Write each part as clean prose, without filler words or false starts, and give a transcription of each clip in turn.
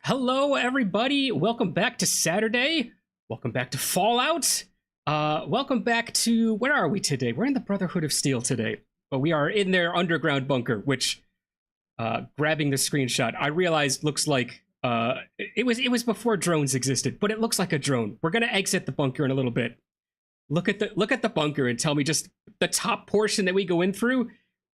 Hello, everybody. Welcome back to Saturday. Welcome back to Fallout. Welcome back to, where are we today? We're in the Brotherhood of Steel today, but we are in their underground bunker, which, grabbing the screenshot, I realized looks like, it was before drones existed, but it looks like a drone. We're gonna exit the bunker in a little bit. Look at the bunker and tell me just the top portion that we go in through.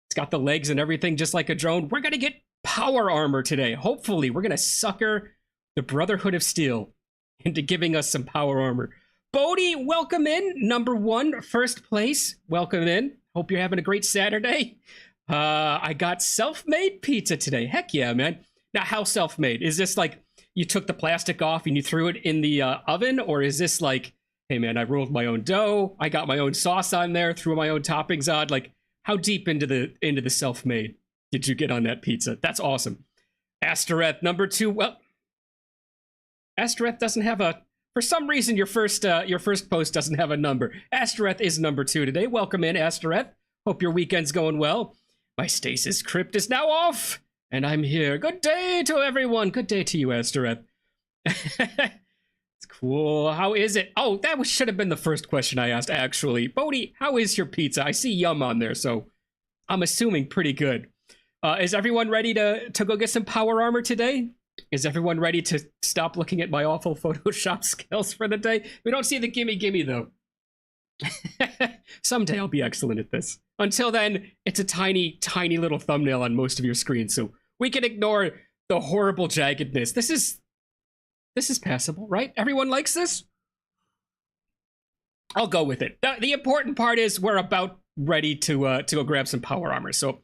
It's got the legs and everything just like a drone. We're gonna get power armor today. Hopefully, we're gonna sucker the Brotherhood of Steel into giving us some power armor. Bodie, welcome in. Number 1, first place. Welcome in. Hope you're having a great Saturday. I got self-made pizza today. Heck yeah, man. Now, how self-made? Is this like you took the plastic off and you threw it in the oven? Or is this like, hey man, I rolled my own dough, I got my own sauce on there, threw my own toppings on? Like, how deep into the self-made did you get on that pizza? That's awesome. Astoreth, number 2. Well, Astoreth doesn't have a, for some reason your first post doesn't have a number. Astoreth is number 2 today. Welcome in, Astoreth. Hope your weekend's going well. My stasis crypt is now off, and I'm here. Good day to everyone. Good day to you, Astoreth. It's cool. How is it? Oh, that should have been the first question I asked, actually. Bodie, how is your pizza? I see yum on there, so I'm assuming pretty good. Is everyone ready to go get some power armor today? Is everyone ready to stop looking at my awful Photoshop skills for the day? We don't see the gimme, though. Someday I'll be excellent at this. Until then, it's a tiny, tiny little thumbnail on most of your screens, so we can ignore the horrible jaggedness. This is passable, right? Everyone likes this? I'll go with it. The important part is we're about ready to go grab some power armor, so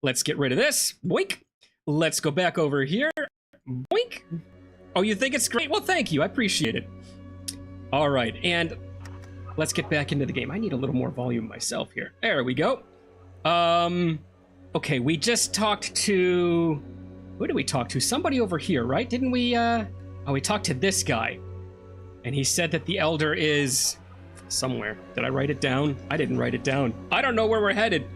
let's get rid of this. Boink. Let's go back over here. Boink. Oh, you think it's great? Well, thank you. I appreciate it. All right, and let's get back into the game. I need a little more volume myself here. There we go. Okay, we just talked to... Who did we talk to? Somebody over here, right? Didn't we, Oh, we talked to this guy. And he said that the Elder is... somewhere. Did I write it down? I didn't write it down. I don't know where we're headed.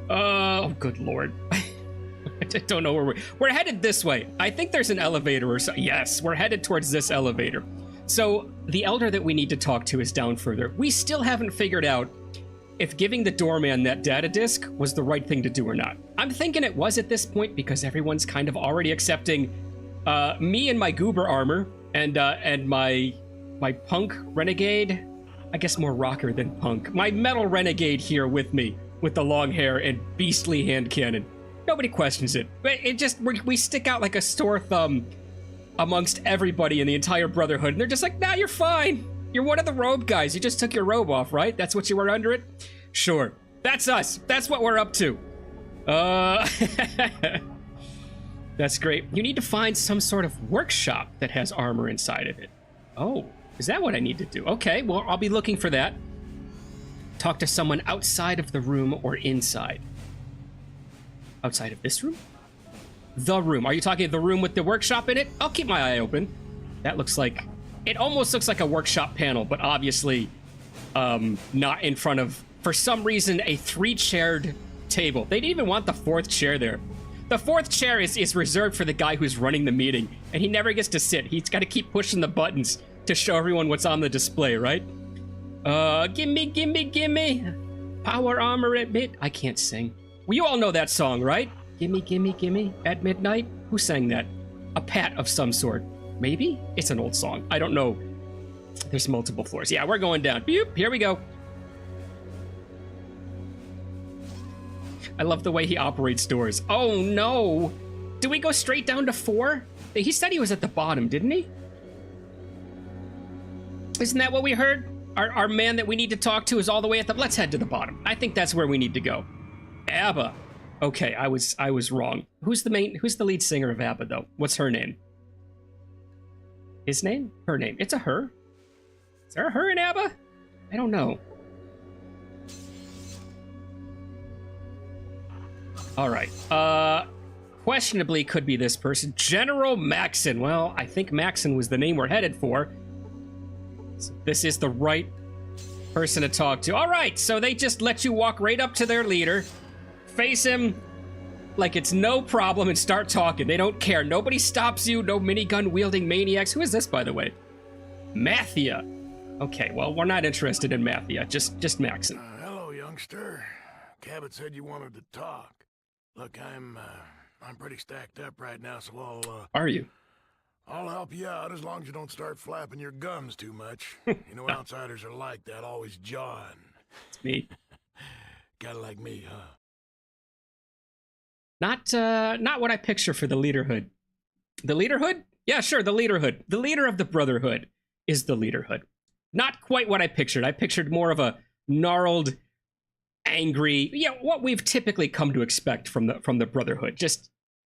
Oh, good lord. I don't know where we're headed this way. I think there's an elevator or so. Yes, we're headed towards this elevator. So the Elder that we need to talk to is down further. We still haven't figured out if giving the doorman that data disk was the right thing to do or not. I'm thinking it was at this point because everyone's kind of already accepting me and my goober armor and my punk renegade. I guess more rocker than punk. My metal renegade here with me with the long hair and beastly hand cannon. Nobody questions it. But it just, we stick out like a sore thumb amongst everybody in the entire Brotherhood. And they're just like, nah, you're fine. You're one of the robe guys. You just took your robe off, right? That's what you were under it? Sure. That's us. That's what we're up to. That's great. You need to find some sort of workshop that has armor inside of it. Oh, is that what I need to do? Okay, well, I'll be looking for that. Talk to someone outside of the room or inside. Outside of this room? The room. Are you talking the room with the workshop in it? I'll keep my eye open. That looks like... It almost looks like a workshop panel, but obviously not in front of, for some reason, a 3-chaired table. They didn't even want the 4th chair there. The 4th chair is reserved for the guy who's running the meeting, and he never gets to sit. He's got to keep pushing the buttons to show everyone what's on the display, right? Gimme. Power armor at mid... I can't sing. Well, you all know that song, right? Gimme at midnight? Who sang that? A Pat of some sort. Maybe? It's an old song. I don't know. There's multiple floors. Yeah, we're going down. Beep, here we go. I love the way he operates doors. Oh, no. Do we go straight down to 4? He said he was at the bottom, didn't he? Isn't that what we heard? Our man that we need to talk to is all the way at the... Let's head to the bottom. I think that's where we need to go. ABBA. Okay, I was wrong. Who's the lead singer of ABBA, though? What's her name? His name? Her name. It's a her. Is there a her in ABBA? I don't know. All right. Questionably could be this person. General Maxon. Well, I think Maxon was the name we're headed for. So this is the right person to talk to. All right, so they just let you walk right up to their leader, face him, like it's no problem and start talking. They don't care. Nobody stops you. No minigun wielding maniacs. Who is this, by the way? Mathia. Okay, well, we're not interested in Mathia. Just Maxon. Hello, youngster. Cabot said you wanted to talk. Look, I'm pretty stacked up right now, so Are you? I'll help you out as long as you don't start flapping your gums too much. You know, outsiders are like that, always jawing. It's me. Kinda like me, huh? Not what I picture for the leaderhood. The leaderhood? Yeah, sure, the leaderhood. The leader of the Brotherhood is the leaderhood. Not quite what I pictured. I pictured more of a gnarled, angry, what we've typically come to expect from the Brotherhood. Just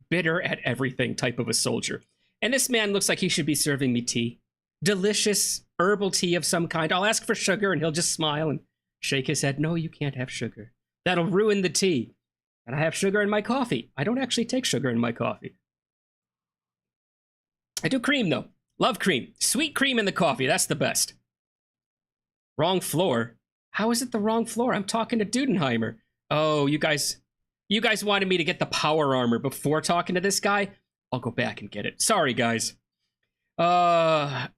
bitter at everything type of a soldier. And this man looks like he should be serving me tea. Delicious herbal tea of some kind. I'll ask for sugar and he'll just smile and shake his head. No, you can't have sugar. That'll ruin the tea. And I have sugar in my coffee. I don't actually take sugar in my coffee. I do cream, though. Love cream. Sweet cream in the coffee. That's the best. Wrong floor. How is it the wrong floor? I'm talking to Dudenheimer. Oh, you guys wanted me to get the power armor before talking to this guy? I'll go back and get it. Sorry, guys. Kind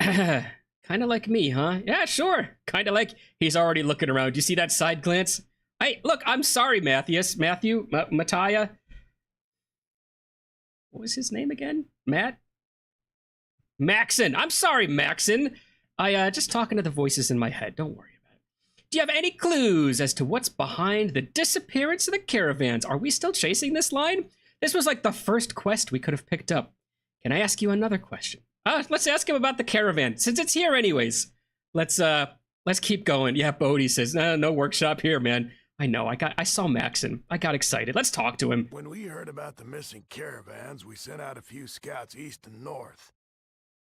of like me, huh? Yeah, sure. Kind of like he's already looking around. You see that side glance? Hey, look, I'm sorry, Matthew. Mattia. What was his name again? Maxon. I'm sorry, Maxon. Just talking to the voices in my head. Don't worry about it. Do you have any clues as to what's behind the disappearance of the caravans? Are we still chasing this line? This was like the first quest we could have picked up. Can I ask you another question? Let's ask him about the caravan, since it's here anyways. Let's keep going. Yeah, Bodhi says, no workshop here, man. I know, I saw Maxon. I got excited. Let's talk to him. When we heard about the missing caravans, we sent out a few scouts east and north.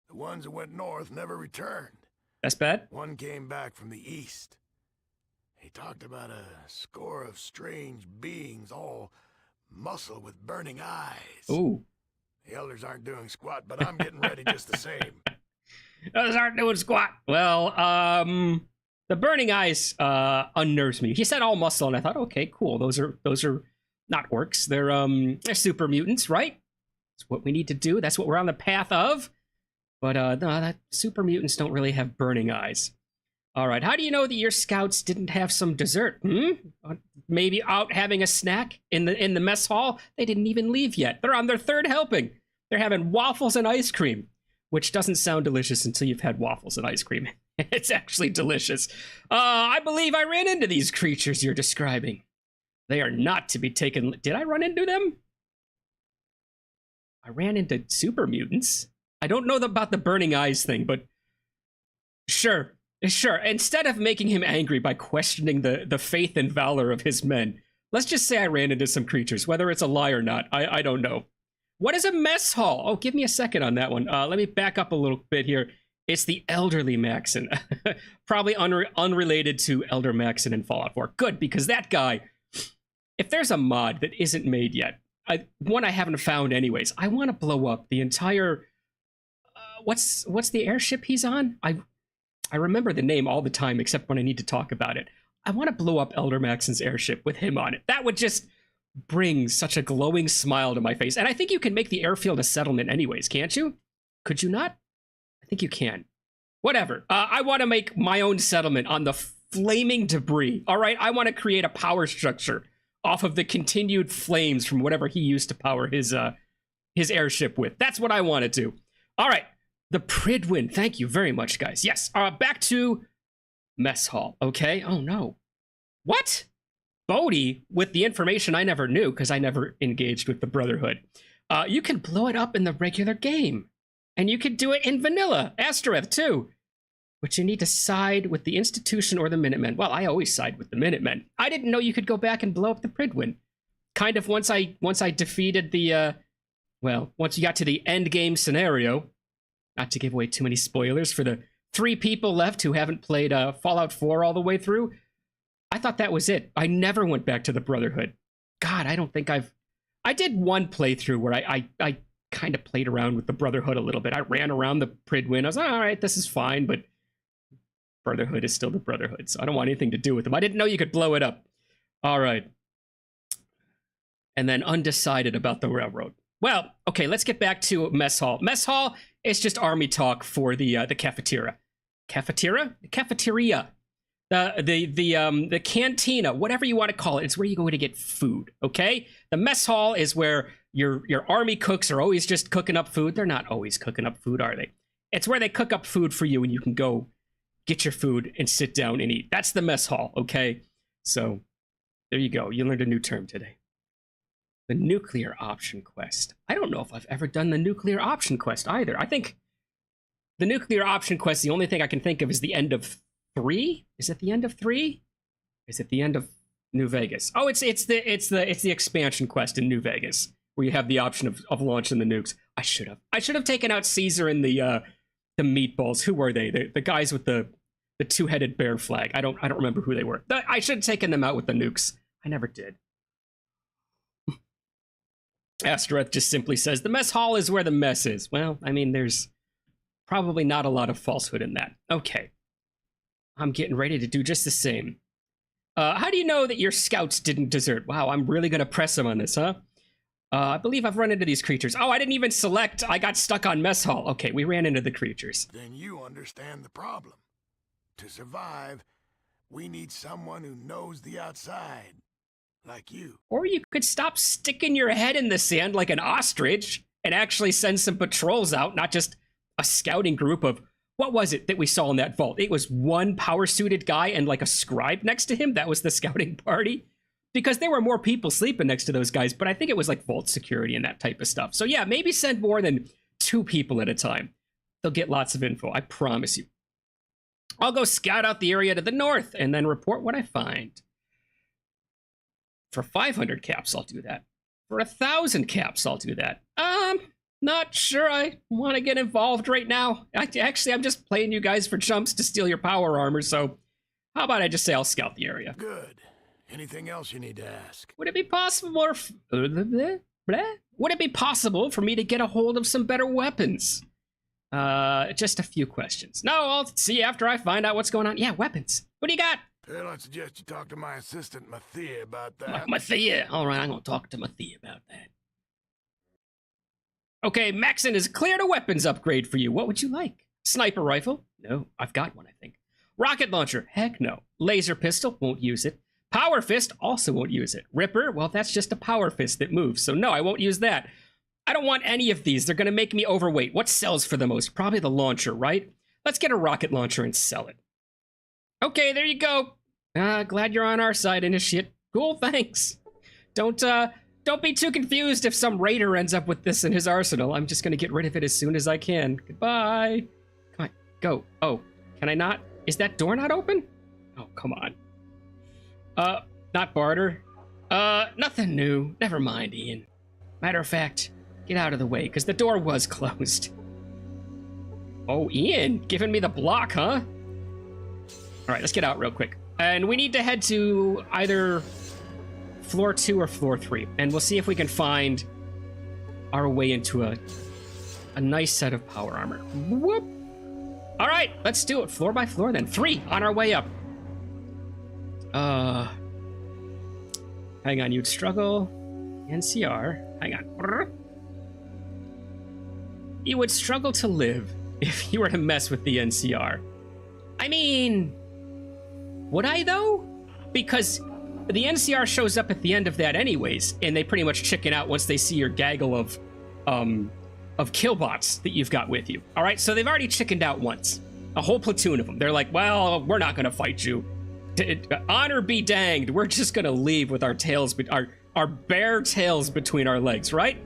The ones that went north never returned. That's bad? One came back from the east. He talked about a score of strange beings, all muscle with burning eyes. Ooh. The elders aren't doing squat, but I'm getting ready just the same. Those aren't doing squat. Well, the burning eyes unnerves me. He said all muscle, and I thought, okay, cool. Those are not orcs. They're super mutants, right? That's what we need to do. That's what we're on the path of. But no, that super mutants don't really have burning eyes. All right, how do you know that your scouts didn't have some dessert? Maybe out having a snack in the mess hall? They didn't even leave yet. They're on their third helping. They're having waffles and ice cream, which doesn't sound delicious until you've had waffles and ice cream. It's actually delicious. I believe I ran into these creatures you're describing. They are not to be taken. Did I run into them? I ran into super mutants. I don't know about the burning eyes thing, but sure. Instead of making him angry by questioning the faith and valor of his men, let's just say I ran into some creatures. Whether it's a lie or not, I don't know. What is a mess hall? Oh, give me a second on that one. Let me back up a little bit here. It's the elderly Maxon. Probably unrelated to Elder Maxon in Fallout 4. Good, because that guy, if there's a mod that isn't made yet, one I haven't found anyways, I want to blow up the entire... what's the airship he's on? I remember the name all the time, except when I need to talk about it. I want to blow up Elder Maxon's airship with him on it. That would just bring such a glowing smile to my face. And I think you can make the airfield a settlement anyways, can't you? Could you not? I think you can. Whatever. I want to make my own settlement on the flaming debris. All right, I want to create a power structure off of the continued flames from whatever he used to power his airship with. That's what I want to do. All right. The Pridwin. Thank you very much, guys. Yes. Back to mess hall. Okay. Oh, no. What? Bodhi, with the information I never knew, because I never engaged with the Brotherhood, you can blow it up in the regular game. And you could do it in vanilla. Astereth, too. But you need to side with the Institution or the Minutemen. Well, I always side with the Minutemen. I didn't know you could go back and blow up the Pridwin. Kind of once I defeated the, once you got to the end game scenario... Not to give away too many spoilers for the 3 people left who haven't played Fallout 4 all the way through. I thought that was it. I never went back to the Brotherhood. God, I don't think I did one playthrough where I kind of played around with the Brotherhood a little bit. I ran around the Pridwin. I was like, all right, this is fine, but Brotherhood is still the Brotherhood, so I don't want anything to do with them. I didn't know you could blow it up. All right. and then undecided about the railroad. Well, okay, let's get back to mess hall. Mess hall is just army talk for the cafeteria. Cafeteria? Cafeteria. The cantina, whatever you want to call it. It's where you go to get food, okay? The mess hall is where your army cooks are always just cooking up food. They're not always cooking up food, are they? It's where they cook up food for you and you can go get your food and sit down and eat. That's the mess hall, okay? So there you go. You learned a new term today. The nuclear option quest. I don't know if I've ever done the nuclear option quest either. I think the nuclear option quest, the only thing I can think of is the end of 3. Is it the end of 3? Is it the end of New Vegas? Oh, it's the expansion quest in New Vegas where you have the option of launching the nukes. I should have taken out Caesar and the meatballs. Who were they? The guys with the two-headed bear flag. I don't remember who they were. I should have taken them out with the nukes. I never did. Astereth just simply says, the mess hall is where the mess is. Well, I mean, there's probably not a lot of falsehood in that. Okay. I'm getting ready to do just the same. How do you know that your scouts didn't desert? Wow, I'm really going to press them on this, huh? I believe I've run into these creatures. Oh, I didn't even select. I got stuck on mess hall. Okay, we ran into the creatures. Then you understand the problem. To survive, we need someone who knows the outside. Like you. Or you could stop sticking your head in the sand like an ostrich and actually send some patrols out, not just a scouting group of, what was it that we saw in that vault? It was one power-suited guy and like a scribe next to him. That was the scouting party. Because there were more people sleeping next to those guys, but I think it was like vault security and that type of stuff. So yeah, maybe send more than 2 people at a time. They'll get lots of info, I promise you. I'll go scout out the area to the north and then report what I find. For 500 caps, I'll do that. For 1,000 caps, I'll do that. Not sure I want to get involved right now. Actually, I'm just playing you guys for chumps to steal your power armor, so how about I just say I'll scout the area? Good. Anything else you need to ask? Would it be possible for me to get a hold of some better weapons? Just a few questions. No, I'll see after I find out what's going on. Yeah, weapons. What do you got? Well, I suggest you talk to my assistant, Mathia, about that. Mathia. All right, I'm going to talk to Mathia about that. Okay, Maxon has cleared a weapons upgrade for you. What would you like? Sniper rifle? No, I've got one, I think. Rocket launcher? Heck no. Laser pistol? Won't use it. Power fist? Also won't use it. Ripper? Well, that's just a power fist that moves, so no, I won't use that. I don't want any of these. They're going to make me overweight. What sells for the most? Probably the launcher, right? Let's get a rocket launcher and sell it. Okay, there you go. Glad you're on our side, initiate. Cool, thanks. Don't be too confused if some raider ends up with this in his arsenal. I'm just gonna get rid of it as soon as I can. Goodbye. Come on, go. Oh, can I not? Is that door not open? Oh, come on. Not barter. Nothing new. Never mind, Ian. Matter of fact, get out of the way, because the door was closed. Oh, Ian, giving me the block, huh? All right, let's get out real quick. And we need to head to either floor 2 or floor 3. And we'll see if we can find our way into a nice set of power armor. Whoop. All right, let's do it. Floor by floor then. 3 on our way up. Hang on, you'd struggle. NCR. Hang on. You would struggle to live if you were to mess with the NCR. I mean, would I though? Because the NCR shows up at the end of that anyways, and they pretty much chicken out once they see your gaggle of killbots that you've got with you. All right, so they've already chickened out once. A whole platoon of them. They're like, well, we're not going to fight you. Honor be danged. We're just going to leave with our tails, our bare tails between our legs, right?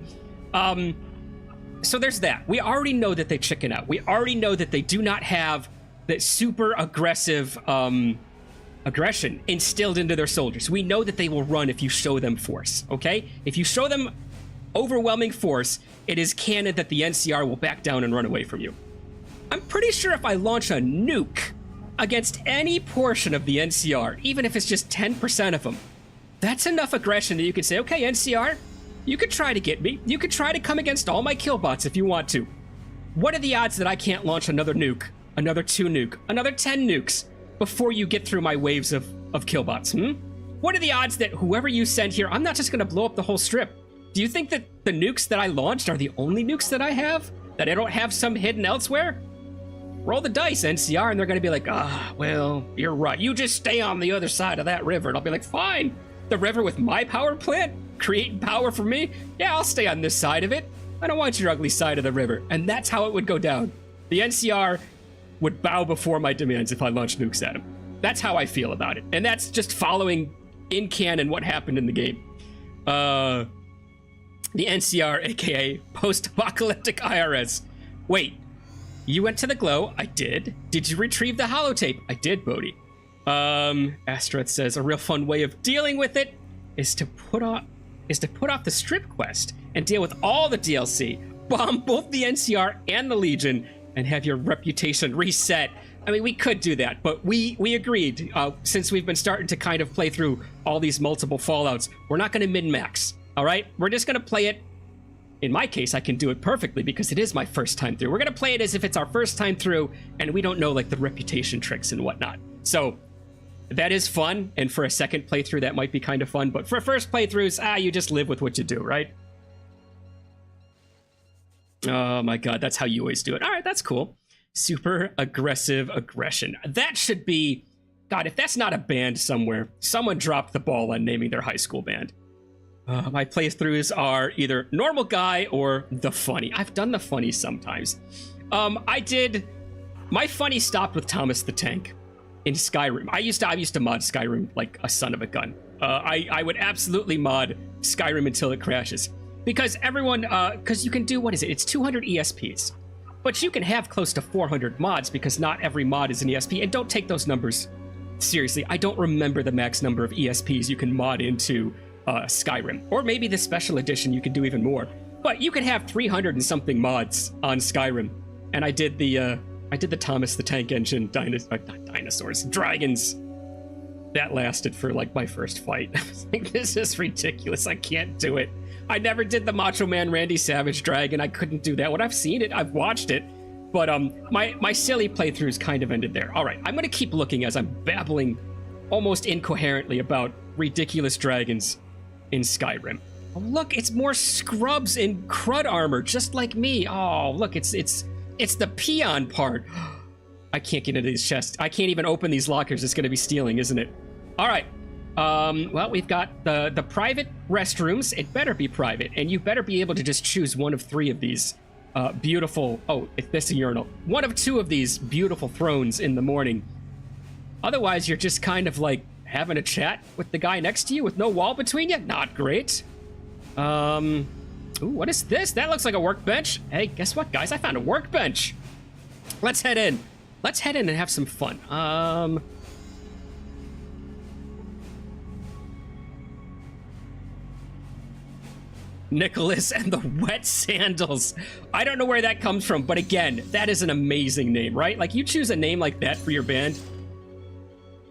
So there's that. We already know that they chicken out. We already know that they do not have that super aggressive aggression instilled into their soldiers. We know that they will run if you show them force, okay? If you show them overwhelming force, it is canon that the NCR will back down and run away from you. I'm pretty sure if I launch a nuke against any portion of the NCR, even if it's just 10% of them, that's enough aggression that you can say, okay, NCR, you could try to get me. You could try to come against all my killbots if you want to. What are the odds that I can't launch another nuke, another 2 nuke, another 10 nukes before you get through my waves of killbots, what are the odds that whoever you send here, I'm not just going to blow up the whole strip? Do you think that the nukes that I launched are the only nukes that I have? That I don't have some hidden elsewhere? Roll the dice, NCR, and they're going to be like, well, you're right. You just stay on the other side of that river. And I'll be like, fine. The river with my power plant? Creating power for me? Yeah, I'll stay on this side of it. I don't want your ugly side of the river. And that's how it would go down. The NCR would bow before my demands if I launched nukes at him. That's how I feel about it. And that's just following in canon what happened in the game. The NCR, aka post-apocalyptic IRS. Wait, you went to the glow? I did. Did you retrieve the holotape? I did, Bodhi. Astaroth says a real fun way of dealing with it is to put off the strip quest and deal with all the DLC, bomb both the NCR and the Legion, and have your reputation reset. I mean, we could do that, but we agreed, since we've been starting to kind of play through all these multiple Fallouts, we're not going to min-max, all right? We're just going to play it. In my case, I can do it perfectly because it is my first time through. We're going to play it as if it's our first time through, and we don't know, like, the reputation tricks and whatnot. So that is fun, and for a second playthrough, that might be kind of fun, but for first playthroughs, you just live with what you do, right? Oh my god, that's how you always do it. All right, that's cool. Super aggressive aggression. That should be... God, if that's not a band somewhere, someone dropped the ball on naming their high school band. My playthroughs are either normal guy or the funny. I've done the funny sometimes. My funny stopped with Thomas the Tank in Skyrim. I used to mod Skyrim like a son of a gun. I would absolutely mod Skyrim until it crashes. Because everyone, because you can do, what is it? It's 200 ESPs. But you can have close to 400 mods because not every mod is an ESP. And don't take those numbers seriously. I don't remember the max number of ESPs you can mod into Skyrim. Or maybe the special edition you can do even more. But you can have 300 and something mods on Skyrim. And I did the Thomas the Tank Engine dragons. That lasted for like my first fight. I was like, this is ridiculous. I can't do it. I never did the Macho Man Randy Savage dragon. I couldn't do that one. I've seen it. I've watched it. But my silly playthroughs kind of ended there. All right, I'm going to keep looking as I'm babbling almost incoherently about ridiculous dragons in Skyrim. Oh, look, it's more scrubs in crud armor, just like me. Oh, look, it's the peon part. I can't get into these chests. I can't even open these lockers. It's going to be stealing, isn't it? All right. Well, we've got the private restrooms. It better be private, and you better be able to just choose one of 3 of these beautiful... Oh, it's a urinal. One of 2 of these beautiful thrones in the morning. Otherwise, you're just kind of like having a chat with the guy next to you with no wall between you. Not great. Ooh, what is this? That looks like a workbench. Hey, guess what, guys? I found a workbench. Let's head in. Let's head in and have some fun. Nicholas and the Wet Sandals. I don't know where that comes from, but again, that is an amazing name, right? Like, you choose a name like that for your band,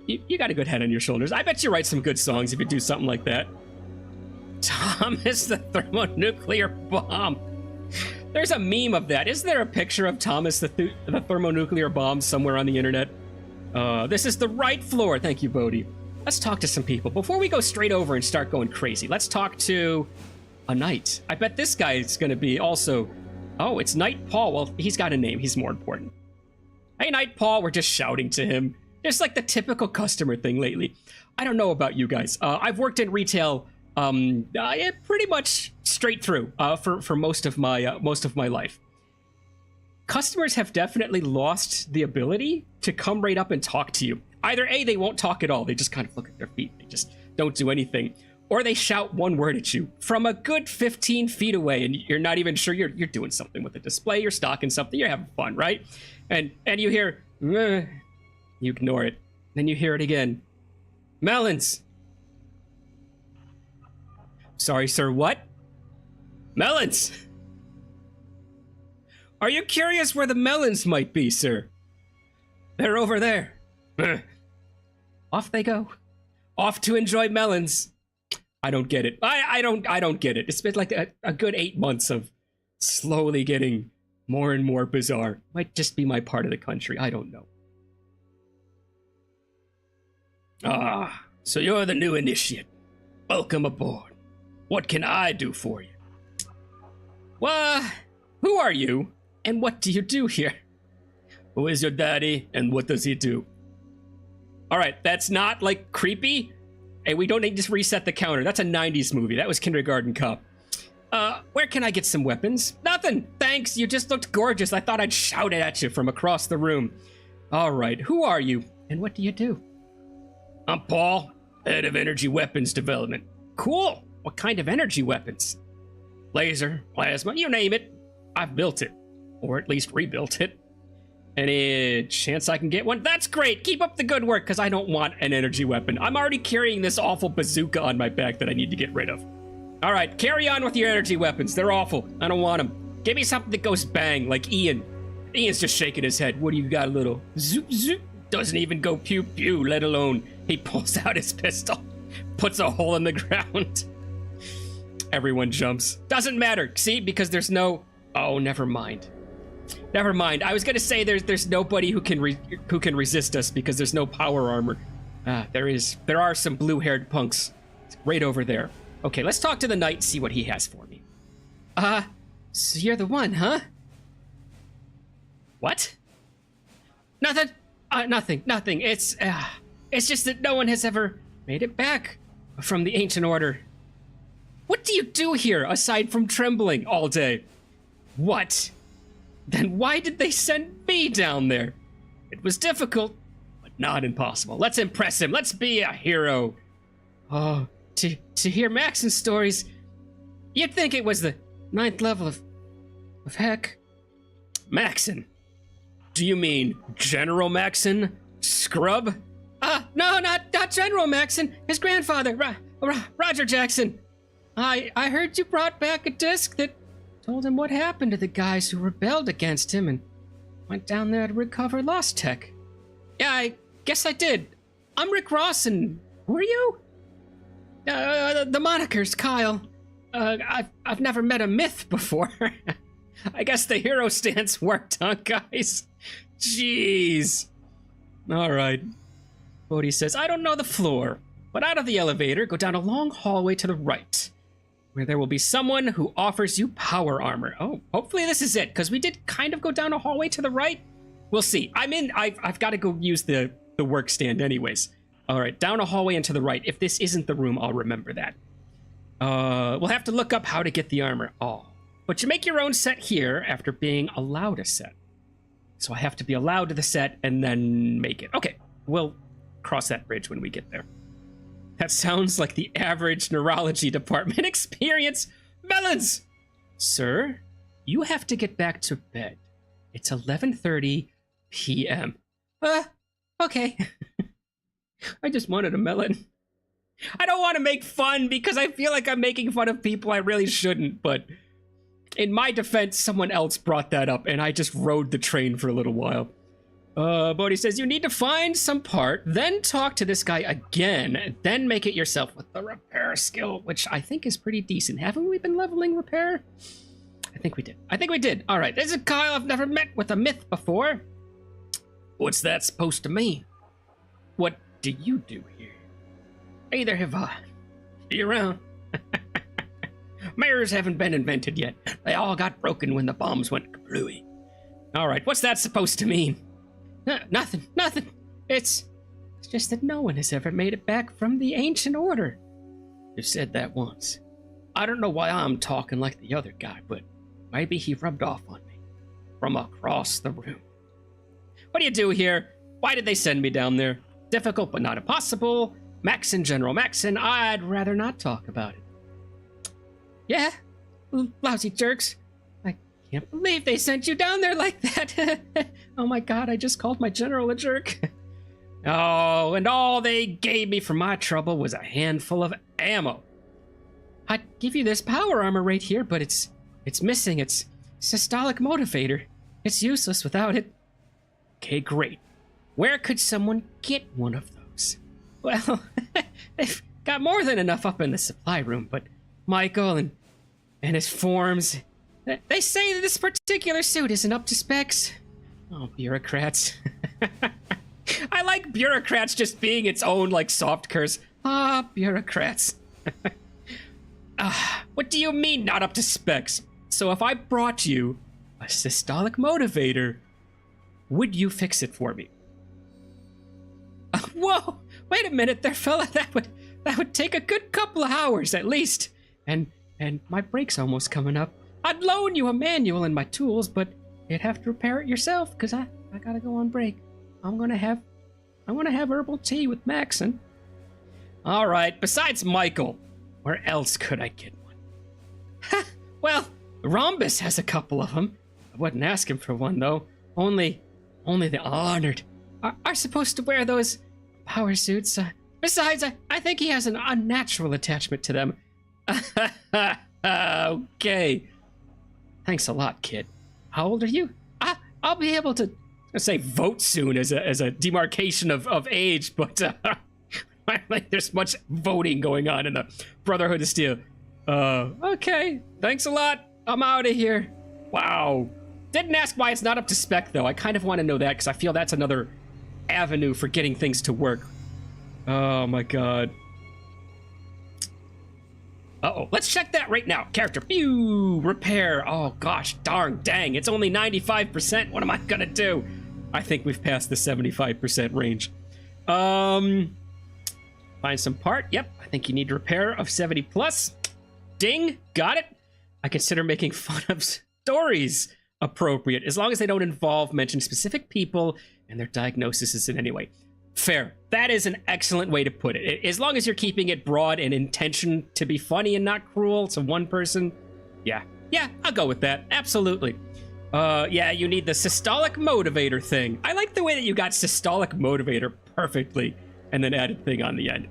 you got a good head on your shoulders. I bet you write some good songs if you do something like that. Thomas the Thermonuclear Bomb. There's a meme of that. Isn't there a picture of Thomas the Thermonuclear Bomb somewhere on the internet? This is the right floor. Thank you, Bodhi. Let's talk to some people. Before we go straight over and start going crazy, let's talk to a knight. I bet this guy is going to be also... Oh, it's Knight Paul. Well, he's got a name. He's more important. Hey, Knight Paul. We're just shouting to him. It's like the typical customer thing lately. I don't know about you guys. I've worked in retail pretty much straight through for most of my life. Customers have definitely lost the ability to come right up and talk to you. Either A, they won't talk at all. They just kind of look at their feet. They just don't do anything. Or they shout one word at you from a good 15 feet away, and you're not even sure you're doing something with the display. You're stocking something. You're having fun, right? And you hear, you ignore it. Then you hear it again. Melons. Sorry, sir, what? Melons. Are you curious where the melons might be, sir? They're over there. Off they go. Off to enjoy melons. I don't get it. I don't get it. It's been like a good 8 months of slowly getting more and more bizarre. Might just be my part of the country. I don't know. So you're the new initiate. Welcome aboard. What can I do for you? Well, who are you, and what do you do here? Who is your daddy, and what does he do? All right, that's not, like, creepy. Hey, we don't need to reset the counter. That's a 90s movie. That was Kindergarten Cop. Where can I get some weapons? Nothing, thanks. You just looked gorgeous. I thought I'd shout it at you from across the room. All right, who are you, and what do you do? I'm Paul, head of energy weapons development. Cool. What kind of energy weapons? Laser, plasma, you name it. I've built it, or at least rebuilt it. Any chance I can get one? That's great. Keep up the good work, because I don't want an energy weapon. I'm already carrying this awful bazooka on my back that I need to get rid of. All right, carry on with your energy weapons. They're awful. I don't want them. Give me something that goes bang, like Ian. Ian's just shaking his head. What do you got, little? Zoop, zoop. Doesn't even go pew, pew, let alone he pulls out his pistol, puts a hole in the ground. Everyone jumps. Doesn't matter, see, because there's no... Oh, never mind. Never mind. I was gonna say there's nobody who can resist us because there's no power armor. There are some blue-haired punks. It's right over there. Okay, let's talk to the knight and see what he has for me. So you're the one, huh? What? Nothing. Nothing. It's just that no one has ever made it back from the Ancient Order. What do you do here aside from trembling all day? What? Then why did they send me down there? It was difficult, but not impossible. Let's impress him. Let's be a hero. Oh, to hear Maxon's stories, you'd think it was the 9th level of heck. Maxon? Do you mean General Maxon? Scrub? No, not General Maxon. His grandfather, Roger Jackson. I heard you brought back a disc that told him what happened to the guys who rebelled against him and went down there to recover lost tech. Yeah, I guess I did. I'm Rick Ross, and who are you? The moniker's Kyle. I've never met a myth before. I guess the hero stance worked, huh, guys? Jeez. All right. Bodhi says, I don't know the floor, but out of the elevator, go down a long hallway to the right, where there will be someone who offers you power armor. Oh, hopefully this is it, because we did kind of go down a hallway to the right. We'll see. I've got to go use the work stand anyways. All right, down a hallway and to the right. If this isn't the room, I'll remember that. We'll have to look up how to get the armor. Oh, but you make your own set here after being allowed a set. So I have to be allowed to the set and then make it. Okay, we'll cross that bridge when we get there. That sounds like the average neurology department experience. Melons! Sir, you have to get back to bed. It's 11:30 p.m. Okay. I just wanted a melon. I don't want to make fun because I feel like I'm making fun of people I really shouldn't, but in my defense, someone else brought that up and I just rode the train for a little while. Bodhi says, you need to find some part, then talk to this guy again, then make it yourself with the repair skill, which I think is pretty decent. Haven't we been leveling repair? I think we did. All right, this is Kyle. I've never met with a myth before. What's that supposed to mean? What do you do here? Neither have I. See you around. Mirrors haven't been invented yet. They all got broken when the bombs went kablooey. All right, what's that supposed to mean? Nothing. It's just that no one has ever made it back from the Ancient Order. You said that once. I don't know why I'm talking like the other guy, but maybe he rubbed off on me from across the room. What do you do here? Why did they send me down there? Difficult, but not impossible. Maxon, General Maxon, I'd rather not talk about it. Yeah, lousy jerks. I can't believe they sent you down there like that. Oh my god, I just called my general a jerk. Oh, and all they gave me for my trouble was a handful of ammo. I'd give you this power armor right here, but it's missing its systolic motivator. It's useless without it. Okay, great. Where could someone get one of those? Well, they've got more than enough up in the supply room, but Michael and his forms, they say that this particular suit isn't up to specs. Oh, bureaucrats. I like bureaucrats just being its own, like, soft curse. Ah, bureaucrats. What do you mean not up to specs? So if I brought you a systolic motivator, would you fix it for me? Whoa! Wait a minute there, fella. That would take a good couple of hours at least. And my break's almost coming up. I'd loan you a manual and my tools, but you'd have to repair it yourself, because I gotta go on break. I'm gonna have herbal tea with Maxon. All right, besides Michael, where else could I get one? Well, Rhombus has a couple of them. I wouldn't ask him for one, though. Only the honored are supposed to wear those power suits. Besides, I think he has an unnatural attachment to them. Okay. Thanks a lot, kid. How old are you? I'll be able to say vote soon as a demarcation of age, but I don't think there's much voting going on in the Brotherhood of Steel. Okay. Thanks a lot. I'm out of here. Wow. Didn't ask why it's not up to spec, though. I kind of want to know that, because I feel that's another avenue for getting things to work. Oh, my God. Uh-oh. Let's check that right now. Character. Pew! Repair. Oh, gosh. Darn. Dang. It's only 95%. What am I going to do? I think we've passed the 75% range. Find some part. Yep. I think you need repair of 70 plus. Ding. Got it. I consider making fun of stories appropriate, as long as they don't involve mention specific people and their diagnoses in any way. Fair. That is an excellent way to put it. As long as you're keeping it broad and intention to be funny and not cruel to one person. Yeah, I'll go with that. Absolutely. Yeah, you need the systolic motivator thing. I like the way that you got systolic motivator perfectly and then added thing on the end.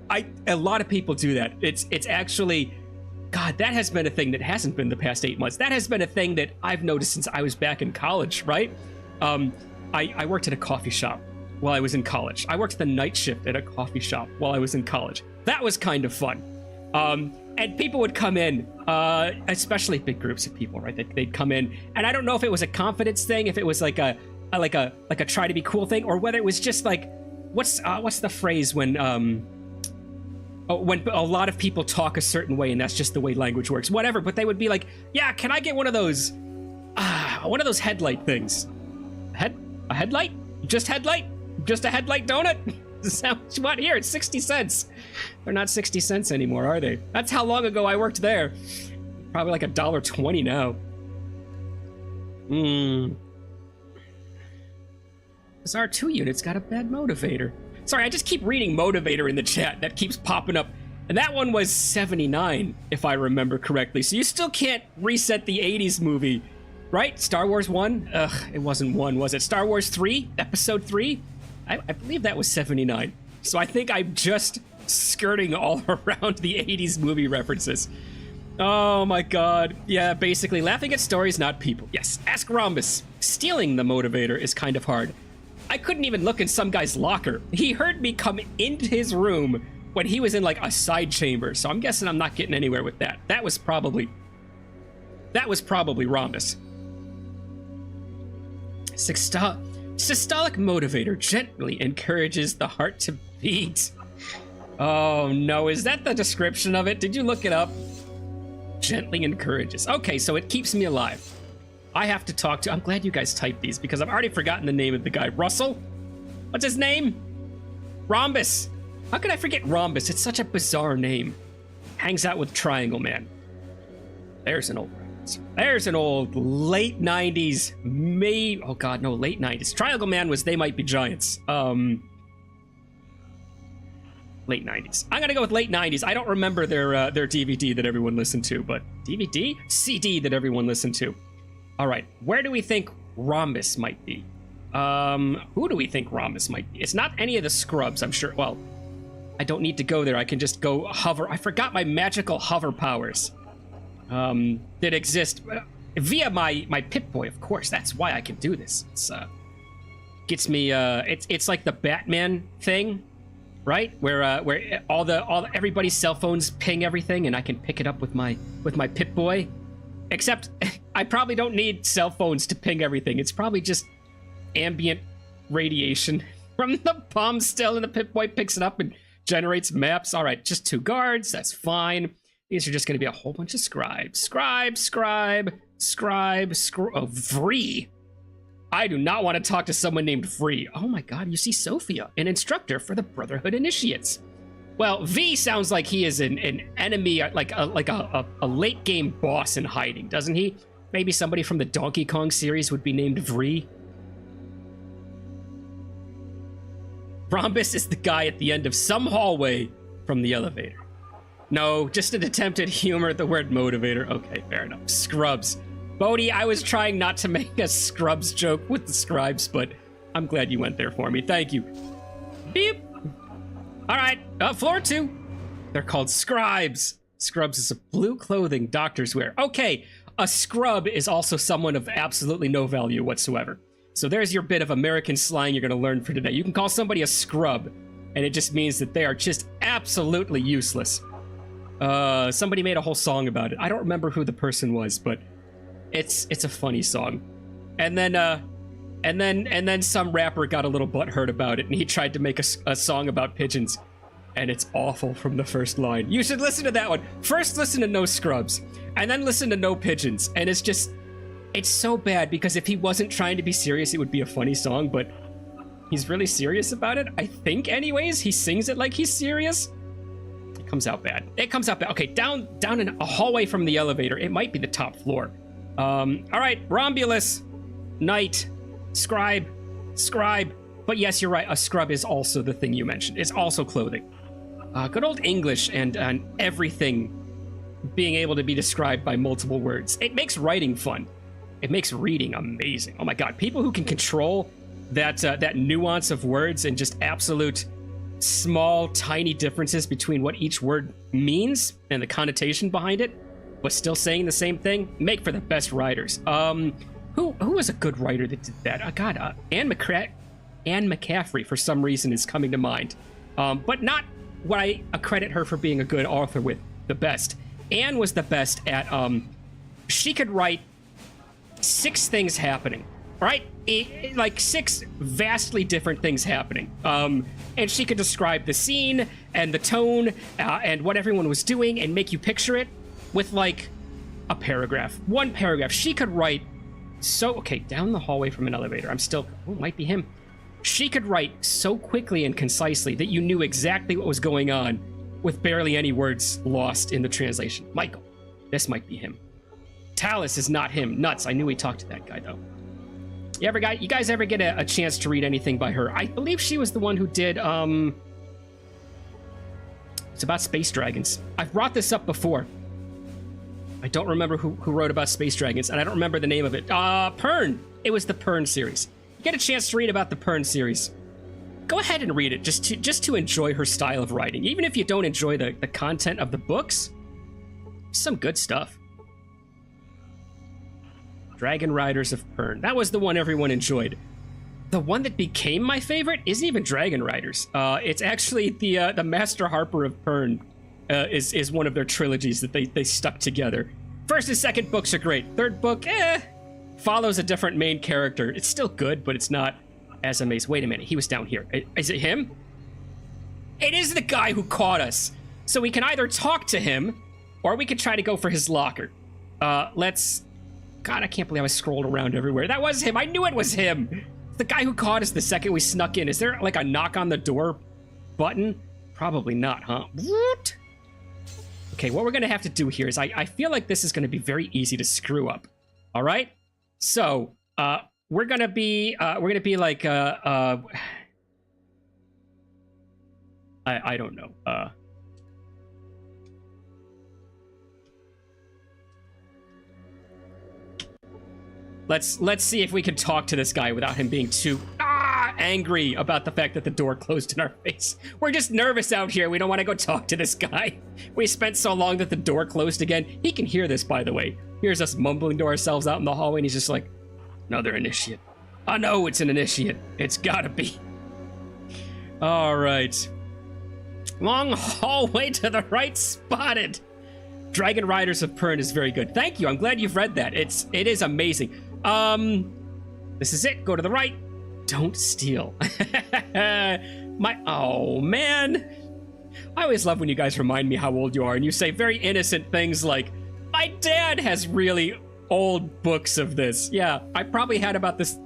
A lot of people do that. It's actually, God, that has been a thing that hasn't been the past 8 months. That has been a thing that I've noticed since I was back in college, right? I worked at a coffee shop while I was in college. I worked the night shift at a coffee shop while I was in college. That was kind of fun. And people would come in, especially big groups of people, right? They'd come in, and I don't know if it was a confidence thing, if it was like a try to be cool thing, or whether it was just like, what's the phrase when a lot of people talk a certain way and that's just the way language works, whatever. But they would be like, yeah, can I get one of those headlight things? A headlight? Just headlight? Just a headlight donut? Is that what you want here? It's 60 cents. They're not 60 cents anymore, are they? That's how long ago I worked there. Probably like $1.20 now. This R2 unit's got a bad motivator. Sorry, I just keep reading motivator in the chat. That keeps popping up. And that one was 79, if I remember correctly. So you still can't reset the 80s movie, right? Star Wars 1? Ugh, it wasn't 1, was it? Star Wars 3? Episode 3? I believe that was 79. So I think I'm just skirting all around the 80s movie references. Oh my God. Yeah, basically laughing at stories, not people. Yes, ask Rhombus. Stealing the motivator is kind of hard. I couldn't even look in some guy's locker. He heard me come into his room when he was in like a side chamber, so I'm guessing I'm not getting anywhere with that. That was probably Rhombus. Systolic motivator gently encourages the heart to beat. Oh no, is that the description of it? Did you look it up? Gently encourages. Okay, so it keeps me alive. I have to talk to... I'm glad you guys typed these because I've already forgotten the name of the guy. Russell? What's his name? Rhombus. How could I forget Rhombus? It's such a bizarre name. Hangs out with Triangle Man. There's an old reference. There's an old late 90s, oh God, no, late 90s. Triangle Man was They Might Be Giants. Late 90s. I'm gonna go with late 90s. I don't remember their DVD that everyone listened to, but DVD? CD that everyone listened to. All right, where do we think Rhombus might be? Who do we think Rhombus might be? It's not any of the scrubs, I'm sure. Well, I don't need to go there. I can just go hover. I forgot my magical hover powers that exist via my Pip-Boy, of course. That's why I can do this. It's gets me. It's like the Batman thing, right? Where everybody's cell phones ping everything, and I can pick it up with my Pip-Boy. Except I probably don't need cell phones to ping everything. It's probably just ambient radiation from the bomb still, and the Pip-Boy picks it up and generates maps. All right, just 2 guards. That's fine. These are just going to be a whole bunch of scribes. Scribe. Oh, Vree. I do not want to talk to someone named Vree. Oh my god, you see Sophia, an instructor for the Brotherhood Initiates. Well, V sounds like he is an enemy, like a late game boss in hiding, doesn't he? Maybe somebody from the Donkey Kong series would be named Vree. Rhombus is the guy at the end of some hallway from the elevator. No, just an attempt at humor at the word motivator. Okay, fair enough. Scrubs. Bodhi, I was trying not to make a Scrubs joke with the scribes, but I'm glad you went there for me. Thank you. Beep. All right, floor 2. They're called scribes. Scrubs is a blue clothing doctors wear. Okay, a scrub is also someone of absolutely no value whatsoever. So there's your bit of American slang you're going to learn for today. You can call somebody a scrub, and it just means that they are just absolutely useless. Somebody made a whole song about it. I don't remember who the person was, but it's a funny song. And then some rapper got a little butthurt about it, and he tried to make a song about pigeons, and it's awful from the first line. You should listen to that one. First listen to No Scrubs, and then listen to No Pigeons, and it's so bad, because if he wasn't trying to be serious, it would be a funny song, but he's really serious about it, I think anyways. He sings it like he's serious. It comes out bad. Okay, down in a hallway from the elevator. It might be the top floor. All right, Rhombulus, Knight, Scribe. But yes, you're right, a scrub is also the thing you mentioned. It's also clothing. Good old English and everything being able to be described by multiple words. It makes writing fun. It makes reading amazing. Oh my god, people who can control that nuance of words and just absolute small, tiny differences between what each word means and the connotation behind it, but still saying the same thing, make for the best writers. Who was a good writer that did that? Anne McCaffrey, for some reason, is coming to mind. But not what I accredit her for being a good author with the best. Anne was the best at, she could write 6 things happening, right? Like 6 vastly different things happening. And she could describe the scene and the tone and what everyone was doing and make you picture it with like a paragraph. 1 paragraph. She could write okay, down the hallway from an elevator. Might be him. She could write so quickly and concisely that you knew exactly what was going on with barely any words lost in the translation. Michael, this might be him. Talus is not him. Nuts. I knew he talked to that guy, though. You guys ever get a chance to read anything by her? I believe she was the one who did, it's about space dragons. I've brought this up before. I don't remember who wrote about space dragons, and I don't remember the name of it. Pern. It was the Pern series. You get a chance to read about the Pern series, go ahead and read it just to enjoy her style of writing. Even if you don't enjoy the content of the books, some good stuff. Dragon Riders of Pern. That was the one everyone enjoyed. The one that became my favorite isn't even Dragon Riders. It's actually the Master Harper of Pern. Is one of their trilogies that they stuck together. First and second books are great. Third book, follows a different main character. It's still good, but it's not as amazing. Wait a minute, he was down here. Is it him? It is the guy who caught us. So we can either talk to him, or we could try to go for his locker. God, I can't believe I scrolled around everywhere. That was him. I knew it was him. The guy who caught us the second we snuck in. Is there like a knock on the door button? Probably not, huh? What? Okay, what we're gonna have to do here is I feel like this is gonna be very easy to screw up. All right, so we're gonna be like I don't know. Let's see if we can talk to this guy without him being too angry about the fact that the door closed in our face. We're just nervous out here. We don't want to go talk to this guy. We spent so long that the door closed again. He can hear this, by the way. Hears us mumbling to ourselves out in the hallway, and he's just like, another initiate. I know it's an initiate. It's gotta be. All right. Long hallway to the right, spotted. Dragon Riders of Pern is very good. Thank you. I'm glad you've read that. It is amazing. This is it. Go to the right. Don't steal. Oh man. I always love when you guys remind me how old you are and you say very innocent things like, my dad has really old books of this. Yeah, I probably had about this.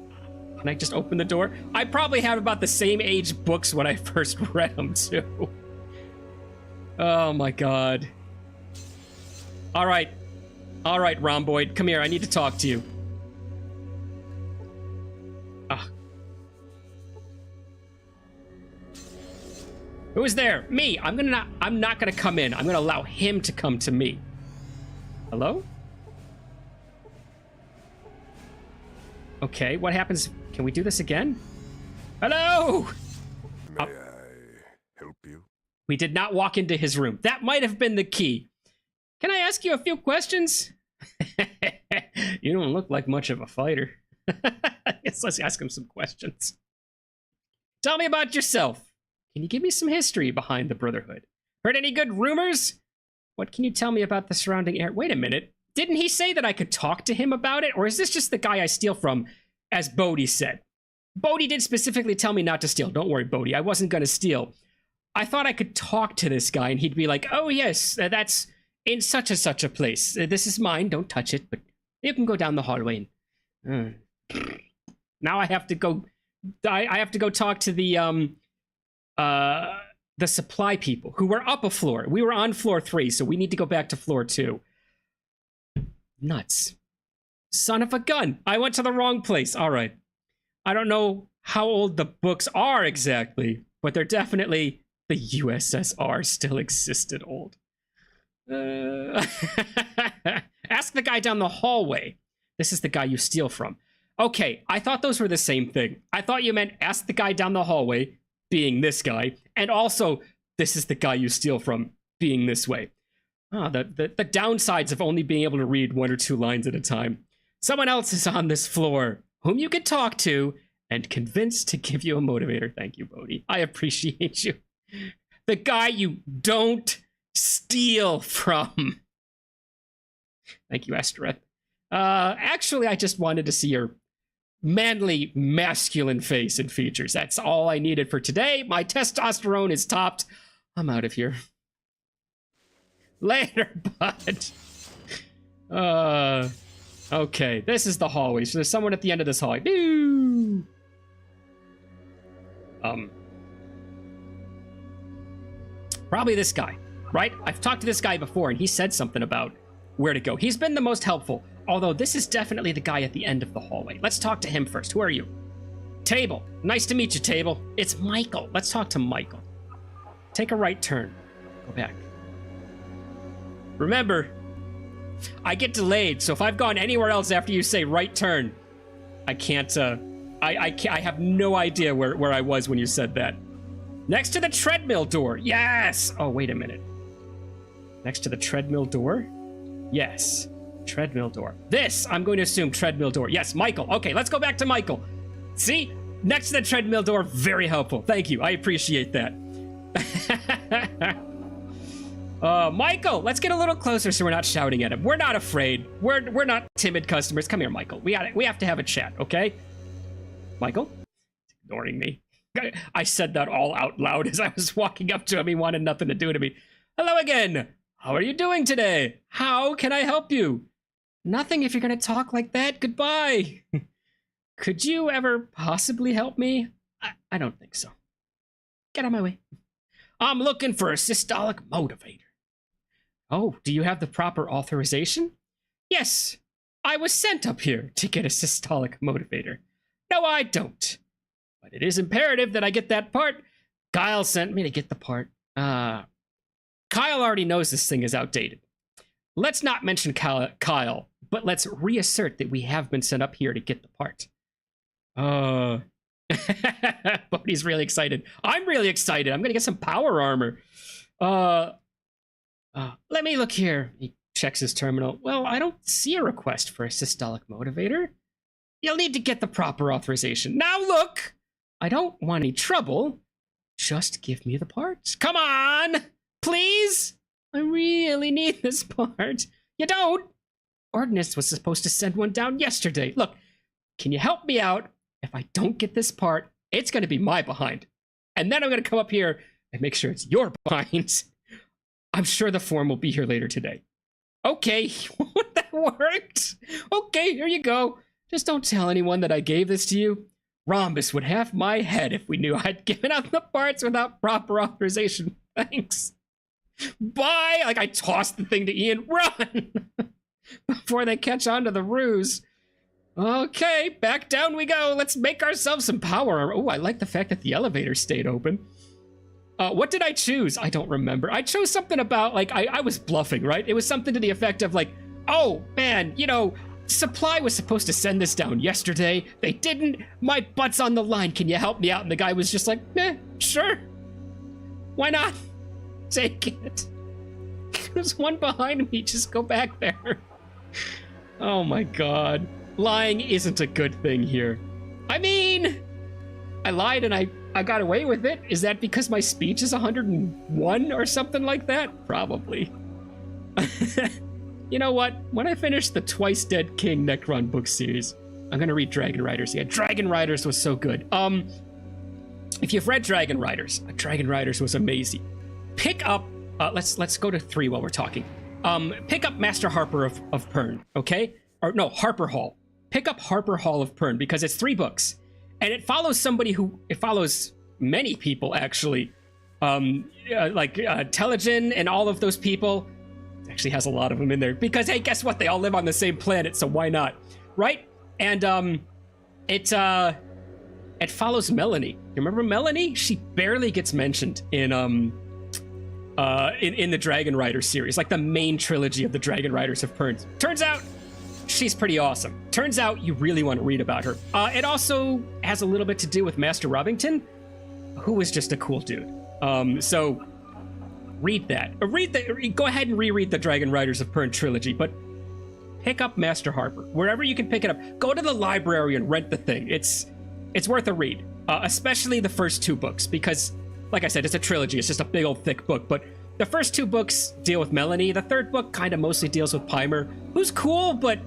Can I just open the door? I probably have about the same age books when I first read them too. Oh my god. All right, Rhomboid, come here. I need to talk to you. Who is there? Me. I'm not gonna come in. I'm gonna allow him to come to me. Hello? Okay, what happens? Can we do this again? Hello? May I help you? We did not walk into his room. That might have been the key. Can I ask you a few questions? You don't look like much of a fighter. Yes, let's ask him some questions. Tell me about yourself. Can you give me some history behind the Brotherhood? Heard any good rumors? What can you tell me about the surrounding area? Wait a minute. Didn't he say that I could talk to him about it? Or is this just the guy I steal from, as Bodhi said? Bodhi did specifically tell me not to steal. Don't worry, Bodhi. I wasn't going to steal. I thought I could talk to this guy and he'd be like, oh, yes, that's in such and such a place. This is mine. Don't touch it. But you can go down the hallway. And, now I have to go. I have to go talk to the supply people who were up a floor. We were on floor 3, so we need to go back to floor 2. Nuts. Son of a gun. I went to the wrong place. All right. I don't know how old the books are exactly, but they're definitely the USSR still existed old. Ask the guy down the hallway. This is the guy you steal from. Okay, I thought those were the same thing. I thought you meant ask the guy down the hallway, being this guy, and also this is the guy you steal from, being this way. Oh, the downsides of only being able to read 1 or 2 lines at a time. Someone else is on this floor, whom you can talk to, and convince to give you a motivator. Thank you, Bodhi. I appreciate you. The guy you don't steal from. Thank you, Astereth. Actually, I just wanted to see your manly, masculine face and features. That's all I needed for today. My testosterone is topped. I'm out of here. Later, bud. Okay, this is the hallway. So there's someone at the end of this hallway. Boo! Probably this guy, right? I've talked to this guy before, and he said something about where to go. He's been the most helpful, although this is definitely the guy at the end of the hallway. Let's talk to him first. Who are you? Table. Nice to meet you, Table. It's Michael. Let's talk to Michael. Take a right turn. Go back. Remember, I get delayed, so if I've gone anywhere else after you say right turn, I can't, I have no idea where I was when you said that. Next to the treadmill door. Yes! Oh, wait a minute. Next to the treadmill door? Yes. Treadmill door. This, I'm going to assume treadmill door. Yes, Michael. Okay, let's go back to Michael. See? Next to the treadmill door, very helpful. Thank you. I appreciate that. Michael, let's get a little closer so we're not shouting at him. We're not afraid. We're not timid customers. Come here, Michael. We have to have a chat, okay? Michael? Ignoring me. I said that all out loud as I was walking up to him. He wanted nothing to do to me. Hello again. How are you doing today? How can I help you? Nothing if you're going to talk like that. Goodbye. Could you ever possibly help me? I don't think so. Get out of my way. I'm looking for a systolic motivator. Oh, do you have the proper authorization? Yes, I was sent up here to get a systolic motivator. No, I don't. But it is imperative that I get that part. Kyle sent me to get the part. Kyle already knows this thing is outdated. Let's not mention Kyle, but let's reassert that we have been sent up here to get the part. Bodhi's really excited. I'm really excited. I'm gonna get some power armor. Let me look here. He checks his terminal. Well, I don't see a request for a systolic motivator. You'll need to get the proper authorization. Now look! I don't want any trouble. Just give me the parts. Come on! Please? I really need this part. You don't? Ordnance was supposed to send one down yesterday. Look, can you help me out? If I don't get this part, it's going to be my behind. And then I'm going to come up here and make sure it's your behind. I'm sure the form will be here later today. Okay, that worked. Okay, here you go. Just don't tell anyone that I gave this to you. Rhombus would have my head if we knew I'd given out the parts without proper authorization. Thanks. Bye! Like, I tossed the thing to Ian. Run! Before they catch on to the ruse. Okay, back down we go. Let's make ourselves some power armor. Oh, I like the fact that the elevator stayed open. What did I choose? I don't remember. I chose something about, like, I was bluffing, right? It was something to the effect of, like, oh, man, you know, Supply was supposed to send this down yesterday. They didn't. My butt's on the line. Can you help me out? And the guy was just like, sure. Why not? Take it. There's one behind me. Just go back there. Oh my god. Lying isn't a good thing here. I mean, I lied and I got away with it. Is that because my speech is 101 or something like that? Probably. You know what? When I finish the Twice Dead King Necron book series, I'm gonna read Dragon Riders. Yeah, Dragon Riders was so good. If you've read Dragon Riders was amazing. Pick up, let's go to 3 while we're talking. Pick up Master Harper of Pern, okay? Or no, Harper Hall. Pick up Harper Hall of Pern because it's 3 books. And it follows it follows many people actually. Like Telegen and all of those people. It actually has a lot of them in there because, hey, guess what? They all live on the same planet, so why not? Right? And it follows Melanie. You remember Melanie? She barely gets mentioned in the Dragon Rider series, like the main trilogy of the Dragon Riders of Pern. Turns out she's pretty awesome. Turns out you really want to read about her. It also has a little bit to do with Master Robington, who was just a cool dude. So read that. Go ahead and reread the Dragon Riders of Pern trilogy, but pick up Master Harper wherever you can pick it up. Go to the library and rent the thing. It's worth a read, especially the first 2 books because, like I said, it's a trilogy. It's just a big old thick book, but the first 2 books deal with Melanie. The 3rd book kind of mostly deals with Pimer, who's cool, but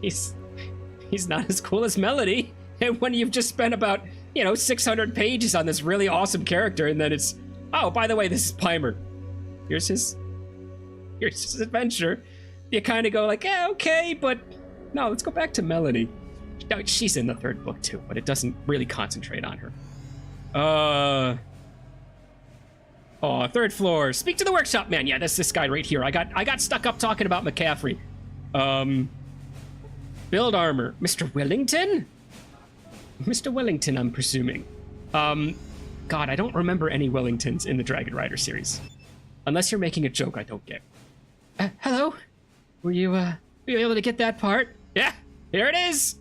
he's not as cool as Melanie. And when you've just spent about 600 pages on this really awesome character, and then it's, oh, by the way, this is Pimer. Here's his adventure. You kind of go like, yeah, okay, but no, let's go back to Melanie. No, she's in the 3rd book too, but it doesn't really concentrate on her. Oh, 3rd floor. Speak to the workshop man. Yeah, that's this guy right here. I got stuck up talking about McCaffrey. Build armor. Mr. Wellington? Mr. Wellington, I'm presuming. God, I don't remember any Wellingtons in the Dragon Rider series. Unless you're making a joke I don't get. Hello? Were you able to get that part? Yeah, here it is.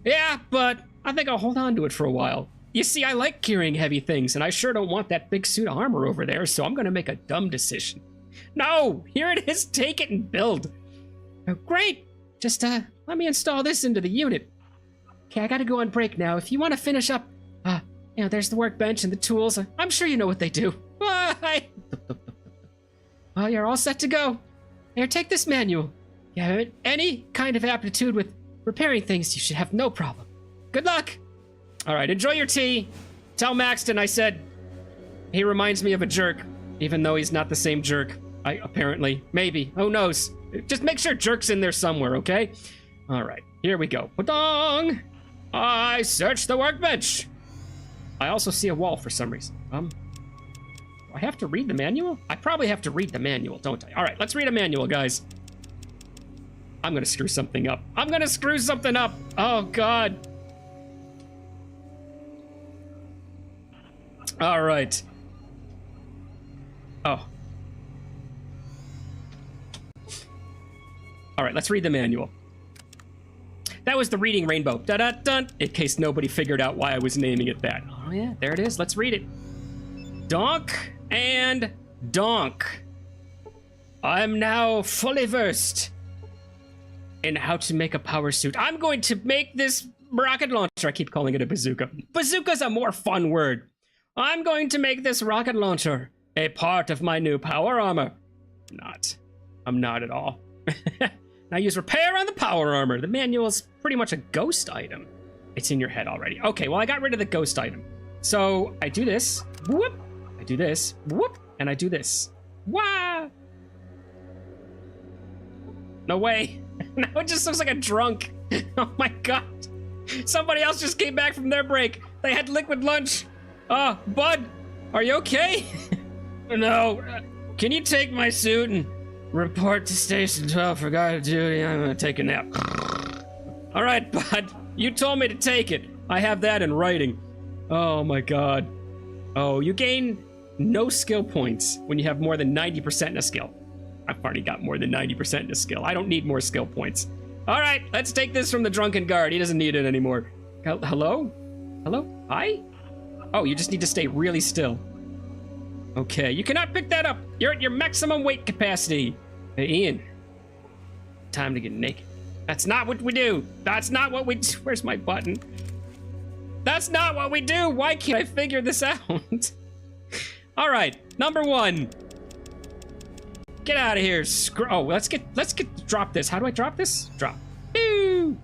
Yeah, but I think I'll hold on to it for a while. You see, I like carrying heavy things, and I sure don't want that big suit of armor over there, so I'm gonna make a dumb decision. No! Here it is! Take it and build! Oh, great! Just, let me install this into the unit. Okay, I gotta go on break now. If you want to finish up, there's the workbench and the tools. I'm sure you know what they do. Bye! Well, you're all set to go. Here, take this manual. You have any kind of aptitude with repairing things, you should have no problem. Good luck! All right, enjoy your tea. Tell Maxton I said he reminds me of a jerk, even though he's not the same jerk. Apparently. Maybe. Who knows? Just make sure jerk's in there somewhere, okay? All right, here we go. Padong! I searched the workbench. I also see a wall for some reason. Do I have to read the manual? I probably have to read the manual, don't I? All right, let's read a manual, guys. I'm gonna screw something up. Oh, God. All right. Oh. All right, let's read the manual. That was the Reading Rainbow. Da-da-dun. In case nobody figured out why I was naming it that. Oh, yeah, there it is. Let's read it. Donk and donk. I'm now fully versed in how to make a power suit. I'm going to make this rocket launcher. I keep calling it a bazooka. Bazooka's a more fun word. I'm going to make this rocket launcher a part of my new power armor. I'm not at all. Now use repair on the power armor. The manual's pretty much a ghost item. It's in your head already. Okay, well, I got rid of the ghost item. So I do this, whoop. I do this, whoop, and I do this. Wah! No way. Now it just looks like a drunk. Oh my god. Somebody else just came back from their break. They had liquid lunch. Oh, Bud, are you okay? No. Can you take my suit and report to Station 12 for guard duty? I'm gonna take a nap. All right, Bud. You told me to take it. I have that in writing. Oh my god. Oh, you gain no skill points when you have more than 90% in a skill. I've already got more than 90% in a skill. I don't need more skill points. All right, let's take this from the drunken guard. He doesn't need it anymore. Hello? Hello? Hi? Oh, you just need to stay really still. Okay, you cannot pick that up. You're at your maximum weight capacity. Hey, Ian. Time to get naked. That's not what we do. That's not what we do. Where's my button? That's not what we do. Why can't I figure this out? All right, number 1. Get out of here. Oh, let's drop this. How do I drop this? Drop. Boo.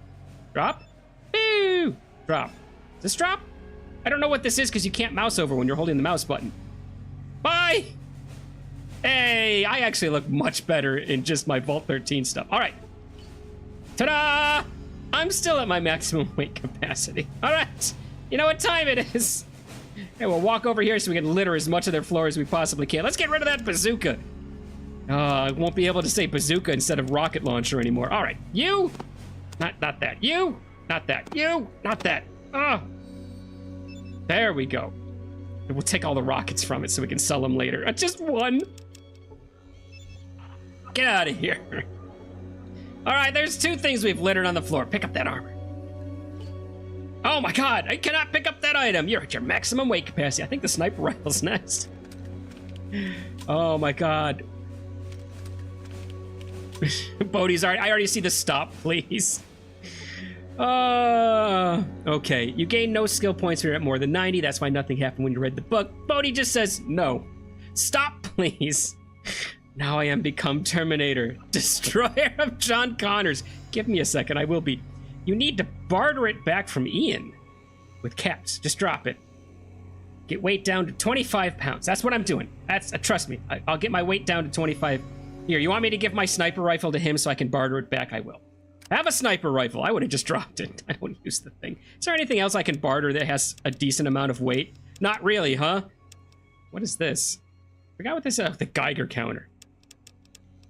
Drop. Boo. Drop. Does this drop? I don't know what this is because you can't mouse over when you're holding the mouse button. Bye. Hey, I actually look much better in just my Vault 13 stuff. All right. Ta-da! I'm still at my maximum weight capacity. All right. You know what time it is. Hey, we'll walk over here so we can litter as much of their floor as we possibly can. Let's get rid of that bazooka. I won't be able to say bazooka instead of rocket launcher anymore. All right, you, not that. You, not that. You, not that. There we go. We'll take all the rockets from it so we can sell them later. Just one. Get out of here. All right, there's 2 things we've littered on the floor. Pick up that armor. Oh my god, I cannot pick up that item. You're at your maximum weight capacity. I think the sniper rifle's next. Oh my god. Bodhi's already, I already see the stop, please. Okay, you gain no skill points when you're at more than 90. That's why nothing happened when you read the book. Bodhi just says no. Stop, please. Now I am become Terminator, destroyer of John Connors. Give me a second, I will be. You need to barter it back from Ian with caps. Just drop it. Get weight down to 25 pounds. That's what I'm doing. Trust me, I'll get my weight down to 25. Here, you want me to give my sniper rifle to him so I can barter it back? I will. I have a sniper rifle. I would have just dropped it. I don't use the thing. Is there anything else I can barter that has a decent amount of weight? Not really, huh? What is this? Forgot what this is. Oh, the Geiger counter.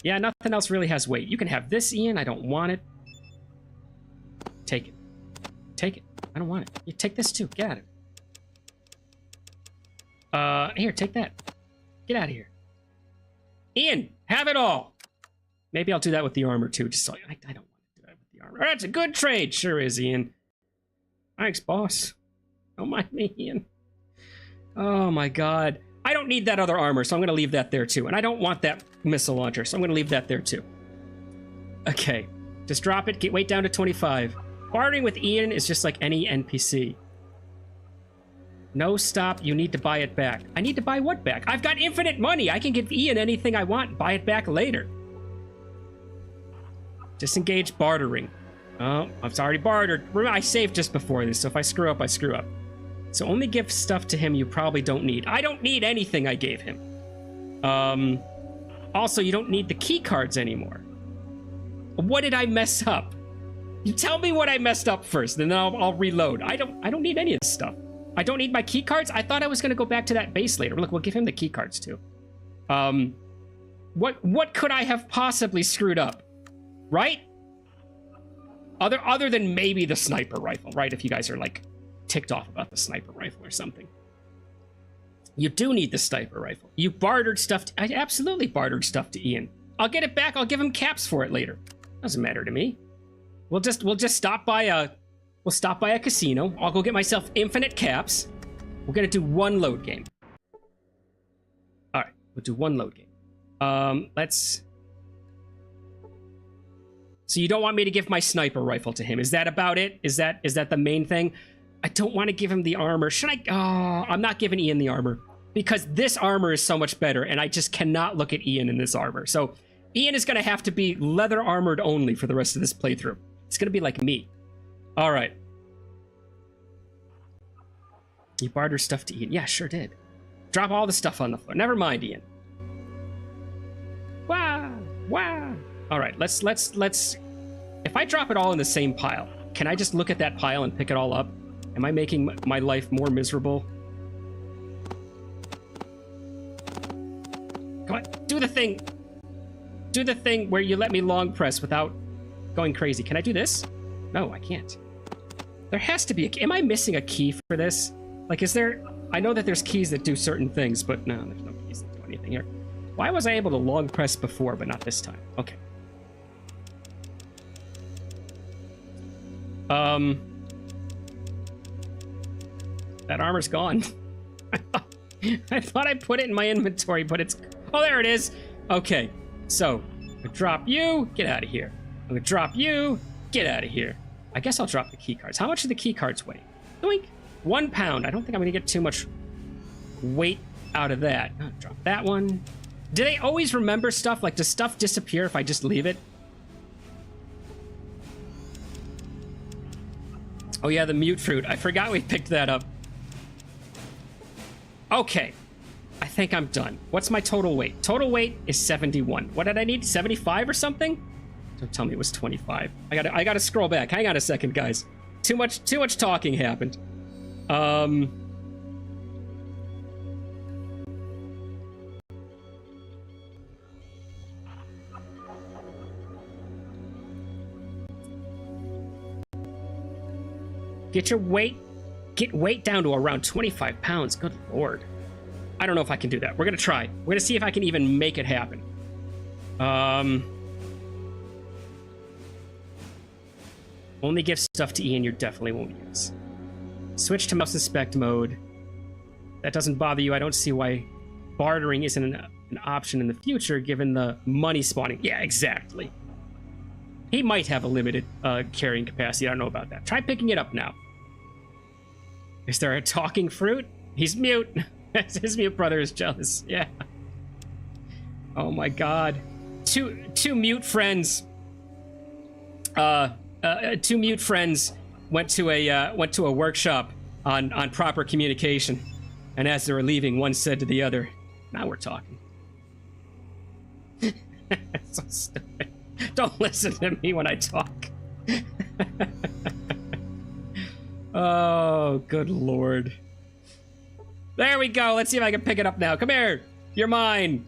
Yeah, nothing else really has weight. You can have this, Ian. I don't want it. Take it. Take it. I don't want it. You take this too. Get out of it. Here, take that. Get out of here. Ian, have it all. Maybe I'll do that with the armor too, just so I don't want to do that with the armor. That's a good trade. Sure is, Ian. Thanks, boss. Don't mind me, Ian. Oh my god. I don't need that other armor, so I'm gonna leave that there too. And I don't want that missile launcher, so I'm gonna leave that there too. Okay. Just drop it, get weight down to 25. Bartering with Ian is just like any NPC. No, stop. You need to buy it back. I need to buy what back? I've got infinite money. I can give Ian anything I want and buy it back later. Disengage bartering. Oh, I've already bartered. Remember, I saved just before this, so if I screw up, I screw up. So only give stuff to him you probably don't need. I don't need anything I gave him. Also, you don't need the key cards anymore. What did I mess up? You tell me what I messed up first, then I'll reload. I don't need any of this stuff. I don't need my key cards. I thought I was gonna go back to that base later. Look, we'll give him the key cards too. What could I have possibly screwed up? Right? Other than maybe the sniper rifle, right? If you guys are like ticked off about the sniper rifle or something. You do need the sniper rifle. You bartered stuff. I absolutely bartered stuff to Ian. I'll get it back. I'll give him caps for it later. Doesn't matter to me. We'll just stop by a casino. I'll go get myself infinite caps. We're gonna do one load game. All right, we'll do one load game. Let's. So you don't want me to give my sniper rifle to him? Is that about it? Is that the main thing? I don't want to give him the armor. Should I? Oh, I'm not giving Ian the armor because this armor is so much better, and I just cannot look at Ian in this armor. So Ian is gonna have to be leather armored only for the rest of this playthrough. It's gonna be like me. All right. You barter stuff to Ian. Yeah, sure did. Drop all the stuff on the floor. Never mind, Ian. Wow, wow. All right, let's. If I drop it all in the same pile, can I just look at that pile and pick it all up? Am I making my life more miserable? Come on, do the thing. Do the thing where you let me long press without going crazy. Can I do this? No, I can't. There has to be a... Am I missing a key for this? Like, is there... I know that there's keys that do certain things, but no, there's no keys that do anything here. Why was I able to long press before, but not this time? Okay. That armor's gone. I thought I put it in my inventory, but it's... Oh, there it is. Okay, so I'm gonna drop you. Get out of here. I'm gonna drop you. Get out of here. I guess I'll drop the key cards. How much do the key cards weigh? Doink. 1 pound. I don't think I'm gonna get too much weight out of that. Oh, drop that one. Do they always remember stuff? Like, does stuff disappear if I just leave it? Oh yeah, the mute fruit. I forgot we picked that up. Okay. I think I'm done. What's my total weight? Total weight is 71. What did I need? 75 or something? Don't tell me it was 25. I gotta scroll back. Hang on a second, guys. Too much talking happened. Get weight down to around 25 pounds. Good lord. I don't know if I can do that. We're gonna try. We're gonna see if I can even make it happen. Only give stuff to Ian you definitely won't use. Switch to mouse inspect mode. That doesn't bother you. I don't see why bartering isn't an option in the future given the money spawning. Yeah, exactly. He might have a limited carrying capacity. I don't know about that. Try picking it up now. Is there a talking fruit? He's mute. His mute brother is jealous. Yeah. Oh my god. Two mute friends. Two mute friends went to a workshop on proper communication, and as they were leaving, one said to the other, "Now we're talking." So stupid. Don't listen to me when I talk. Oh, good lord. There we go. Let's see if I can pick it up now. Come here. You're mine.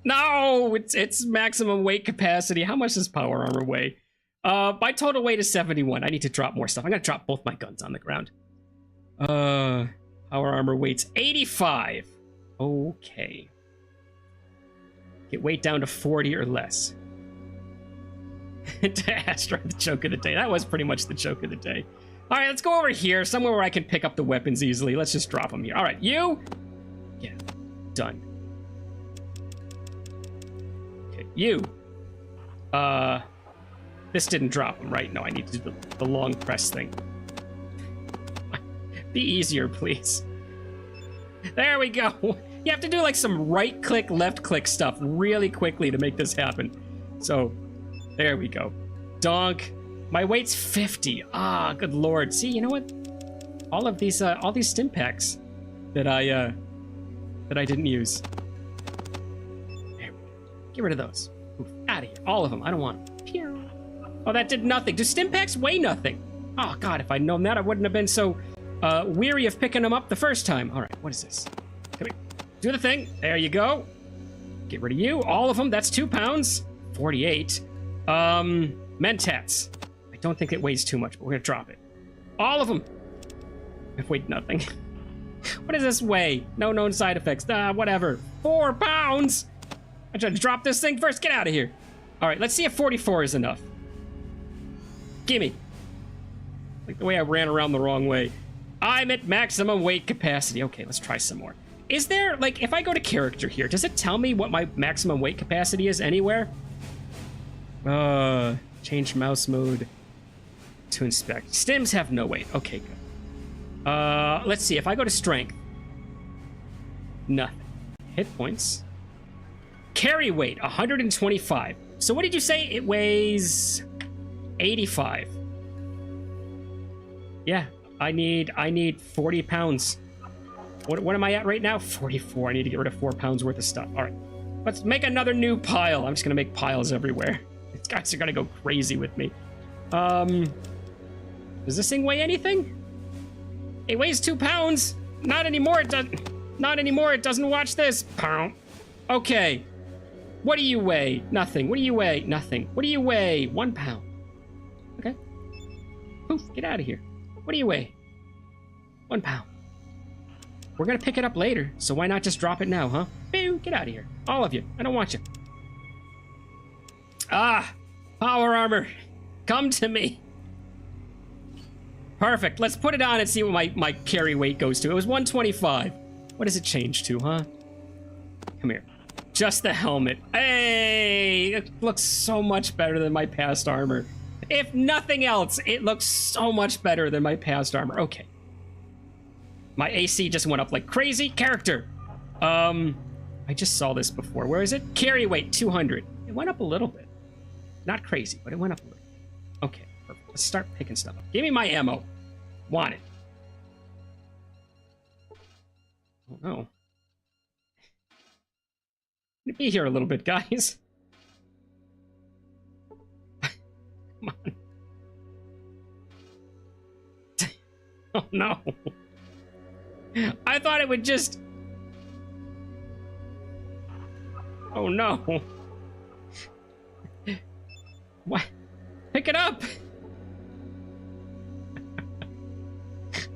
No, it's maximum weight capacity. How much does power armor weigh? My total weight is 71. I need to drop more stuff. I'm gonna drop both my guns on the ground. Power armor weight's 85. Okay. Get weight down to 40 or less. Astra, the joke of the day. That was pretty much the joke of the day. All right, let's go over here, somewhere where I can pick up the weapons easily. Let's just drop them here. All right, you. Yeah, done. Okay, you. This didn't drop them, right? No, I need to do the long press thing. Be easier, please. There we go. You have to do like some right-click, left-click stuff really quickly to make this happen. So, there we go. Donk. My weight's 50. Ah, good lord. See, you know what? All these stim packs that I didn't use. There we go. Get rid of those. Oof, out of here. All of them. I don't want them. Pew. Oh, that did nothing. Do stim packs weigh nothing? Oh god, if I'd known that, I wouldn't have been so weary of picking them up the first time. All right, what is this? Come here. Do the thing. There you go. Get rid of you. All of them. That's 2 pounds. 48. Mentats. I don't think it weighs too much, but we're gonna drop it. All of them. It weighed nothing. What does this weigh? No known side effects. Whatever. 4 pounds. I tried to drop this thing first. Get out of here. All right, let's see if 44 is enough. Gimme. Like the way I ran around the wrong way. I'm at maximum weight capacity. Okay, let's try some more. Is there, like, if I go to character here, does it tell me what my maximum weight capacity is anywhere? Change mouse mode to inspect. Stims have no weight. Okay, good. Let's see. If I go to strength, nothing. Hit points. Carry weight, 125. So what did you say? It weighs 85. Yeah, I need 40 pounds. What am I at right now? 44. I need to get rid of 4 pounds worth of stuff. All right. Let's make another new pile. I'm just gonna make piles everywhere. These guys are gonna go crazy with me. Does this thing weigh anything? It weighs 2 pounds. Not anymore. It doesn't. Not anymore. It doesn't watch this. Pound. Okay. What do you weigh? Nothing. What do you weigh? Nothing. What do you weigh? 1 pound. Okay. Poof. Get out of here. What do you weigh? 1 pound. We're gonna pick it up later, so why not just drop it now, huh? Boo, get out of here. All of you. I don't want you. Ah, power armor. Come to me. Perfect. Let's put it on and see what my carry weight goes to. It was 125. What does it change to, huh? Come here. Just the helmet. Hey, it looks so much better than my past armor. If nothing else, it looks so much better than my past armor. Okay. My AC just went up like crazy. Character. I just saw this before. Where is it? Carry weight, 200. It went up a little bit. Not crazy, but it went up a little. Okay, perfect. Let's start picking stuff up. Give me my ammo. Want it. Oh, no. Gonna be here a little bit, guys. Come on. Oh, no. I thought it would just... Oh, no. What? Pick it up!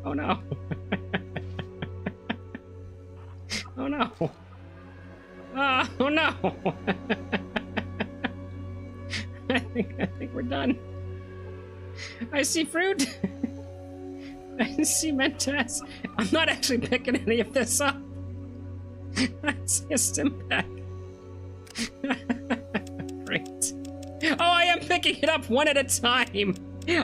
Oh, no. Oh, no. Oh, no. I think we're done. I see fruit. I see Mentas. I'm not actually picking any of this up. I see a stim pack. Great. Oh, I am picking it up one at a time.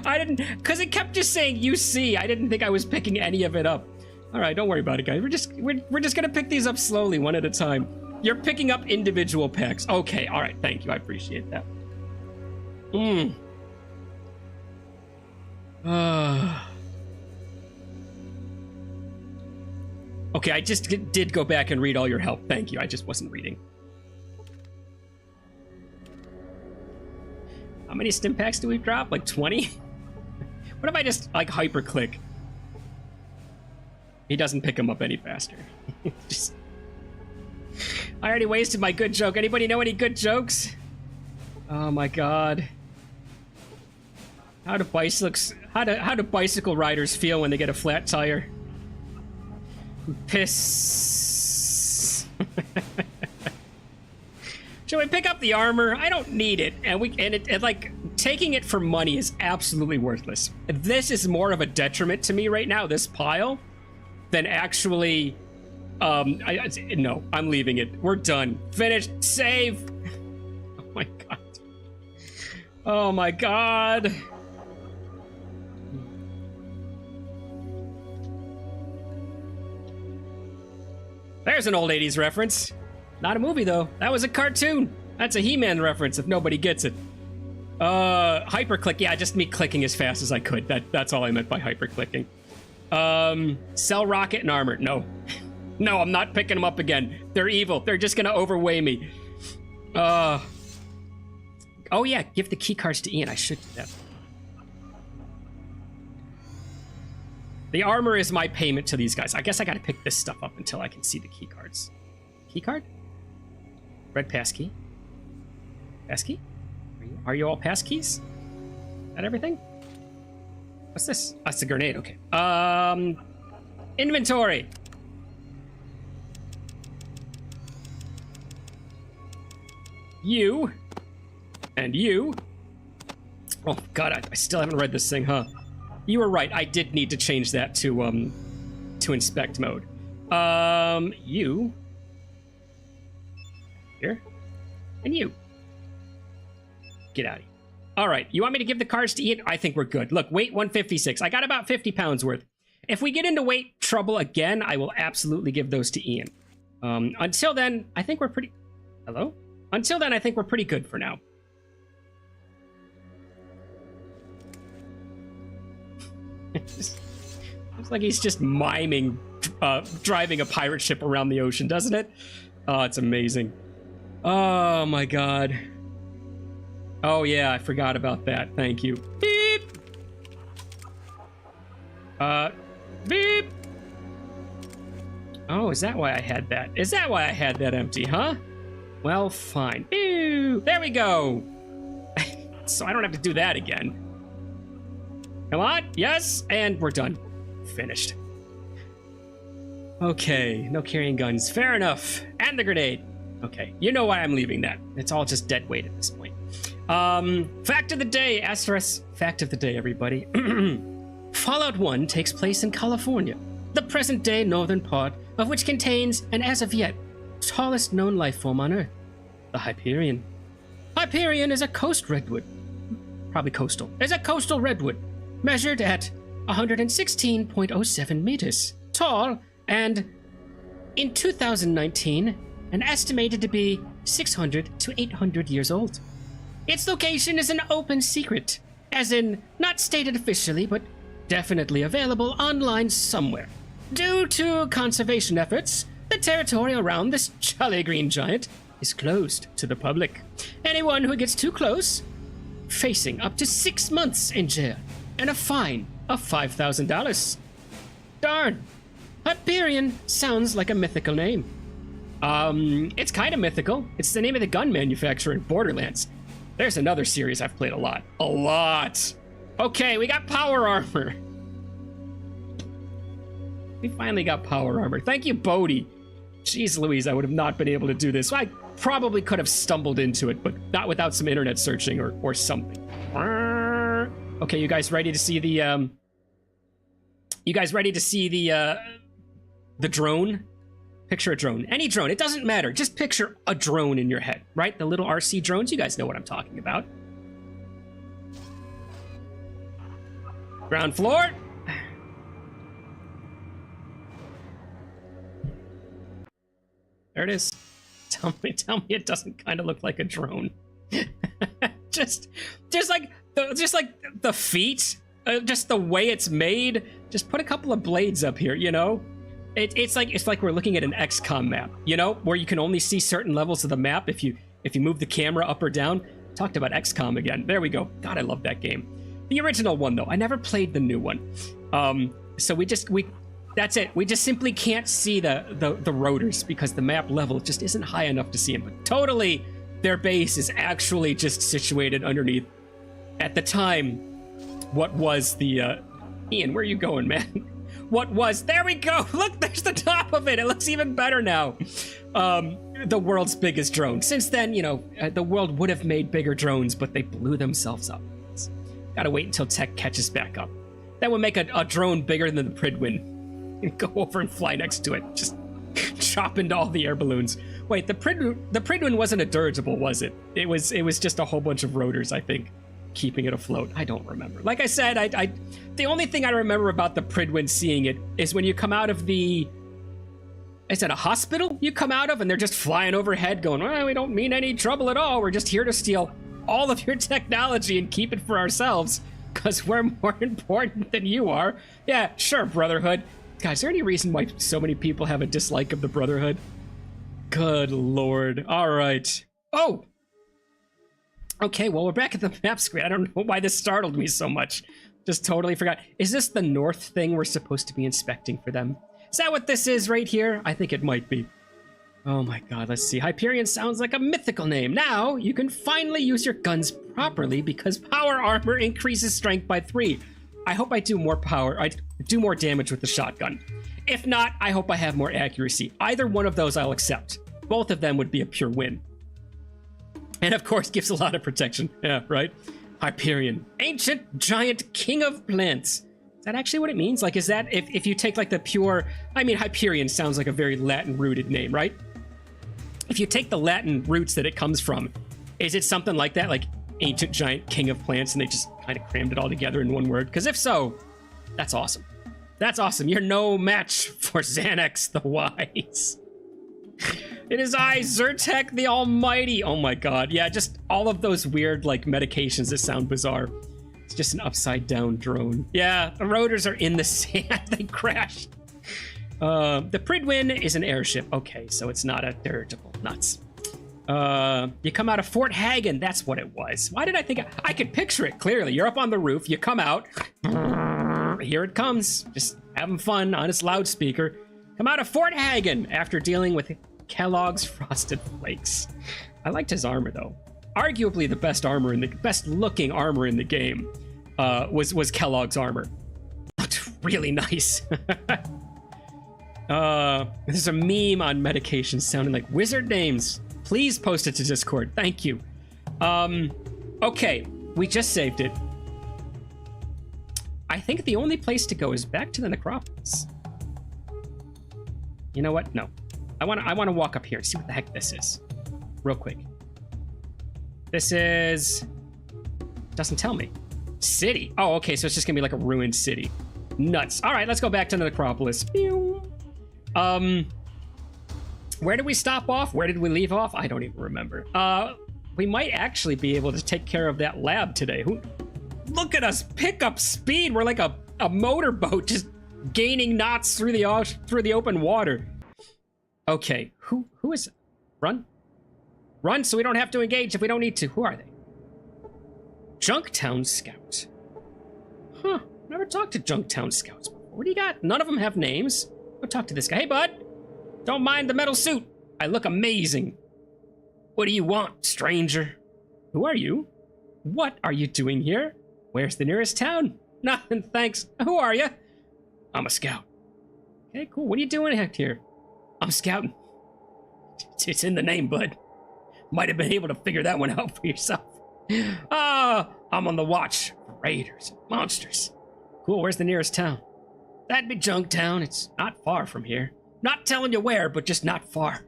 I didn't, because it kept just saying you see. I didn't think I was picking any of it up. All right, don't worry about it, guys. We're just gonna pick these up slowly, one at a time. You're picking up individual packs. Okay, all right, thank you. I appreciate that. Okay, I just did go back and read all your help. Thank you. I just wasn't reading. How many stim packs do we drop? Like 20? What if I just like hyper click? He doesn't pick them up any faster. I already wasted my good joke. Anybody know any good jokes? Oh my god. How do bicycle riders feel when they get a flat tire? Piss. Should we pick up the armor? I don't need it, and like taking it for money is absolutely worthless. This is more of a detriment to me right now, this pile, than actually. No, I'm leaving it. We're done. Finished. Save. Oh my god. Oh my god. There's an old 80s reference. Not a movie, though. That was a cartoon. That's a He-Man reference, if nobody gets it. Hyperclick. Yeah, just me clicking as fast as I could. That's all I meant by hyperclicking. Sell rocket and armor. No. No, I'm not picking them up again. They're evil. They're just gonna overweigh me. Oh, yeah. Give the key cards to Ian. I should do that. The armor is my payment to these guys. I guess I gotta pick this stuff up until I can see the key cards. Key card? Red pass key. Pass key? Are you all pass keys? Is that everything? What's this? Oh, it's a grenade. Okay. Inventory. You. And you. Oh, God, I still haven't read this thing, huh? You were right. I did need to change that to inspect mode. You. Here. And you. Get out of here. All right. You want me to give the cards to Ian? I think we're good. Look, weight 156. I got about 50 pounds worth. If we get into weight trouble again, I will absolutely give those to Ian. Until then, I think we're pretty... Hello? Until then, I think we're pretty good for now. It's like he's just miming driving a pirate ship around the ocean, doesn't it? Oh, it's amazing. Oh my god. Oh yeah, I forgot about that. Thank you. Beep. Beep. Oh, is that why I had that? Is that why I had that empty, huh? Well, fine. Ew, there we go. So I don't have to do that again. Come on, yes, and we're done. Finished. Okay, no carrying guns. Fair enough. And the grenade. Okay, you know why I'm leaving that. It's all just dead weight at this point. Fact of the day, asterisk. Fact of the day, everybody. Fallout 1 takes place in California, the present-day northern part of which contains, and as of yet, tallest known life form on Earth, the Hyperion. Hyperion is a coast redwood. Probably coastal. Is a coastal redwood, measured at 116.07 meters tall, and in 2019, an estimated to be 600 to 800 years old. Its location is an open secret, as in not stated officially, but definitely available online somewhere. Due to conservation efforts, the territory around this jolly green giant is closed to the public. Anyone who gets too close, facing up to 6 months in jail and a fine of $5,000. Darn. Hyperion sounds like a mythical name. It's kind of mythical. It's the name of the gun manufacturer in Borderlands. There's another series I've played a lot. A lot. Okay, we got power armor. We finally got power armor. Thank you, Bodhi. Jeez Louise, I would have not been able to do this. I probably could have stumbled into it, but not without some internet searching or something. Okay, you guys ready to see the drone? Picture a drone. Any drone. It doesn't matter. Just picture a drone in your head, right? The little RC drones. You guys know what I'm talking about. Ground floor. There it is. Tell me it doesn't kind of look like a drone. just like the feet, just the way it's made. Just put a couple of blades up here, you know? It's like we're looking at an XCOM map, you know, where you can only see certain levels of the map if you move the camera up or down. Talked about XCOM again. There we go. God, I love that game. The original one though, I never played the new one. So that's it. We just simply can't see the rotors because the map level just isn't high enough to see them. But totally, their base is actually just situated underneath. At the time, what was the Ian? Where are you going, man? What was? There we go. Look, there's the top of it. It looks even better now. The world's biggest drone. Since then, you know, the world would have made bigger drones, but they blew themselves up. Gotta wait until tech catches back up. That would make a drone bigger than the Pridwin. Go over and fly next to it. Just chop into all the air balloons. Wait, the Pridwin wasn't a dirigible, was it? It was just a whole bunch of rotors, I think, keeping it afloat. I don't remember. Like I said, I the only thing I remember about the Pridwin seeing it is when you come out of the... Is it a hospital you come out of and they're just flying overhead going, well, we don't mean any trouble at all. We're just here to steal all of your technology and keep it for ourselves because we're more important than you are. Yeah, sure, Brotherhood. Guys, is there any reason why so many people have a dislike of the Brotherhood? Good lord. All right. Oh! Okay, well, we're back at the map screen. I don't know why this startled me so much. Just totally forgot. Is this the north thing we're supposed to be inspecting for them? Is that what this is right here? I think it might be. Oh my god, let's see. Hyperion sounds like a mythical name. Now, you can finally use your guns properly because power armor increases strength by 3. I hope I do more power. I do more damage with the shotgun. If not, I hope I have more accuracy. Either one of those I'll accept. Both of them would be a pure win. And of course, gives a lot of protection. Yeah, right? Hyperion. Ancient giant king of plants. Is that actually what it means? Like, is that, if you take like the pure... I mean, Hyperion sounds like a very Latin-rooted name, right? If you take the Latin roots that it comes from, is it something like that? Like, ancient giant king of plants, and they just kind of crammed it all together in one word? Because if so, that's awesome. That's awesome. You're no match for Xanax the Wise. It is I, Zyrtec the Almighty. Oh my god. Yeah, just all of those weird, like, medications that sound bizarre. It's just an upside down drone. Yeah, the rotors are in the sand. They crashed. The Pridwin is an airship. Okay, so it's not a dirigible. Nuts. You come out of Fort Hagen. That's what it was. Why did I think I could picture it clearly? You're up on the roof. You come out. Here it comes. Just having fun on its loudspeaker. Come out of Fort Hagen after dealing with Kellogg's Frosted Flakes. I liked his armor though. Arguably the best armor in the best looking armor in the game was Kellogg's armor. Looked really nice. There's a meme on medication sounding like wizard names. Please post it to Discord. Thank you. Okay, we just saved it. I think the only place to go is back to the necropolis. You know what? No. I want to walk up here and see what the heck this is. Real quick. This is... Doesn't tell me. City. Oh, okay, so it's just gonna be like a ruined city. Nuts. All right, let's go back to the necropolis. Where did we stop off? Where did we leave off? I don't even remember. We might actually be able to take care of that lab today. Look at us pick up speed. We're like a motorboat just gaining knots through the open water. Okay, who is it? Run so we don't have to engage if we don't need to. Who are they? Junktown Scout. Huh, never talked to Junktown Scouts before. What do you got? None of them have names. Go talk to this guy. Hey, bud. Don't mind the metal suit. I look amazing. What do you want, stranger? Who are you? What are you doing here? Where's the nearest town? Nothing, thanks. Who are you? I'm a scout. Okay, cool. What are you doing out here? I'm scouting. It's in the name, bud. Might have been able to figure that one out for yourself. I'm on the watch for raiders and monsters. Cool, where's the nearest town? That'd be Junktown. It's not far from here. Not telling you where, but just not far.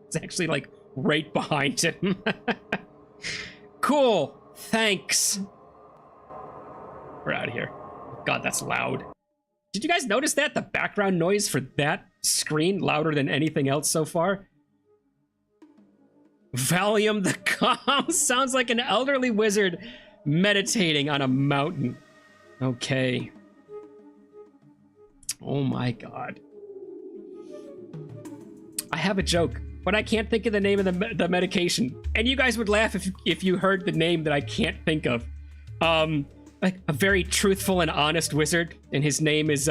It's actually like right behind him. Cool, thanks. We're out of here. God, that's loud. Did you guys notice that? The background noise for that screen louder than anything else so far? Valium the Calm sounds like an elderly wizard meditating on a mountain. Okay. Oh my god. I have a joke, but I can't think of the name of the medication. And you guys would laugh if you heard the name that I can't think of. Like a very truthful and honest wizard, and his name is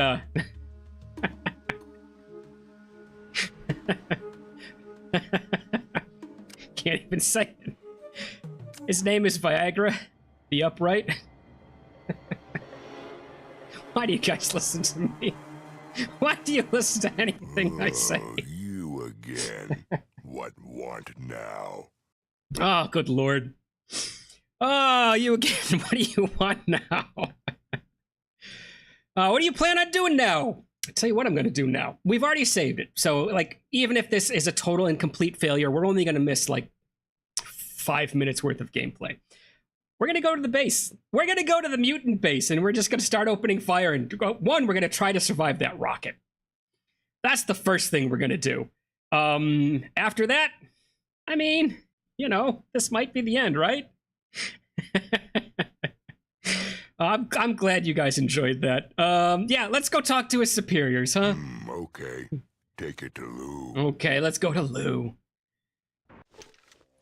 can't even say it. His name is Viagra, the Upright. Why do you guys listen to me? Why do you listen to anything I say? You again. What want now? Oh, good lord. Oh, you again. What do you want now? What do you plan on doing now? I'll tell you what I'm going to do now. We've already saved it. So, like, even if this is a total and complete failure, we're only going to miss, like, 5 minutes worth of gameplay. We're going to go to the base. We're going to go to the mutant base, and we're just going to start opening fire. And one, we're going to try to survive that rocket. That's the first thing we're going to do. After that, I mean, you know, this might be the end, right? I'm glad you guys enjoyed that. Yeah, let's go talk to his superiors, huh? Okay. Take it to Lou. Okay, let's go to Lou.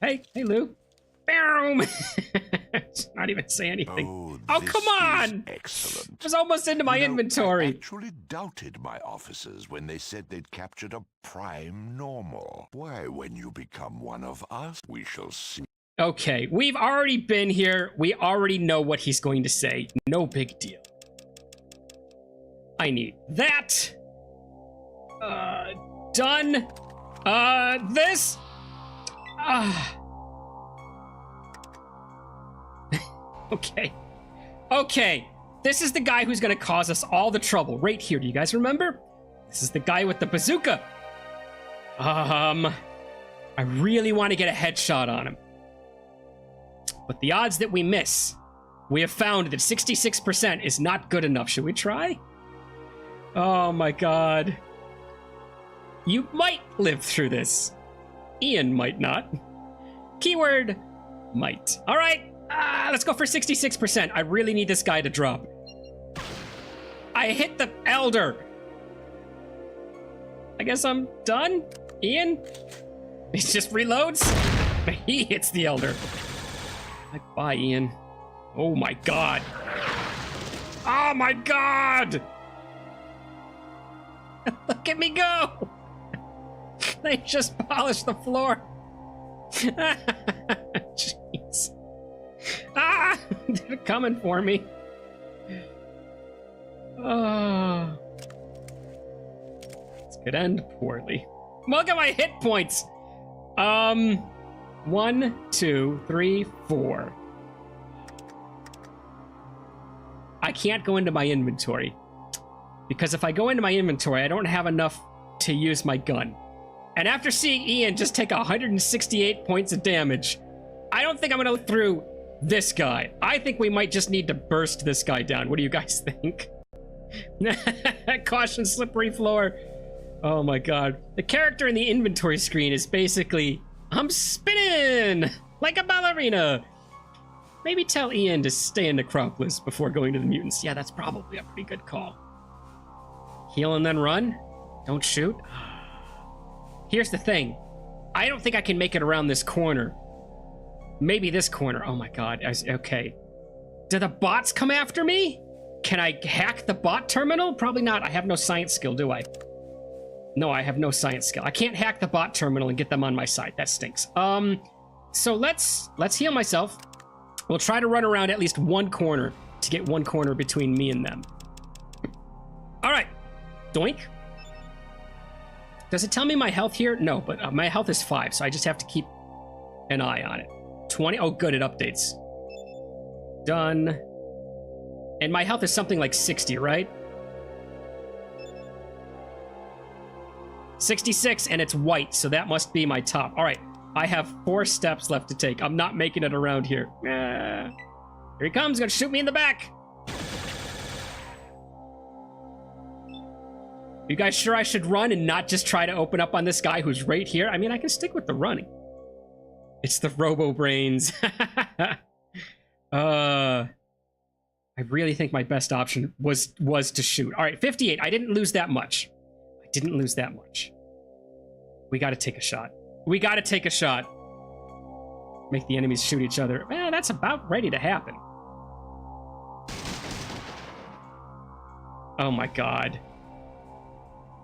Hey, Lou. Boom! Not even say anything. Oh, come on! Excellent. It was almost into my inventory. I actually doubted my officers when they said they'd captured a prime normal. Why, when you become one of us, we shall see. Okay, we've already been here. We already know what he's going to say. No big deal. I need that. Done. This. Okay. Okay. This is the guy who's gonna cause us all the trouble right here. Do you guys remember? This is the guy with the bazooka. I really want to get a headshot on him. But the odds that we miss, we have found that 66% is not good enough. Should we try? Oh my god. You might live through this. Ian might not. Keyword might. All right, Let's go for 66%. I really need this guy to drop. I hit the Elder. I guess I'm done. Ian? He just reloads. He hits the Elder. Like, bye, Ian. Oh my god. Oh my god! Look at me go! They just polished the floor. Jeez. Ah! They're coming for me. Oh. This could end poorly. Look at my hit points! 1, 2, 3, 4. I can't go into my inventory. Because if I go into my inventory, I don't have enough to use my gun. And after seeing Ian just take 168 points of damage, I don't think I'm gonna look through this guy. I think we might just need to burst this guy down. What do you guys think? Caution, slippery floor. Oh my god. The character in the inventory screen is basically, I'm spinning like a ballerina. Maybe tell Ian to stay in Necropolis before going to the mutants. Yeah, that's probably a pretty good call. Heal and then run? Don't shoot? Here's the thing. I don't think I can make it around this corner. Maybe this corner. Oh my god. Okay. Do the bots come after me? Can I hack the bot terminal? Probably not. I have no science skill, do I? No, I have no science skill. I can't hack the bot terminal and get them on my side. That stinks. So let's heal myself. We'll try to run around at least one corner to get one corner between me and them. All right. Doink. Does it tell me my health here? No, but my health is 5, so I just have to keep an eye on it. 20. Oh, good. It updates. Done. And my health is something like 60, right? 66, and it's white, so that must be my top. All right. I have 4 steps left to take. I'm not making it around here. Here he comes. Gonna shoot me in the back. You guys sure I should run and not just try to open up on this guy who's right here? I mean, I can stick with the running. It's the Robo Brains. I really think my best option was to shoot. All right, 58. I didn't lose that much. I didn't lose that much. We got to take a shot. We got to take a shot. Make the enemies shoot each other. Well, that's about ready to happen. Oh my god.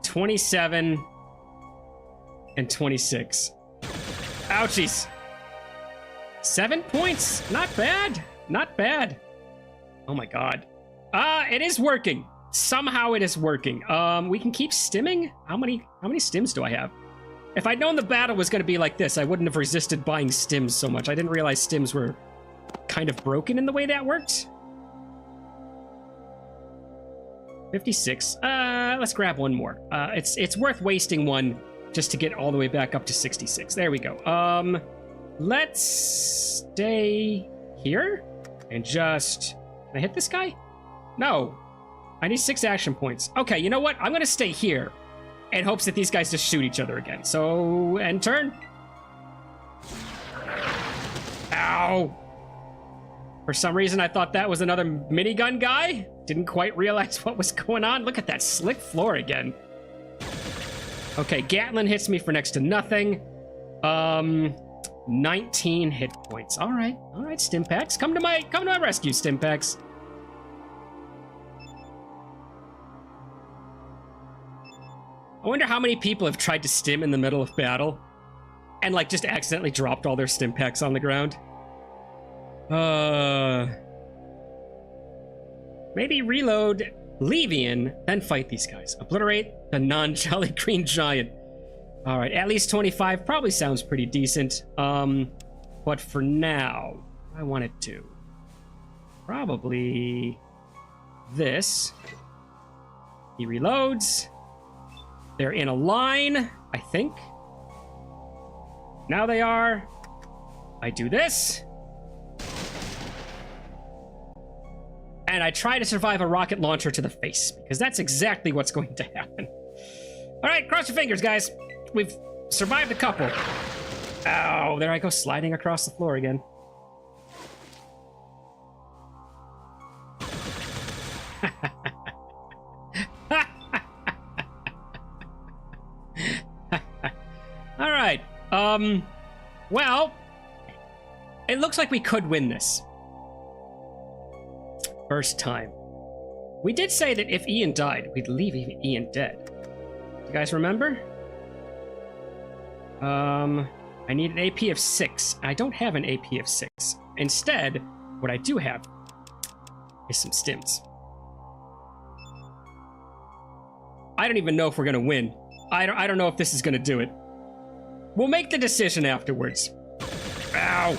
27 and 26. Ouchies. 7 points. Not bad. Not bad. Oh my god. It is working. Somehow it is working. We can keep stimming? How many stims do I have? If I'd known the battle was going to be like this, I wouldn't have resisted buying stims so much. I didn't realize stims were kind of broken in the way that worked. 56. Let's grab one more. It's worth wasting one just to get all the way back up to 66. There we go. Let's stay here and just... Can I hit this guy? No. I need 6 action points. Okay, you know what? I'm going to stay here in hopes that these guys just shoot each other again. So, end turn. Ow. For some reason, I thought that was another minigun guy. Didn't quite realize what was going on. Look at that slick floor again. Okay, Gatlin hits me for next to nothing. 19 hit points. All right, Stimpaks. Come to my rescue, Stimpaks. I wonder how many people have tried to stim in the middle of battle and like just accidentally dropped all their Stimpaks on the ground. Maybe reload Levian, then fight these guys. Obliterate the non-Jolly Green Giant. All right, at least 25 probably sounds pretty decent. But for now, I want to do probably this. He reloads. They're in a line, I think. Now they are. I do this. And I try to survive a rocket launcher to the face, because that's exactly what's going to happen. All right, cross your fingers, guys. We've survived a couple. Oh, there I go, sliding across the floor again. All right. Well, it looks like we could win this. First time. We did say that if Ian died, we'd leave Ian dead. You guys remember? I need an AP of 6. I don't have an AP of 6. Instead, what I do have is some stims. I don't even know if we're gonna win. I don't know if this is gonna do it. We'll make the decision afterwards. Ow!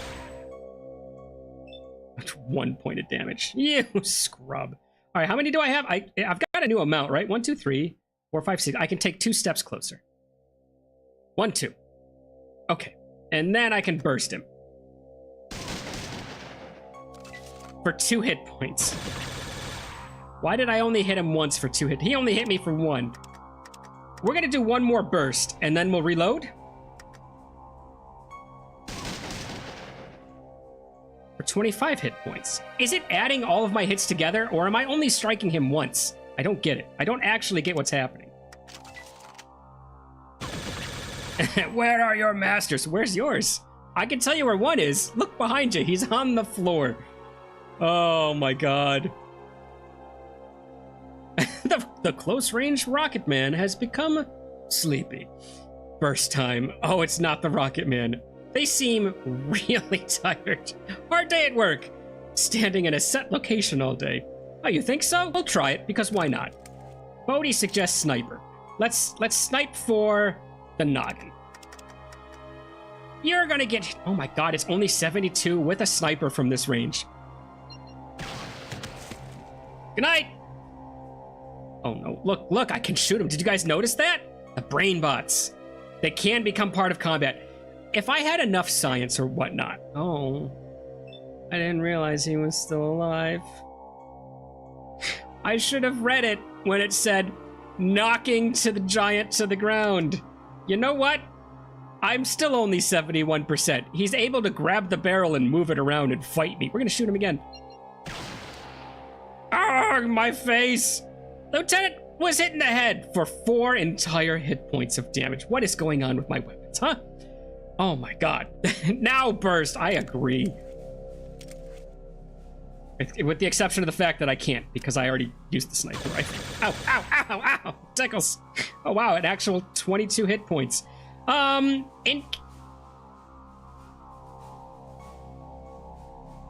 That's 1 point of damage. You scrub. All right, how many do I have? I've got a new amount, right? 1, 2, 3, 4, 5, 6. I can take 2 steps closer. 1, 2. Okay, and then I can burst him for 2 hit points. Why did I only hit him once for 2 hit? He only hit me for 1. We're gonna do 1 more burst, and then we'll reload. For 25 hit points. Is it adding all of my hits together, or am I only striking him once? I don't get it. I don't actually get what's happening. Where are your masters? Where's yours? I can tell you where one is. Look behind you. He's on the floor. Oh my god. The close-range Rocket Man has become sleepy. Burst time. Oh, it's not the Rocket Man. They seem really tired. Hard day at work. Standing in a set location all day. Oh, you think so? We'll try it, because why not? Bodhi suggests sniper. Let's snipe for the noggin. You're gonna get... Oh my god, it's only 72 with a sniper from this range. Good night! Oh no, look, I can shoot him. Did you guys notice that? The brain bots. They can become part of combat. If I had enough science or whatnot... Oh... I didn't realize he was still alive. I should have read it when it said, knocking to the giant to the ground. You know what? I'm still only 71%. He's able to grab the barrel and move it around and fight me. We're gonna shoot him again. Ah, my face! Lieutenant was hit in the head for 4 entire hit points of damage. What is going on with my weapons, huh? Oh my god. Now burst, I agree. With the exception of the fact that I can't, because I already used the sniper rifle. Ow, ow, ow, ow, tickles. Oh wow, an actual 22 hit points. I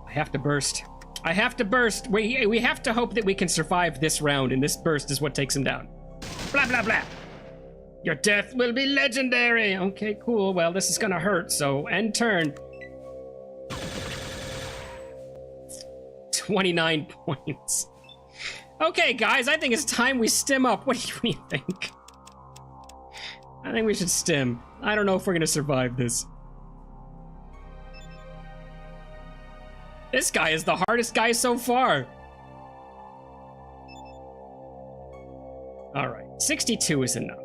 have to burst. I have to burst. We have to hope that we can survive this round, and this burst is what takes him down. Blah, blah, blah. Your death will be legendary. Okay, cool. Well, this is gonna hurt, so end turn. 29 points. Okay, guys, I think it's time we stim up. What do you think? I think we should stim. I don't know if we're gonna survive this. This guy is the hardest guy so far. All right, 62 is enough.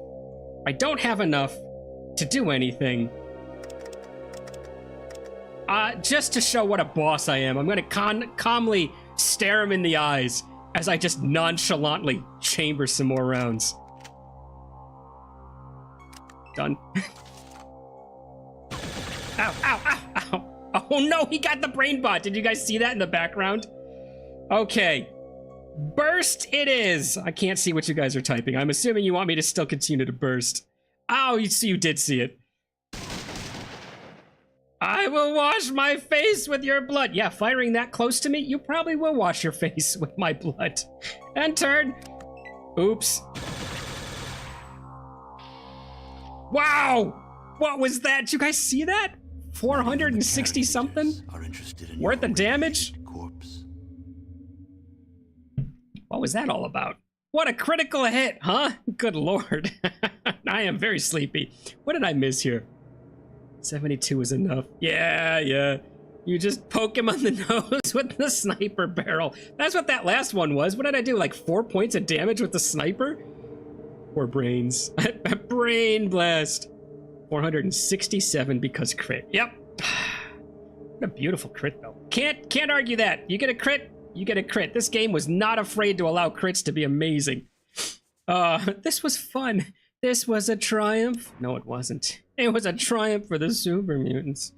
I don't have enough to do anything. Just to show what a boss I am, I'm gonna calmly stare him in the eyes as I just nonchalantly chamber some more rounds. Done. Ow, ow, ow, ow. Oh no, he got the brain bot. Did you guys see that in the background? Okay. Burst it is. I can't see what you guys are typing. I'm assuming you want me to still continue to burst. Oh, you did see it. I will wash my face with your blood. Yeah, firing that close to me, you probably will wash your face with my blood. And turn. Oops. Wow! What was that? Did you guys see that? 460 something? Worth of damage? What was that all about? What a critical hit, huh? Good lord. I am very sleepy. What did I miss here? 72 is enough. Yeah. You just poke him on the nose with the sniper barrel. That's what that last one was. What did I do? Like 4 points of damage with the sniper? Poor brains. Brain blast. 467 because crit. Yep. What a beautiful crit though. Can't argue that. You get a crit, you get a crit. This game was not afraid to allow crits to be amazing. This was fun. This was a triumph. No, it wasn't. It was a triumph for the super mutants.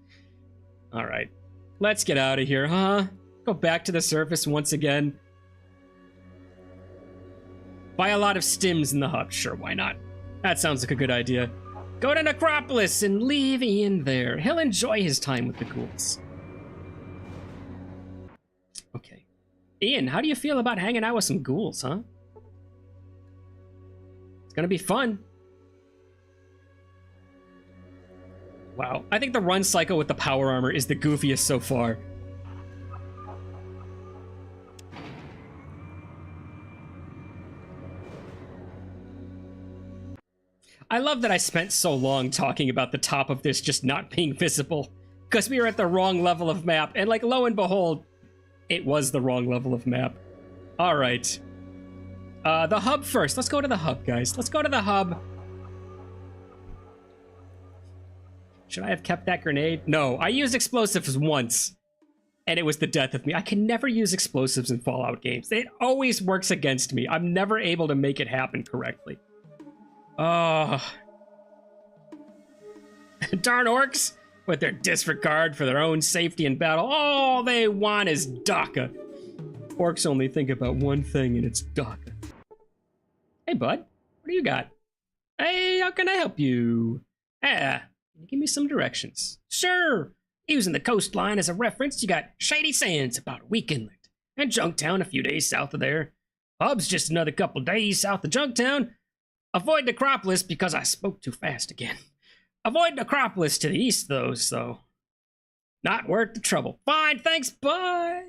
All right, let's get out of here, huh? Go back to the surface once again. Buy a lot of stims in the hub. Sure, why not? That sounds like a good idea. Go to Necropolis and leave Ian there. He'll enjoy his time with the ghouls. Okay. Ian, how do you feel about hanging out with some ghouls, huh? It's gonna be fun. Wow. I think the run cycle with the power armor is the goofiest so far. I love that I spent so long talking about the top of this just not being visible because we were at the wrong level of map, and like lo and behold, it was the wrong level of map. All right. The hub first. Let's go to the hub, guys. Let's go to the hub. Should I have kept that grenade? No, I used explosives once, and it was the death of me. I can never use explosives in Fallout games. It always works against me. I'm never able to make it happen correctly. Oh. Darn orcs with their disregard for their own safety in battle. All they want is DACA. Orcs only think about one thing, and it's DACA. Hey, bud. What do you got? Hey, how can I help you? Can you give me some directions? Sure. Using the coastline as a reference, you got Shady Sands about a week inland, and Junktown a few days south of there. Hub's just another couple days south of Junktown. Avoid Necropolis because I spoke too fast again. Avoid Necropolis to the east, though, so not worth the trouble. Fine, thanks, bye.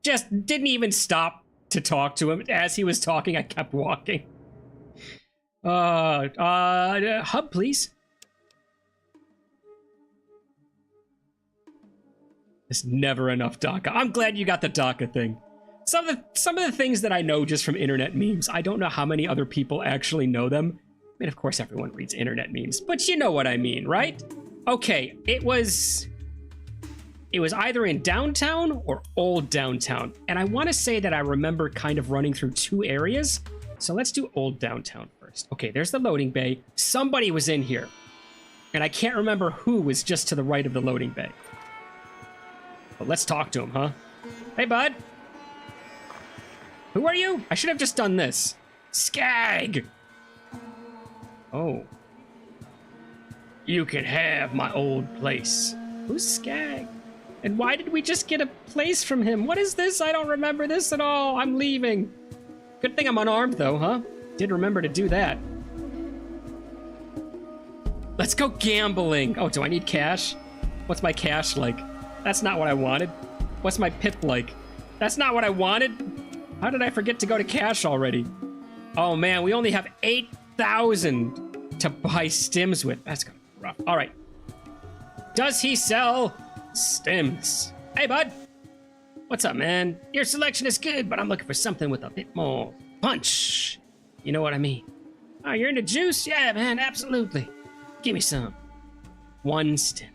Just didn't even stop to talk to him. As he was talking, I kept walking. Hub, please. There's never enough DACA. I'm glad you got the DACA thing. Some of the things that I know just from internet memes, I don't know how many other people actually know them. I mean, of course, everyone reads internet memes, but you know what I mean, right? Okay, it was either in downtown or old downtown, and I want to say that I remember kind of running through two areas. So let's do old downtown first. Okay, there's the loading bay. Somebody was in here, and I can't remember who was just to the right of the loading bay. But let's talk to him, huh? Hey, bud. Who are you? I should have just done this. Skag! Oh. You can have my old place. Who's Skag? And why did we just get a place from him? What is this? I don't remember this at all. I'm leaving. Good thing I'm unarmed, though, huh? Did remember to do that. Let's go gambling. Oh, do I need cash? What's my cash like? That's not what I wanted. What's my pip like? That's not what I wanted. How did I forget to go to cash already? Oh man, we only have 8,000 to buy stims with. That's gonna be rough. All right. Does he sell stims? Hey, bud. What's up, man? Your selection is good, but I'm looking for something with a bit more punch. You know what I mean? Oh, you're into juice? Yeah, man, absolutely. Give me some. One stim.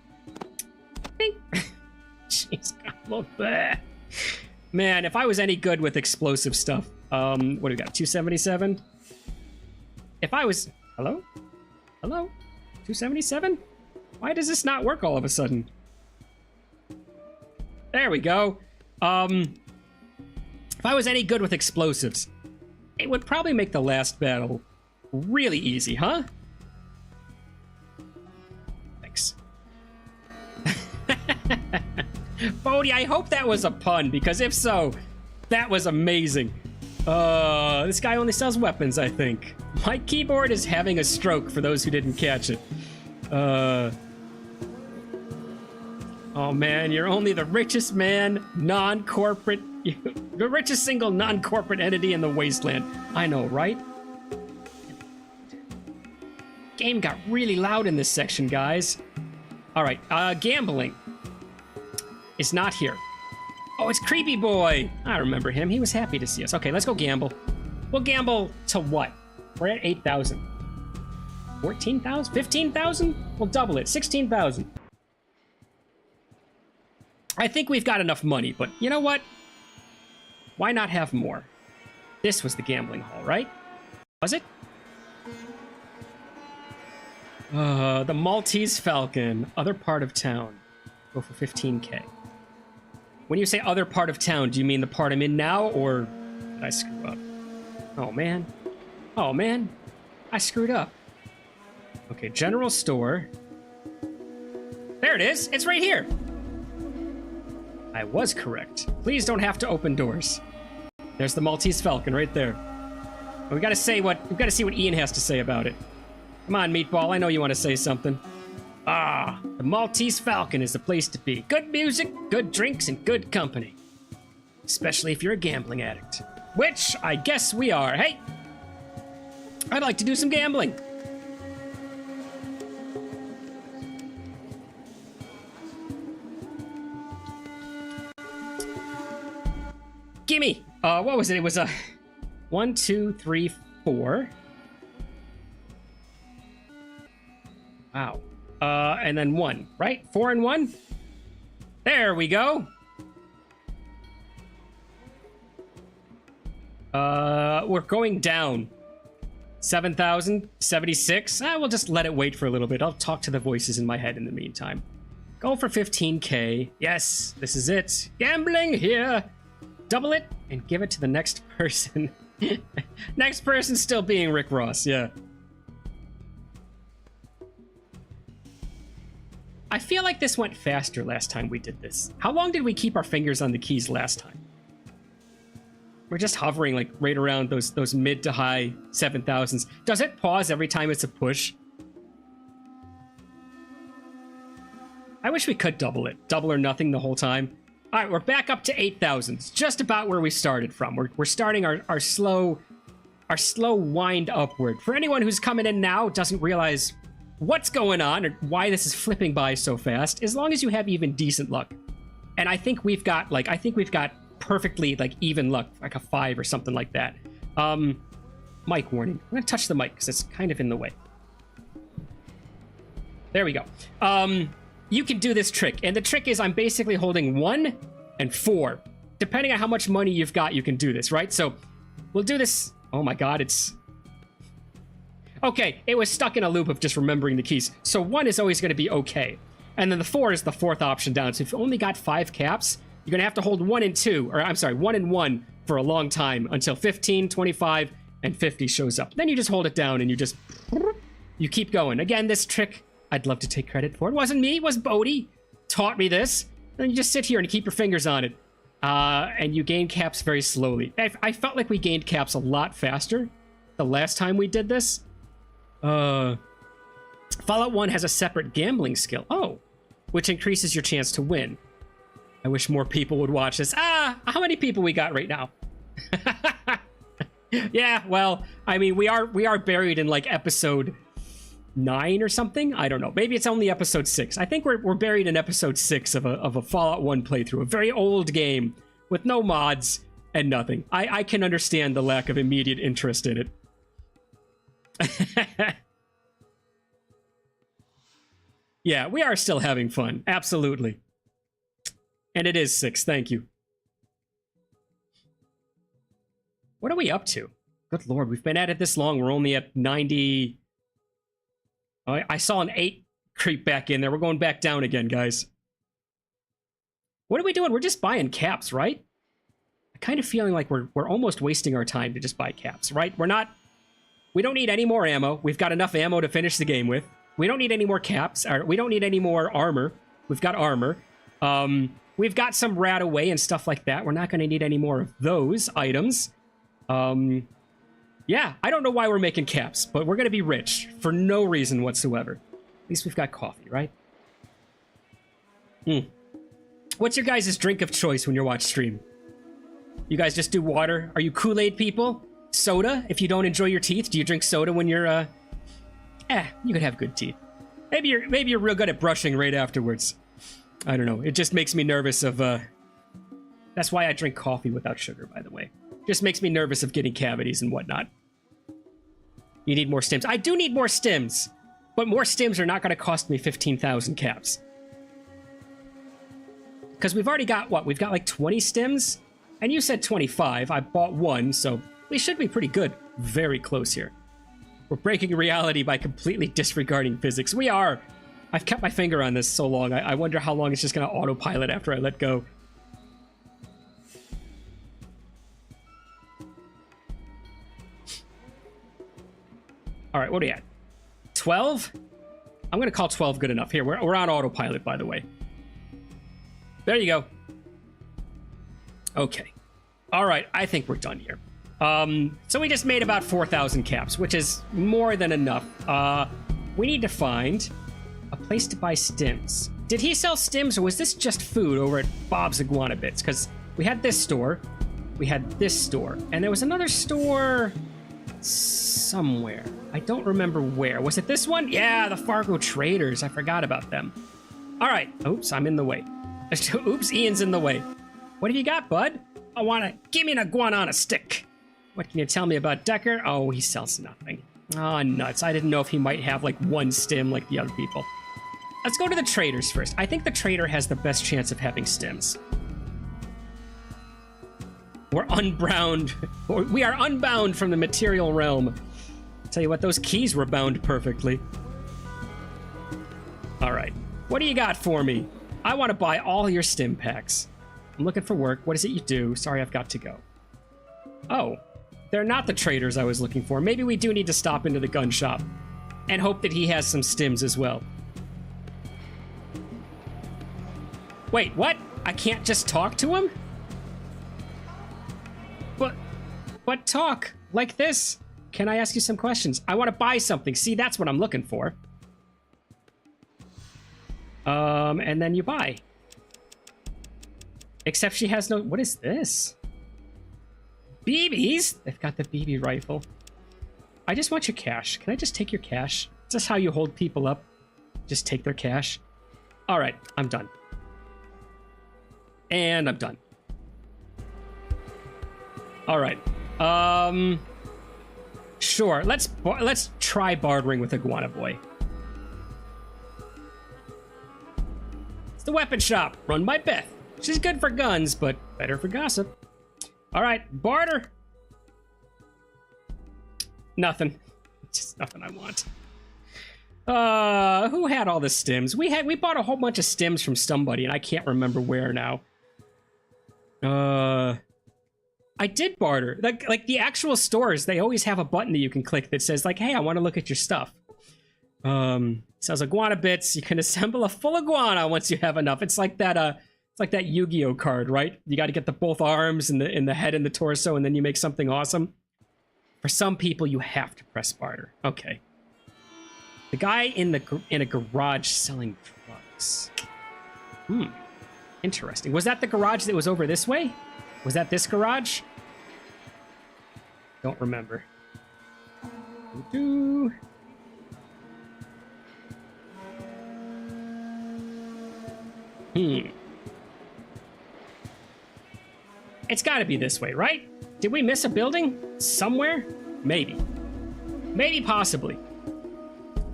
Jeez, God, man, if I was any good with explosive stuff, what do we got? 277? If I was... Hello? Hello? 277? Why does this not work all of a sudden? There we go. If I was any good with explosives, it would probably make the last battle really easy, huh? Thanks. Bodhi, I hope that was a pun, because if so, that was amazing. This guy only sells weapons, I think. My keyboard is having a stroke, for those who didn't catch it. Oh man, you're only the richest man, non-corporate, the richest single non-corporate entity in the wasteland. I know, right? Game got really loud in this section, guys. All right, gambling is not here. Oh, it's Creepy Boy. I remember him. He was happy to see us. Okay, let's go gamble. We'll gamble to what? We're at 8,000. 14,000? 15,000? We'll double it. 16,000. I think we've got enough money, but you know what? Why not have more? This was the gambling hall, right? Was it? The Maltese Falcon, other part of town. Go for 15k. When you say other part of town, do you mean the part I'm in now, or did I screw up? Oh, man. Oh, man. I screwed up. Okay, general store. There it is. It's right here. I was correct. Please don't have to open doors. There's the Maltese Falcon right there. We gotta see what Ian has to say about it. Come on, Meatball. I know you want to say something. Ah, the Maltese Falcon is the place to be. Good music, good drinks, and good company. Especially if you're a gambling addict. Which I guess we are. Hey, I'd like to do some gambling. Gimme. What was it? It was a 1, 2, 3, 4. Wow. And then 1, right? 4 and 1? There we go. We're going down. 7,076. We'll just let it wait for a little bit. I'll talk to the voices in my head in the meantime. Go for 15k. Yes, this is it. Gambling here. Double it and give it to the next person. Next person still being Rick Ross, yeah. I feel like this went faster last time we did this. How long did we keep our fingers on the keys last time? We're just hovering like right around those mid to high 7,000s. Does it pause every time it's a push? I wish we could double it. Double or nothing the whole time. All right, we're back up to 8,000s, just about where we started from. We're starting our slow wind upward. For anyone who's coming in now, doesn't realize what's going on or why this is flipping by so fast, as long as you have even decent luck. And I think we've got perfectly like even luck, like a 5 or something like that. Mic warning. I'm gonna touch the mic because it's kind of in the way. There we go. You can do this trick, and the trick is I'm basically holding 1 and 4. Depending on how much money you've got, you can do this, right? So we'll do this. Oh my god, it's... Okay, it was stuck in a loop of just remembering the keys. So 1 is always going to be okay. And then the 4 is the 4th option down. So if you've only got 5 caps, you're going to have to hold 1 and 2, or I'm sorry, 1 and 1 for a long time until 15, 25, and 50 shows up. Then you just hold it down and you keep going. Again, this trick... I'd love to take credit for it. It wasn't me, it was Bodhi. Taught me this. Then you just sit here and keep your fingers on it. And you gain caps very slowly. I felt like we gained caps a lot faster the last time we did this. Fallout 1 has a separate gambling skill. Oh, which increases your chance to win. I wish more people would watch this. How many people we got right now? Yeah, well, I mean, we are buried in like episode 9 or something. I don't know. Maybe it's only episode 6. I think we're buried in episode 6 of a Fallout 1 playthrough, a very old game with no mods and nothing. I can understand the lack of immediate interest in it. Yeah, we are still having fun. Absolutely. And it is 6. Thank you. What are we up to? Good lord, we've been at it this long. We're only at 90... I saw an 8 creep back in there. We're going back down again, guys. What are we doing? We're just buying caps, right? I'm kind of feeling like we're almost wasting our time to just buy caps, right? We don't need any more ammo. We've got enough ammo to finish the game with. We don't need any more caps. Or we don't need any more armor. We've got armor. We've got some rat away and stuff like that. We're not going to need any more of those items. Yeah, I don't know why we're making caps, but we're going to be rich for no reason whatsoever. At least we've got coffee, right? What's your guys' drink of choice when you're watching stream? You guys just do water? Are you Kool-Aid people? Soda? If you don't enjoy your teeth, do you drink soda when you're, you could have good teeth. Maybe you're real good at brushing right afterwards. I don't know. It just makes me nervous of, That's why I drink coffee without sugar, by the way. Just makes me nervous of getting cavities and whatnot. You need more stims. I do need more stims, but more stims are not going to cost me 15,000 caps. Because we've already got, what? We've got like 20 stims? And you said 25. I bought 1, so we should be pretty good. Very close here. We're breaking reality by completely disregarding physics. We are. I've kept my finger on this so long. I wonder how long it's just going to autopilot after I let go. All right, what are we at? 12? I'm going to call 12 good enough. Here, we're on autopilot, by the way. There you go. Okay. All right, I think we're done here. So we just made about 4,000 caps, which is more than enough. We need to find a place to buy stims. Did he sell stims, or was this just food over at Bob's Iguana Bits? Because we had this store, we had this store, and there was another store somewhere. I don't remember where. Was it this one? Yeah, the Fargo Traders. I forgot about them. All right. Oops, I'm in the way. Oops, Ian's in the way. What have you got, bud? I want to... Give me an iguana on a stick. What can you tell me about Decker? Oh, he sells nothing. Oh, nuts. I didn't know if he might have, like, one stim like the other people. Let's go to the traders first. I think the trader has the best chance of having stims. We're unbound. We are unbound from the material realm. Tell you what, those keys were bound perfectly. All right. What do you got for me? I want to buy all your stim packs. I'm looking for work. What is it you do? Sorry, I've got to go. Oh, they're not the traders I was looking for. Maybe we do need to stop into the gun shop and hope that he has some stims as well. Wait, what? I can't just talk to him? What talk? Like this? Can I ask you some questions? I want to buy something. See, that's what I'm looking for. And then you buy. Except she has no... What is this? BBs? They've got the BB rifle. I just want your cash. Can I just take your cash? Is this how you hold people up? Just take their cash? All right, I'm done. And I'm done. All right. Sure. Let's try bartering with Iguana Boy. It's the weapon shop, run by Beth. She's good for guns, but better for gossip. All right, barter. Nothing. Just nothing I want. Who had all the stims? We bought a whole bunch of stims from somebody, and I can't remember where now. I did barter. Like the actual stores, they always have a button that you can click that says like, hey, I want to look at your stuff. Says Iguana Bits. You can assemble a full iguana once you have enough. It's like that Yu-Gi-Oh card, right? You got to get the both arms and the head and the torso, and then you make something awesome. For some people, you have to press barter. Okay. The guy in a garage selling drugs. Interesting. Was that the garage that was over this way? Was that this garage? Don't remember. It's got to be this way, right? Did we miss a building? Somewhere? Maybe. Maybe, possibly.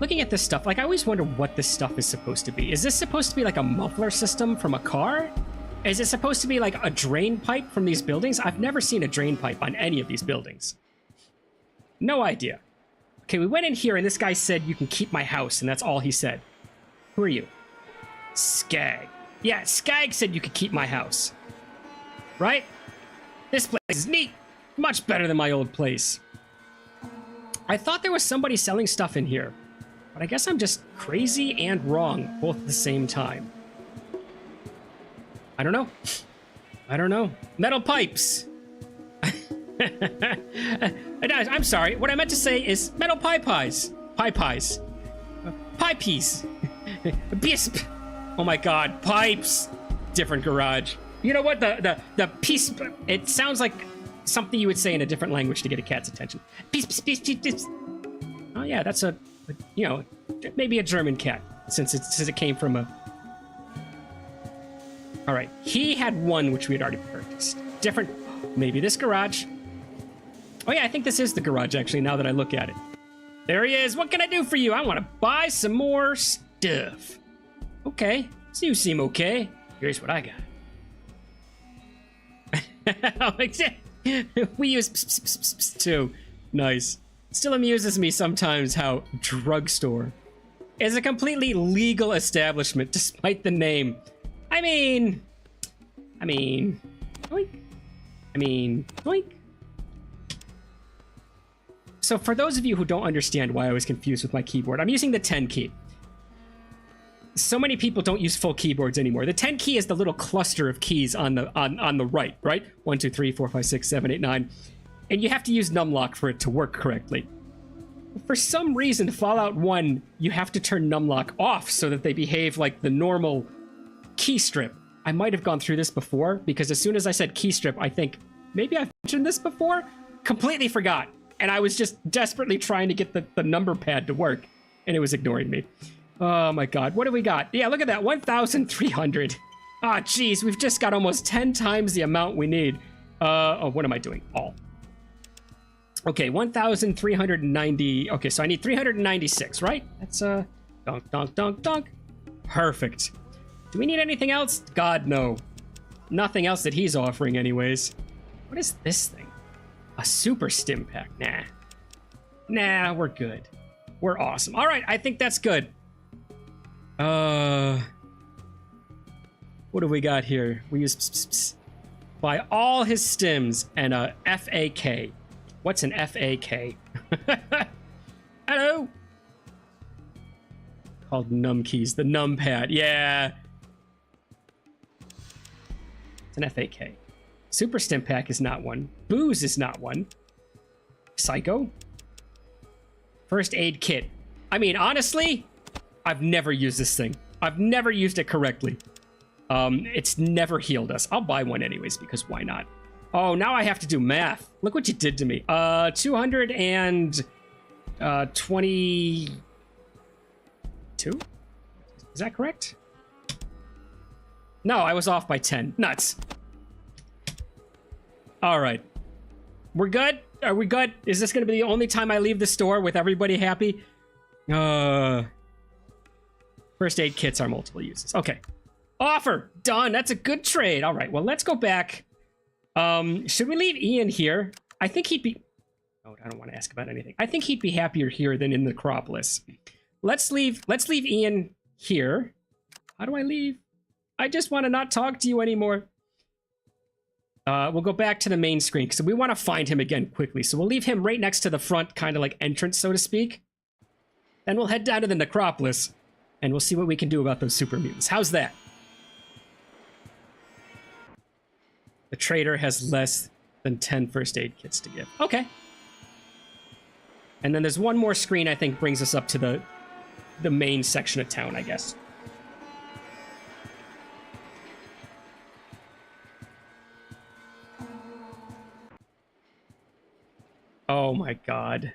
Looking at this stuff, like, I always wonder what this stuff is supposed to be. Is this supposed to be like a muffler system from a car? Is it supposed to be like a drain pipe from these buildings? I've never seen a drain pipe on any of these buildings. No idea. Okay, we went in here and this guy said, you can keep my house, and that's all he said. Who are you? Skag. Yeah, Skag said you could keep my house. Right? This place is neat. Much better than my old place. I thought there was somebody selling stuff in here, but I guess I'm just crazy and wrong both at the same time. I don't know. I don't know. Metal pipes. I'm sorry. What I meant to say is metal pie pies. Pie pies. Pie piece. Bisp. Oh my god. Pipes. Different garage. You know what? The piece. It sounds like something you would say in a different language to get a cat's attention. Piece. Oh yeah, that's a you know, maybe a German cat since it came from a. All right, he had one which we had already purchased. Different, maybe this garage. Oh yeah, I think this is the garage actually, now that I look at it. There he is. What can I do for you? I want to buy some more stuff. Okay, so you seem okay. Here's what I got. We use too. Nice. Still amuses me sometimes how drugstore is a completely legal establishment despite the name. I mean, boink. Boink. So for those of you who don't understand why I was confused with my keyboard, I'm using the 10 key. So many people don't use full keyboards anymore. The 10 key is the little cluster of keys on the right? 1, 2, 3, 4, 5, 6, 7, 8, 9. And you have to use numlock for it to work correctly. For some reason, Fallout 1, you have to turn numlock off so that they behave like the normal key strip. I might have gone through this before, because as soon as I said key strip, I think, maybe I've mentioned this before? Completely forgot. And I was just desperately trying to get the number pad to work, and it was ignoring me. Oh my god, what do we got? Yeah, look at that, 1,300. Ah, geez, we've just got almost 10 times the amount we need. Oh, what am I doing? All. Okay, 1,390. Okay, so I need 396, right? That's, donk, donk, donk, donk. Perfect. Do we need anything else? God, no. Nothing else that he's offering anyways. What is this thing? A super stim pack? Nah. Nah, we're good. We're awesome. All right, I think that's good. What do we got here? We use buy all his stims and a FAK. What's an FAK? Hello. Called num keys, the numpad. Yeah. It's an FAK. Super stim pack is not one. Booze is not one. Psycho. First aid kit. I mean, honestly, I've never used this thing. I've never used it correctly. It's never healed us. I'll buy one anyways, because why not? Oh, now I have to do math. Look what you did to me. 222? Is that correct? No, I was off by 10. Nuts. All right. We're good? Are we good? Is this going to be the only time I leave the store with everybody happy? First aid kits are multiple uses. Okay. Offer. Done. That's a good trade. All right. Well, let's go back. Should we leave Ian here? I think he'd be... Oh, I don't want to ask about anything. I think he'd be happier here than in the Necropolis. Let's leave Ian here. How do I leave? I just want to not talk to you anymore. We'll go back to the main screen because we want to find him again quickly. So we'll leave him right next to the front kind of like entrance, so to speak. Then we'll head down to the Necropolis and we'll see what we can do about those super mutants. How's that? The trader has less than 10 first aid kits to give. Okay. And then there's one more screen I think brings us up to the main section of town, I guess. Oh my god.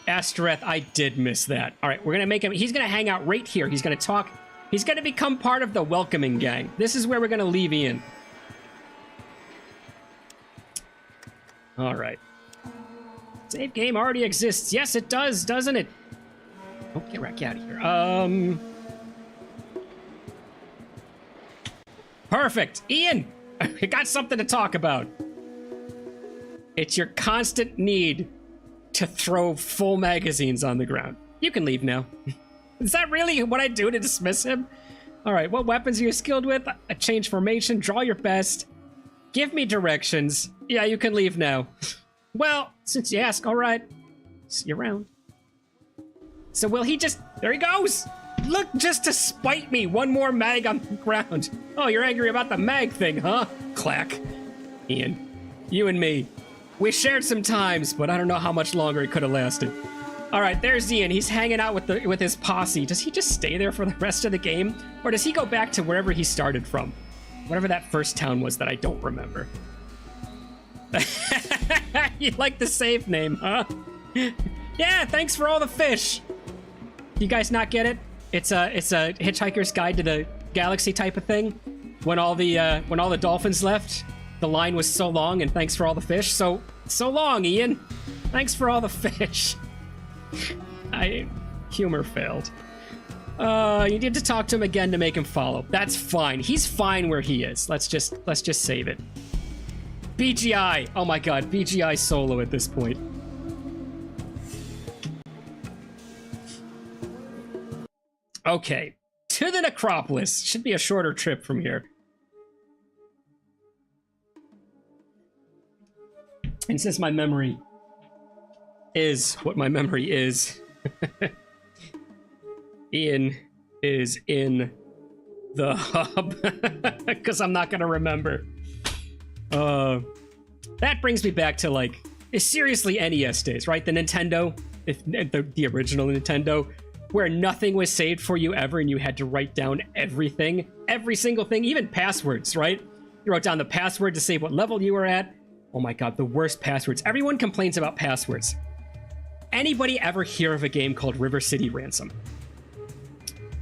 Astereth, I did miss that. All right, we're going to make him... He's going to hang out right here. He's going to talk. He's going to become part of the welcoming gang. This is where we're going to leave Ian. All right. Save game already exists. Yes, it does, doesn't it? Oh, get out of here. Perfect. Ian, I got something to talk about. It's your constant need to throw full magazines on the ground. You can leave now. Is that really what I do to dismiss him? All right, what weapons are you skilled with? A change formation, draw your best. Give me directions. Yeah, you can leave now. Well, since you ask, all right. See you around. So will he just... There he goes! Look, just to spite me, one more mag on the ground. Oh, you're angry about the mag thing, huh? Clack. Ian, you and me. We shared some times, but I don't know how much longer it could have lasted. All right, there's Ian. He's hanging out with his posse. Does he just stay there for the rest of the game? Or does he go back to wherever he started from? Whatever that first town was that I don't remember. You like the save name, huh? Yeah, thanks for all the fish. You guys not get it? It's a Hitchhiker's Guide to the Galaxy type of thing. When all the dolphins left, the line was so long, and thanks for all the fish. So long, Ian. Thanks for all the fish. Humor failed. You need to talk to him again to make him follow. That's fine. He's fine where he is. Let's just save it. BGI. Oh my god, BGI solo at this point. Okay, to the necropolis. Should be a shorter trip from here. And since my memory is what my memory is, Ian is in the hub, because I'm not going to remember. That brings me back to, like, seriously NES days, right? The Nintendo, the original Nintendo, where nothing was saved for you ever and you had to write down everything, every single thing, even passwords, right? You wrote down the password to save what level you were at. Oh my god, the worst passwords. Everyone complains about passwords. Anybody ever hear of a game called River City Ransom?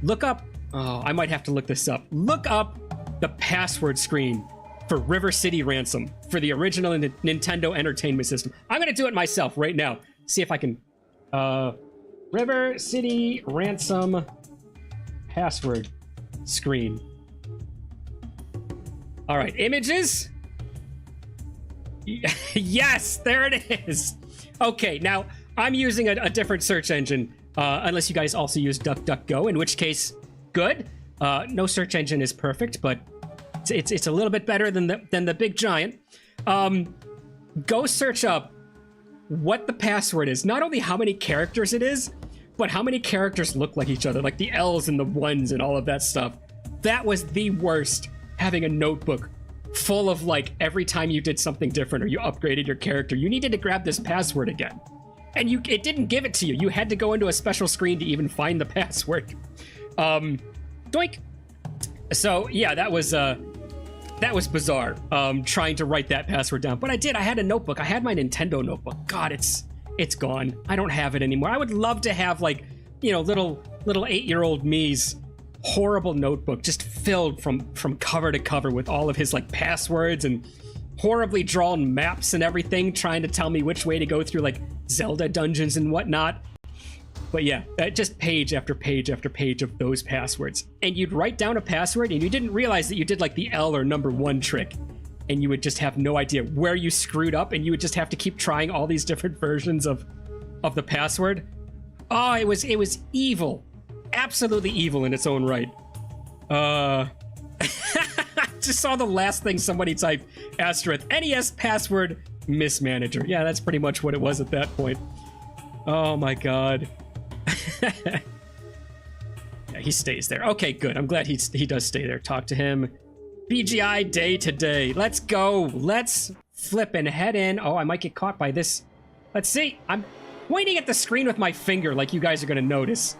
Look up, oh, I might have to look this up. Look up the password screen for River City Ransom for the original Nintendo Entertainment System. I'm gonna do it myself right now. See if I can, River City Ransom password screen. All right, images. Yes, there it is. Okay, now I'm using a different search engine, unless you guys also use DuckDuckGo, in which case, good. No search engine is perfect, but it's a little bit better than the big giant. Go search up what the password is. Not only how many characters it is, but how many characters look like each other, like the L's and the ones and all of that stuff. That was the worst, having a notebook full of, like, every time you did something different or you upgraded your character, you needed to grab this password again. And it didn't give it to you. You had to go into a special screen to even find the password. Doink. So yeah, that was bizarre, trying to write that password down. But I did. I had a notebook. I had my Nintendo notebook. God, it's gone. I don't have it anymore. I would love to have, like, you know, little 8-year-old me's horrible notebook just filled from cover to cover with all of his, like, passwords and horribly drawn maps and everything, trying to tell me which way to go through, like, Zelda dungeons and whatnot. But yeah, just page after page after page of those passwords. And you'd write down a password and you didn't realize that you did, like, the L or number 1 trick. And you would just have no idea where you screwed up, and you would just have to keep trying all these different versions of the password. Oh, it was evil. Absolutely evil in its own right. Just saw the last thing somebody typed, asterisk, NES password mismanager. Yeah, that's pretty much what it was at that point. Oh my god. Yeah, he stays there. Okay, good. I'm glad he does stay there. Talk to him. BGI day today. Let's go. Let's flip and head in. Oh, I might get caught by this. Let's see. I'm pointing at the screen with my finger like you guys are going to notice.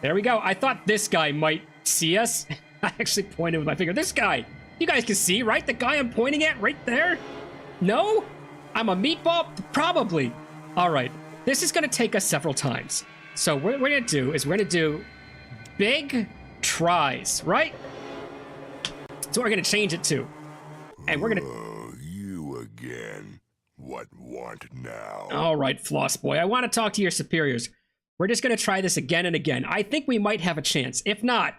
There we go. I thought this guy might see us. I actually pointed with my finger. This guy. You guys can see, right? The guy I'm pointing at right there? No? I'm a meatball? Probably. All right. This is going to take us several times. So what we're going to do is we're going to do big tries, right? So we're going to change it to. And we're going to... Oh, you again. What want now? All right, Floss Boy. I want to talk to your superiors. We're just going to try this again and again. I think we might have a chance. If not,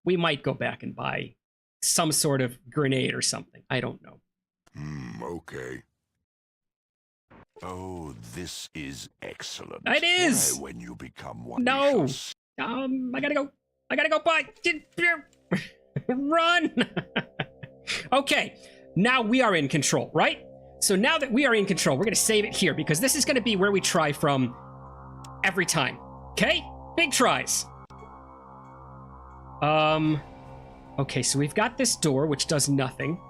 we might go back and buy some sort of grenade or something. I don't know. Okay. Oh, this is excellent. It is! Why, when you become one. No! I gotta go buy. Run! Okay, now we are in control, right? So now that we are in control, we're gonna save it here because this is gonna be where we try from every time. Okay? Big tries. Okay, so we've got this door, which does nothing.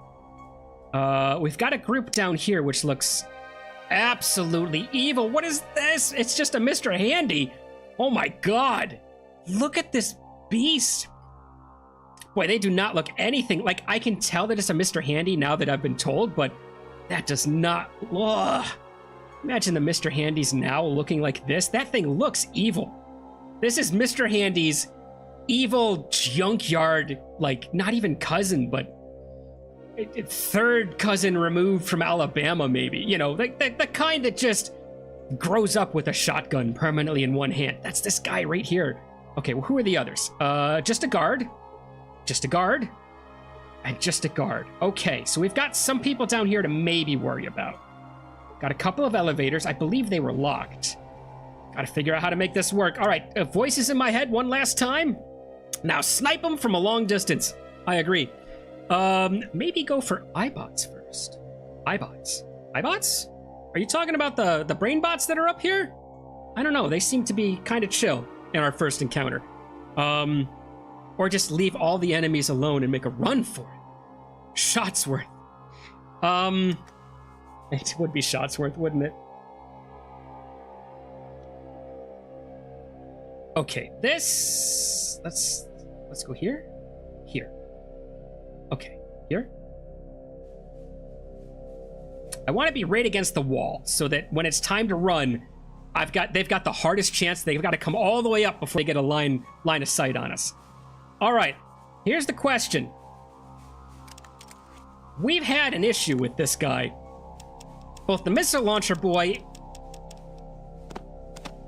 We've got a group down here, which looks absolutely evil. What is this? It's just a Mr. Handy. Oh my god. Look at this beast. Boy, they do not look anything like... I can tell that it's a Mr. Handy now that I've been told, but that does not... Ugh. Imagine the Mr. Handys now looking like this. That thing looks evil. This is Mr. Handy's evil junkyard, like, not even cousin, but third cousin removed from Alabama, maybe. You know, the kind that just grows up with a shotgun permanently in one hand. That's this guy right here. Okay, well, who are the others? Just a guard. Just a guard. And just a guard. Okay, so we've got some people down here to maybe worry about. Got a couple of elevators. I believe they were locked. Gotta figure out how to make this work. All right, voices in my head one last time. Now snipe them from a long distance. I agree. Maybe go for iBots first. iBots. iBots? Are you talking about the brain bots that are up here? I don't know. They seem to be kind of chill in our first encounter. Or just leave all the enemies alone and make a run for it. Shotsworth. It would be Shotsworth, wouldn't it? Okay, this... Let's go here. Here. Okay, here. I want to be right against the wall so that when it's time to run, they've got the hardest chance. They've got to come all the way up before they get a line of sight on us. All right, here's the question. We've had an issue with this guy. Both the missile launcher boy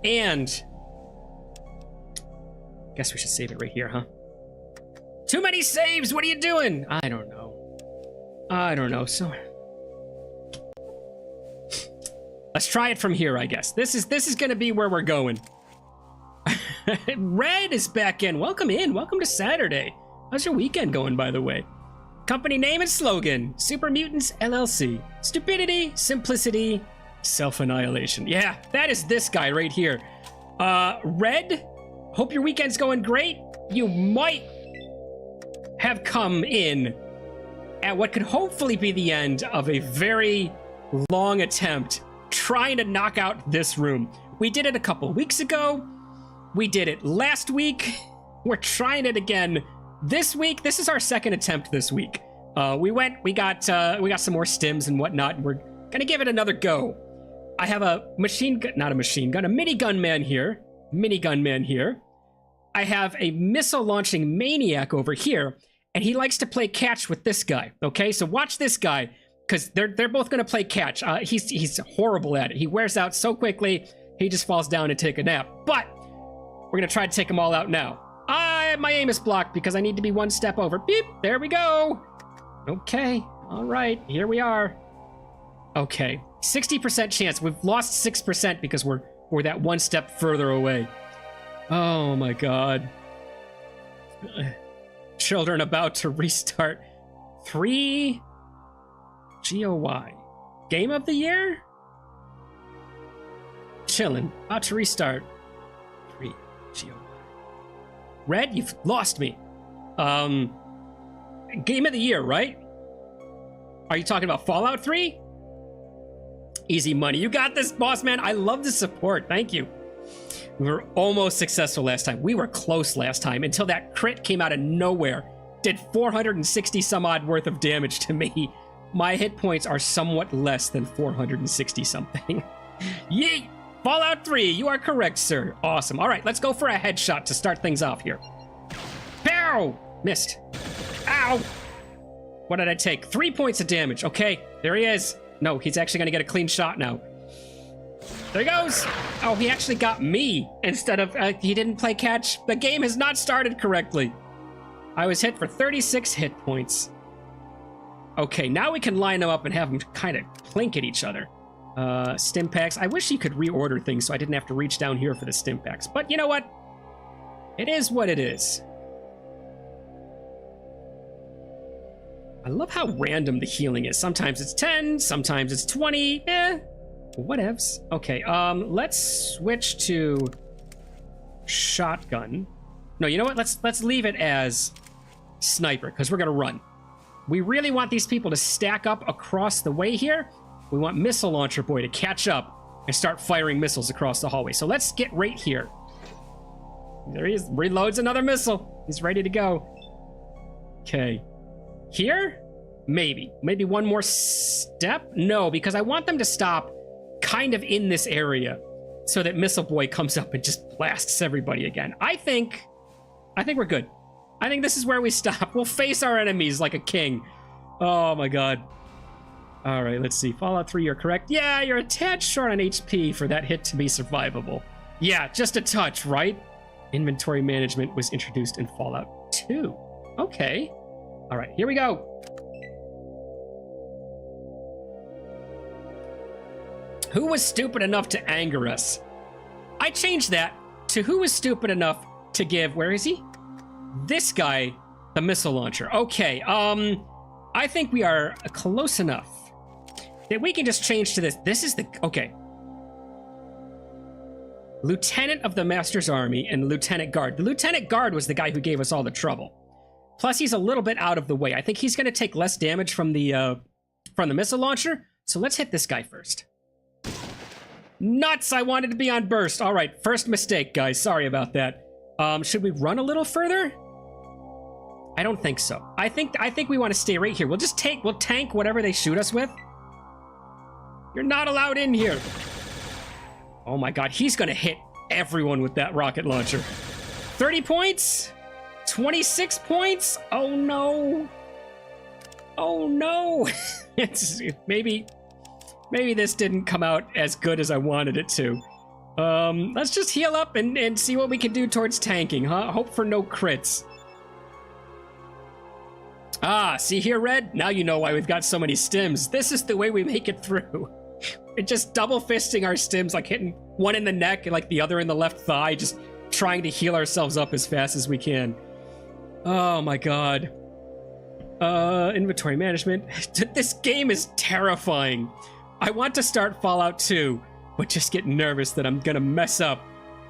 and... Guess we should save it right here, huh? Too many saves! What are you doing? I don't know. So... Let's try it from here, I guess. This is gonna be where we're going. Red is back in. Welcome in. Welcome to Saturday. How's your weekend going, by the way? Company name and slogan: Super Mutants LLC. Stupidity, simplicity, self-annihilation. Yeah, that is this guy right here. Red, hope your weekend's going great. You might have come in at what could hopefully be the end of a very long attempt trying to knock out this room. We did it a couple weeks ago. We did it last week. We're trying it again this week. This is our second attempt this week. We got some more stims and whatnot, and we're gonna give it another go. I have a minigun man here. I have a missile launching maniac over here, and he likes to play catch with this guy. Okay, so watch this guy, because they're both gonna play catch. He's horrible at it. He wears out so quickly, he just falls down and take a nap. But we're gonna try to take them all out now. My aim is blocked because I need to be one step over. Beep, there we go. Okay, all right, here we are. Okay, 60% chance. We've lost 6% because we're that one step further away. Oh my God. Children about to restart. 3 GOY. Game of the year? Chillin', about to restart. 3 GOY. Red, you've lost me. Game of the year, right? Are you talking about Fallout 3? Easy money. You got this, boss man. I love the support. Thank you. We were almost successful last time. We were close last time until that crit came out of nowhere. Did 460 some odd worth of damage to me. My hit points are somewhat less than 460 something. Yeet! Fallout 3, you are correct, sir. Awesome. All right, let's go for a headshot to start things off here. Pow! Missed. Ow! What did I take? 3 points of damage. Okay, there he is. No, he's actually going to get a clean shot now. There he goes. Oh, he actually got me instead of... he didn't play catch. The game has not started correctly. I was hit for 36 hit points. Okay, now we can line them up and have them kind of plink at each other. Stim packs. I wish you could reorder things so I didn't have to reach down here for the stim packs. But you know what? It is what it is. I love how random the healing is. Sometimes it's 10, sometimes it's 20. Whatevs. Okay, let's switch to shotgun. No, you know what? Let's leave it as sniper, because we're gonna run. We really want these people to stack up across the way here. We want missile launcher boy to catch up and start firing missiles across the hallway. So let's get right here. There he is. Reloads another missile. He's ready to go. Okay. Here? Maybe. Maybe one more step? No, because I want them to stop kind of in this area so that Missile Boy comes up and just blasts everybody again. I think we're good. I think this is where we stop. We'll face our enemies like a king. Oh my God. All right, let's see. Fallout 3, you're correct. Yeah, you're a tad short on HP for that hit to be survivable. Yeah, just a touch, right? Inventory management was introduced in Fallout 2. Okay. All right, here we go. Who was stupid enough to anger us? I changed that to who was stupid enough to give, where is he? This guy, the missile launcher. Okay, I think we are close enough that we can just change to this. This is the, okay. Lieutenant of the Master's Army and Lieutenant Guard. The Lieutenant Guard was the guy who gave us all the trouble. Plus, he's a little bit out of the way. I think he's going to take less damage from the missile launcher. So let's hit this guy first. Nuts! I wanted to be on burst. All right, first mistake, guys. Sorry about that. Should we run a little further? I don't think so. I think we want to stay right here. We'll tank whatever they shoot us with. You're not allowed in here. Oh my god, he's gonna hit everyone with that rocket launcher. 30 points? 26 points? Oh no. Oh no. Maybe this didn't come out as good as I wanted it to. Let's just heal up and see what we can do towards tanking, huh? Hope for no crits. Ah, see here, Red? Now you know why we've got so many stims. This is the way we make it through. We're just double fisting our stims, like hitting one in the neck and like the other in the left thigh, just trying to heal ourselves up as fast as we can. Oh my god. Inventory management. This game is terrifying. I want to start Fallout 2, but just get nervous that I'm gonna mess up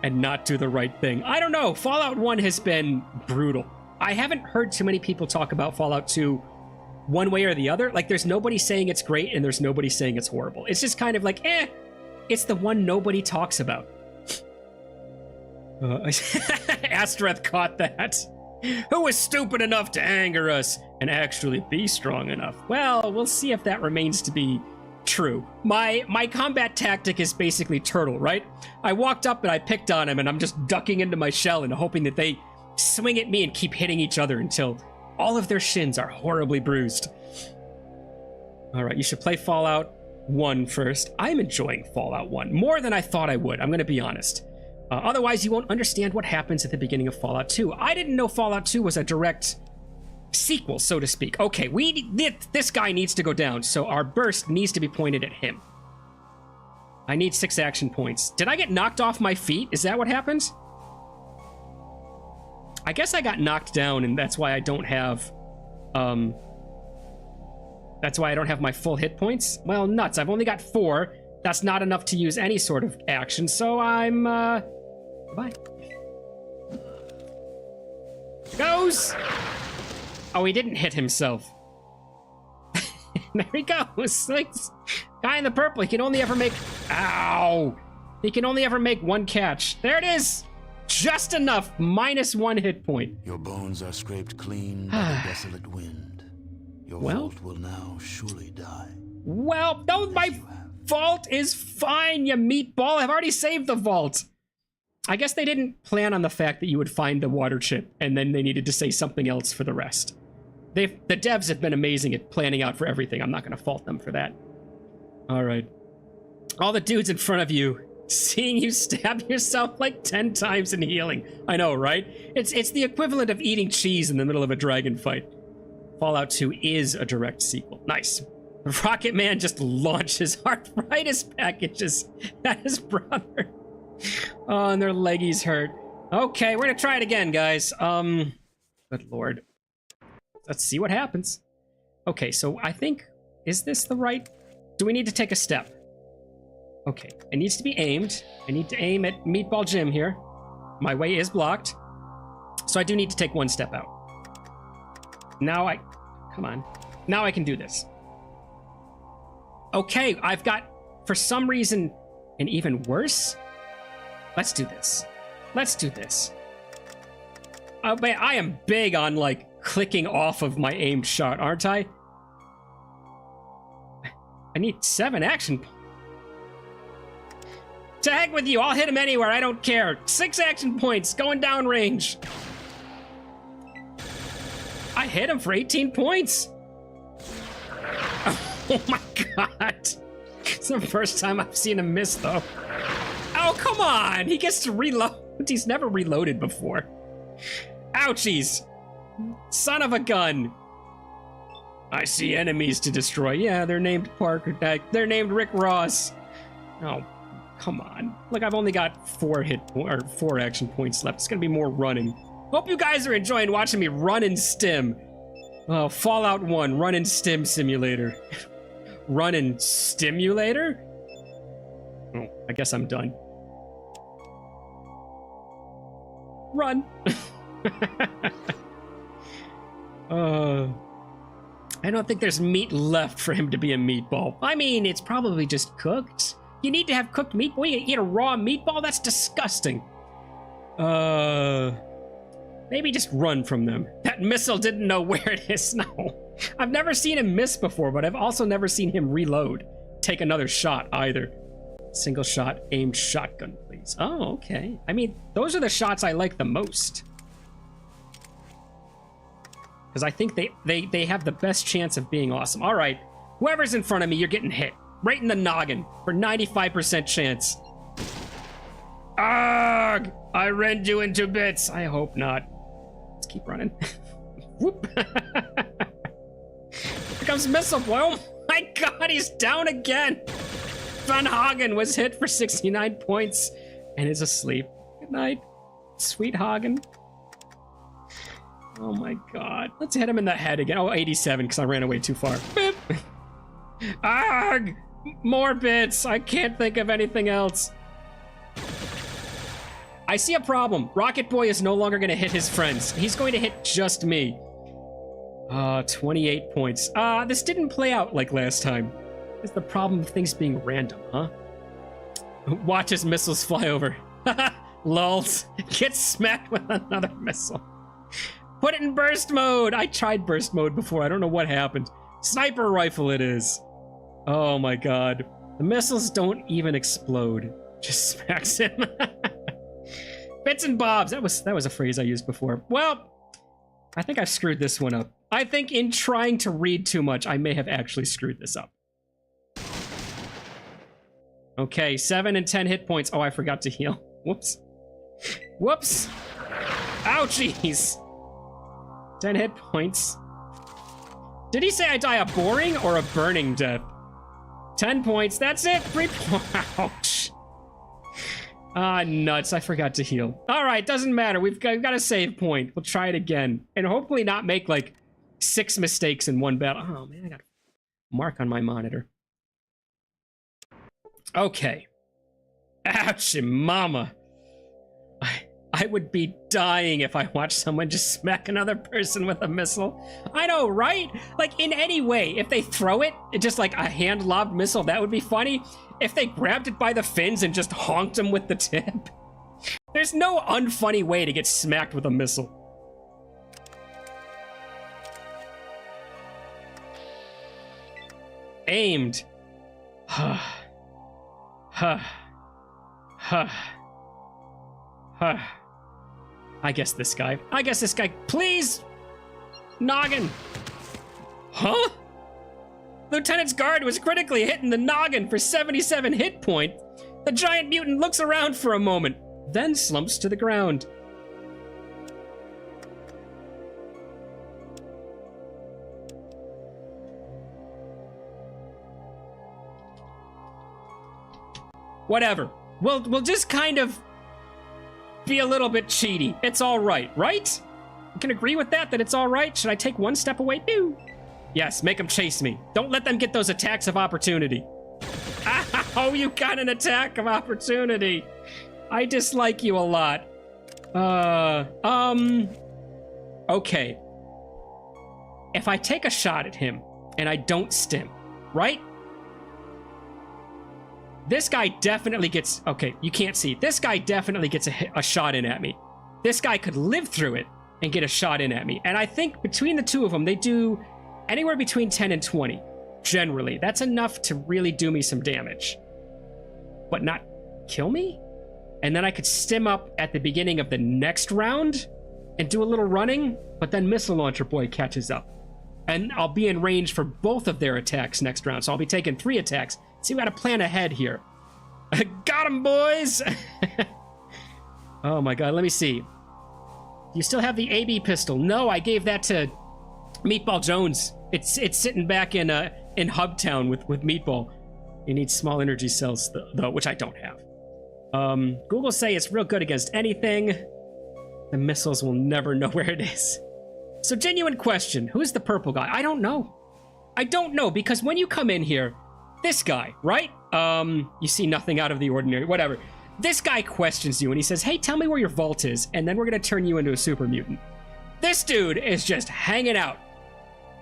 and not do the right thing. I don't know. Fallout 1 has been brutal. I haven't heard too many people talk about Fallout 2 one way or the other. Like, there's nobody saying it's great and there's nobody saying it's horrible. It's just kind of like, it's the one nobody talks about. Astreth caught that. Who was stupid enough to anger us and actually be strong enough? Well, we'll see if that remains to be true. My combat tactic is basically turtle, right? I walked up and I picked on him and I'm just ducking into my shell and hoping that they swing at me and keep hitting each other until all of their shins are horribly bruised. All right, you should play Fallout 1 first. I'm enjoying Fallout 1 more than I thought I would. I'm going to be honest. Otherwise, you won't understand what happens at the beginning of Fallout 2. I didn't know Fallout 2 was a direct sequel, so to speak. Okay, this guy needs to go down, so our burst needs to be pointed at him. I need 6 action points. Did I get knocked off my feet? Is that what happened? I guess I got knocked down, and that's why I don't have, that's why I don't have my full hit points. Well, nuts. I've only got 4. That's not enough to use any sort of action, so I'm, goodbye. Goes! Oh, he didn't hit himself. There he goes. Guy in the purple, he can only ever make, ow! He can only ever make 1 catch. There it is! Just enough, -1 hit point. Your bones are scraped clean by the desolate wind. Your vault will now surely die. Well, no, my vault is fine, you meatball. I've already saved the vault. I guess they didn't plan on the fact that you would find the water chip, and then they needed to say something else for the rest. The devs have been amazing at planning out for everything. I'm not going to fault them for that. All right. All the dudes in front of you, seeing you stab yourself like 10 times and healing. I know, right? It's the equivalent of eating cheese in the middle of a dragon fight. Fallout 2 is a direct sequel. Nice. Rocket Man just launches arthritis packages at his brother. Oh, and their leggies hurt. Okay, we're gonna try it again, guys. Good lord. Let's see what happens. Okay, so I think, is this the right? Do we need to take a step? Okay, it needs to be aimed. I need to aim at Meatball Jim here. My way is blocked. So I do need to take 1 step out. Now come on. Now I can do this. Okay, I've got, for some reason, an even worse. Let's do this. Let's do this. But I am big on, like, clicking off of my aimed shot, aren't I? I need 7 action points. To heck with you, I'll hit him anywhere, I don't care. 6 action points, going down range. I hit him for 18 points. Oh my god. It's the first time I've seen him miss, though. Oh, come on, he gets to reload. He's never reloaded before. Ouchies. Son of a gun. I see enemies to destroy. Yeah, they're named Parker. They're named Rick Ross. Oh, come on. Look, I've only got 4 action points left. It's gonna be more running. Hope you guys are enjoying watching me run and stim. Oh, Fallout 1, run and stim simulator. Run and stimulator? Oh, I guess I'm done. Run. I don't think there's meat left for him to be a meatball. I mean, it's probably just cooked. You need to have cooked meatball. You eat a raw meatball? That's disgusting. Maybe just run from them. That missile didn't know where it is. No. I've never seen him miss before, but I've also never seen him reload. Take another shot either. Single shot, aimed shotgun, please. Oh, okay. I mean, those are the shots I like the most. Because I think they have the best chance of being awesome. All right, whoever's in front of me, you're getting hit. Right in the noggin for 95% chance. Arrgh! I rend you into bits. I hope not. Let's keep running. Whoop. Here comes Missile Boy. Oh my god, he's down again. Van Hagen was hit for 69 points and is asleep. Good night, sweet Hagen. Oh my god. Let's hit him in the head again. Oh, 87 because I ran away too far. Beep. Arrgh! More bits. I can't think of anything else. I see a problem. Rocket Boy is no longer going to hit his friends. He's going to hit just me. 28 points. This didn't play out like last time. It's the problem of things being random, huh? Watch as missiles fly over. Lulz. Get smacked with another missile. Put it in burst mode. I tried burst mode before. I don't know what happened. Sniper rifle it is. Oh my god. The missiles don't even explode. Just smacks him. Bits and bobs. That was a phrase I used before. Well, I think I've screwed this one up. I think in trying to read too much, I may have actually screwed this up. Okay, 7 and 10 hit points. Oh, I forgot to heal. Whoops. Whoops. Ouchies. 10 hit points. Did he say I die a boring or a burning death? 10 points. That's it. 3 points. Ouch. Nuts. I forgot to heal. All right, doesn't matter. We've got a save point. We'll try it again. And hopefully not make, like, 6 mistakes in one battle. Oh, man, I got a mark on my monitor. Okay. Ouch, mama. I would be dying if I watched someone just smack another person with a missile. I know, right? Like, in any way, if they throw it, just like a hand-lobbed missile, that would be funny. If they grabbed it by the fins and just honked him with the tip. There's no unfunny way to get smacked with a missile. Aimed. Huh. Huh. Huh. Huh. I guess this guy. Please! Noggin! Huh? Lieutenant's guard was critically hit in the noggin for 77 hit point. The giant mutant looks around for a moment, then slumps to the ground. Whatever. We'll just kind of be a little bit cheaty. It's all right, right? You can agree with that it's all right? Should I take one step away? No. Yes, make them chase me. Don't let them get those attacks of opportunity. Oh, you got an attack of opportunity. I dislike you a lot. Okay. If I take a shot at him and I don't stim, right? This guy definitely gets... Okay, you can't see. This guy definitely gets a shot in at me. This guy could live through it and get a shot in at me. And I think between the two of them, they do anywhere between 10 and 20, generally. That's enough to really do me some damage. But not kill me? And then I could stim up at the beginning of the next round and do a little running, but then Missile Launcher Boy catches up. And I'll be in range for both of their attacks next round, so I'll be taking 3 attacks. See, we gotta plan ahead here. Got him, boys! Oh my god, let me see. Do you still have the AB pistol? No, I gave that to Meatball Jones. It's sitting back in Hubtown with Meatball. You need small energy cells, though, which I don't have. Google say it's real good against anything. The missiles will never know where it is. So genuine question, who's the purple guy? I don't know. I don't know, because when you come in here, this guy, right? You see nothing out of the ordinary, whatever. This guy questions you and he says, hey, tell me where your vault is, and then we're gonna turn you into a super mutant. This dude is just hanging out,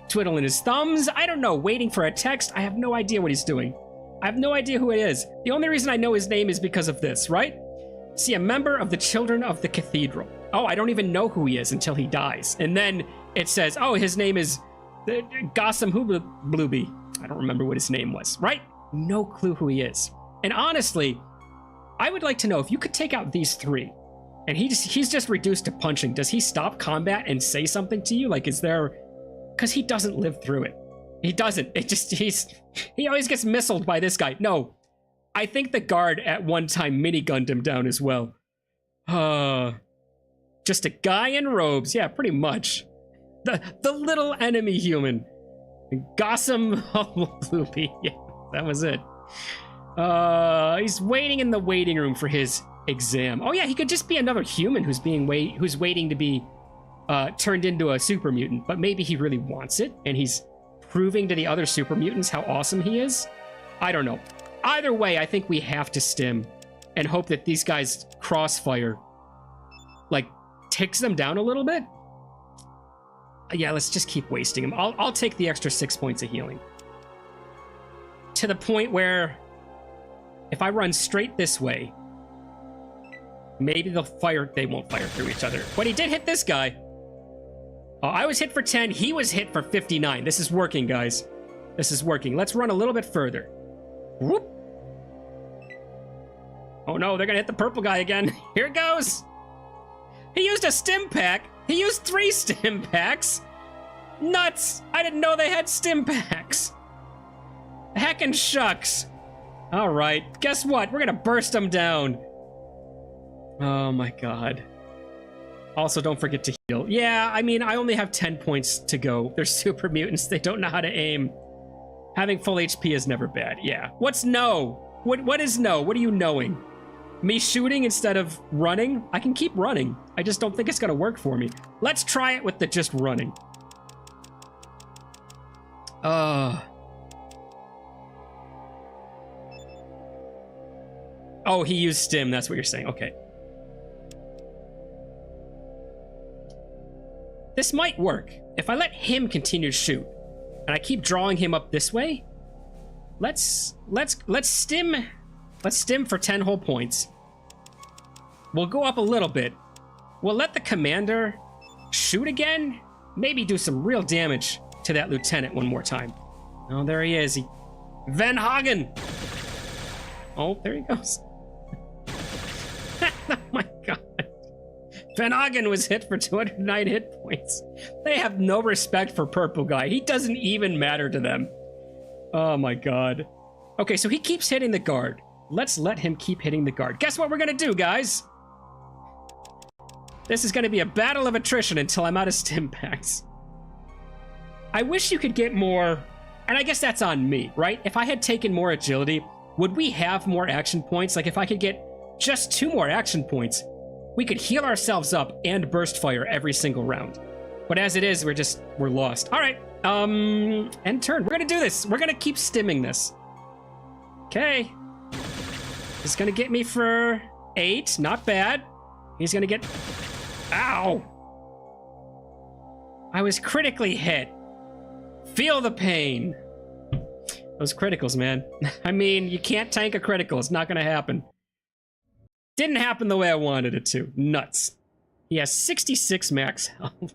twiddling his thumbs, I don't know, waiting for a text. I have no idea what he's doing. I have no idea who it is. The only reason I know his name is because of this, right? See, a member of the Children of the Cathedral. Oh, I don't even know who he is until he dies. And then it says, oh, his name is Gossam Blueby. I don't remember what his name was, right? No clue who he is. And honestly, I would like to know if you could take out these three and he's just reduced to punching. Does he stop combat and say something to you? Like, is there... Because he doesn't live through it. He doesn't. It just, he always gets missiled by this guy. No, I think the guard at one time minigunned him down as well. Just a guy in robes. Yeah, pretty much. The little enemy human. Gossam Bloopy. Yeah, that was it. He's waiting in the waiting room for his exam. Oh yeah, he could just be another human who's waiting to be turned into a super mutant, but maybe he really wants it and he's proving to the other super mutants how awesome he is. I don't know. Either way, I think we have to stim and hope that these guys crossfire like ticks them down a little bit. Yeah, let's just keep wasting them. I'll take the extra 6 points of healing to the point where if I run straight this way, maybe they won't fire through each other. But he did hit this guy. I was hit for 10. He was hit for 59. This is working, guys. This is working. Let's run a little bit further. Whoop. Oh no, they're gonna hit the purple guy again. Here it goes. He used a stim pack. He used 3 stim packs. Nuts. I didn't know they had stim packs. Heckin' shucks. All right, guess what? We're gonna burst them down. Oh my god. Also, don't forget to heal. Yeah, I mean, I only have 10 points to go. They're super mutants. They don't know how to aim. Having full HP is never bad. Yeah. What's no? What is no? What are you knowing? Me shooting instead of running? I can keep running. I just don't think it's gonna work for me. Let's try it with the just running. Oh, he used stim. That's what you're saying. Okay. This might work. If I let him continue to shoot, and I keep drawing him up this way, let's stim. Let's stim for 10 whole points. We'll go up a little bit. We'll let the commander shoot again. Maybe do some real damage to that lieutenant one more time. Oh, there he is. Van Hagen. Oh, there he goes. Oh my god. Van Hagen was hit for 209 hit points. They have no respect for purple guy. He doesn't even matter to them. Oh my god. Okay, so he keeps hitting the guard. Let's let him keep hitting the guard. Guess what we're gonna do, guys? This is gonna be a battle of attrition until I'm out of stim packs. I wish you could get more, and I guess that's on me, right? If I had taken more agility, would we have more action points? Like if I could get just 2 more action points, we could heal ourselves up and burst fire every single round. But as it is, we're lost. All right, end turn. We're gonna do this. We're gonna keep stimming this. Okay. He's gonna get me for 8, not bad. He's gonna get, ow. I was critically hit. Feel the pain. Those criticals, man. I mean, you can't tank a critical. It's not gonna happen. Didn't happen the way I wanted it to. Nuts. He has 66 max health.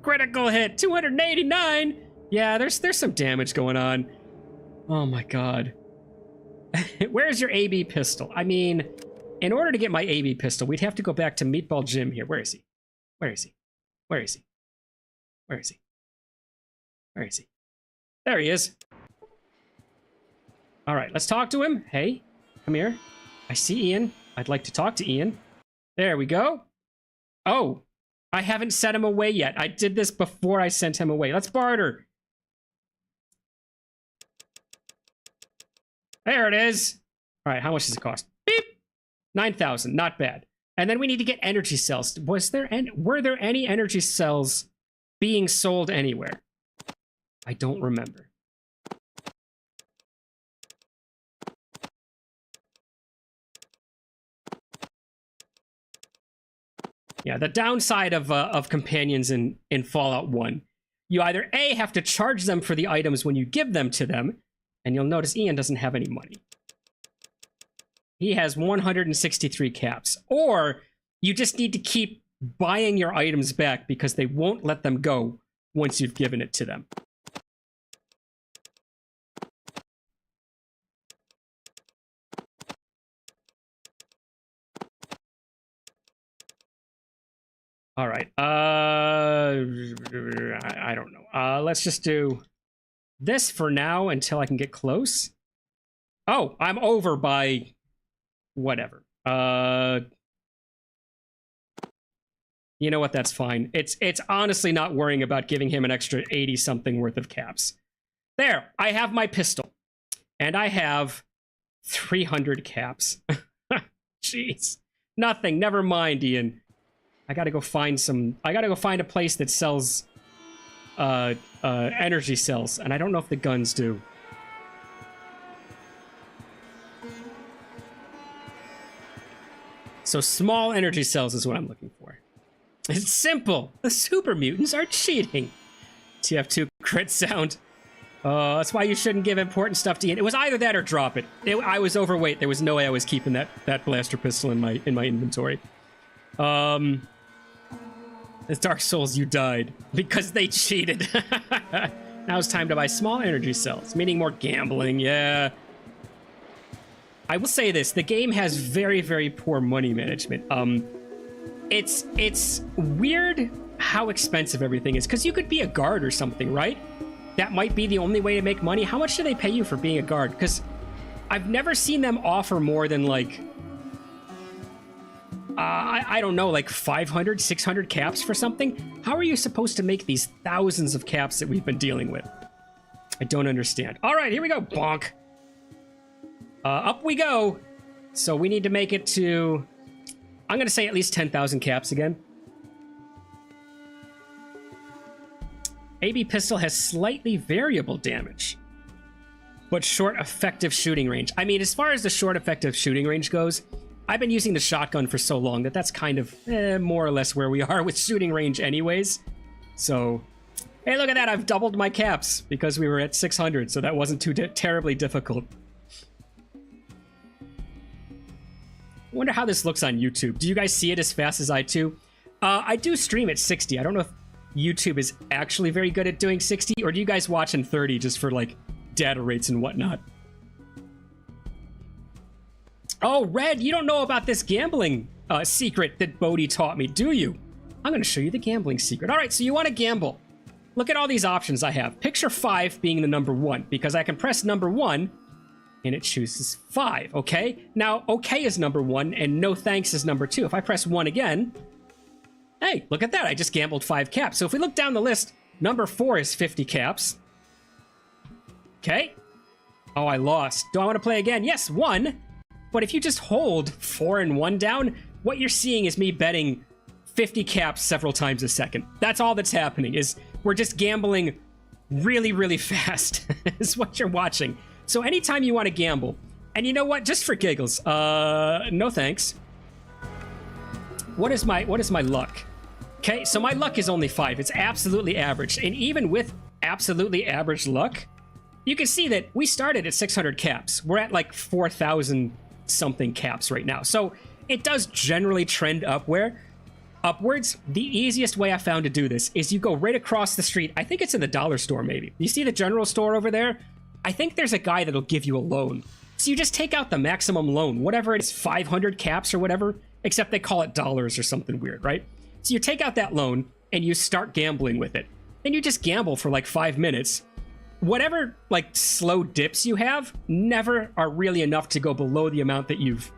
Critical hit, 289. Yeah, there's some damage going on. Oh my god. Where's your AB pistol? I mean, in order to get my AB pistol, we'd have to go back to Meatball Jim here. Where is he? Where is he? Where is he? Where is he? Where is he? There he is. All right, let's talk to him. Hey, come here. I see Ian. I'd like to talk to Ian. There we go. Oh, I haven't sent him away yet. I did this before I sent him away. Let's barter. There it is. All right, how much does it cost? Beep. 9,000, not bad. And then we need to get energy cells. Were there any energy cells being sold anywhere? I don't remember. Yeah, the downside of companions in Fallout 1, you either A, have to charge them for the items when you give them to them, and you'll notice Ian doesn't have any money. He has 163 caps. Or you just need to keep buying your items back because they won't let them go once you've given it to them. All right. I don't know. Let's just do this for now until I can get close. Oh, I'm over by whatever. You know what? That's fine. It's honestly not worrying about giving him an extra 80 something worth of caps. There, I have my pistol, and I have 300 caps. Jeez, nothing. Never mind, Ian. I gotta go find a place that sells energy cells, and I don't know if the guns do. So small energy cells is what I'm looking for. It's simple. The super mutants are cheating. TF2 crit sound. That's why you shouldn't give important stuff to Ian. It was either that or drop it. I was overweight. There was no way I was keeping that blaster pistol in my inventory. It's Dark Souls, you died because they cheated. Now it's time to buy small energy cells, meaning more gambling. Yeah. I will say this: the game has very, very poor money management. It's weird how expensive everything is, because you could be a guard or something, right? That might be the only way to make money. How much do they pay you for being a guard? Because I've never seen them offer more than like I don't know, like 500, 600 caps for something? How are you supposed to make these thousands of caps that we've been dealing with? I don't understand. All right, here we go, bonk. Up we go. So we need to make it to, I'm going to say at least 10,000 caps again. AB pistol has slightly variable damage, but short effective shooting range. I mean, as far as the short effective shooting range goes, I've been using the shotgun for so long that that's kind of more or less where we are with shooting range anyways. So, hey, look at that. I've doubled my caps because we were at 600, so that wasn't too terribly difficult. I wonder how this looks on YouTube. Do you guys see it as fast as I do? I do stream at 60. I don't know if YouTube is actually very good at doing 60, or do you guys watch in 30 just for, like, data rates and whatnot? Oh, Red, you don't know about this gambling secret that Bodhi taught me, do you? I'm going to show you the gambling secret. All right, so you want to gamble. Look at all these options I have. Picture 5 being the number 1, because I can press number 1, and it chooses 5, okay? Now, okay is number 1, and no thanks is number 2. If I press 1 again, hey, look at that. I just gambled 5 caps. So if we look down the list, number 4 is 50 caps. Okay. Oh, I lost. Do I want to play again? Yes, 1. But if you just hold 4 and 1 down, what you're seeing is me betting 50 caps several times a second. That's all that's happening, is we're just gambling really, really fast is what you're watching. So anytime you want to gamble, and you know what, just for giggles, no thanks. What is my luck? Okay, so my luck is only 5. It's absolutely average. And even with absolutely average luck, you can see that we started at 600 caps. We're at like 4,000 something caps right now. So it does generally trend upwards. The easiest way I found to do this is you go right across the street. I think it's in the dollar store, maybe. You see the general store over there? I think there's a guy that'll give you a loan. So you just take out the maximum loan, whatever it is, 500 caps or whatever, except they call it dollars or something weird, right? So you take out that loan and you start gambling with it. Then you just gamble for like 5 minutes. Whatever like slow dips you have never are really enough to go below the amount that you've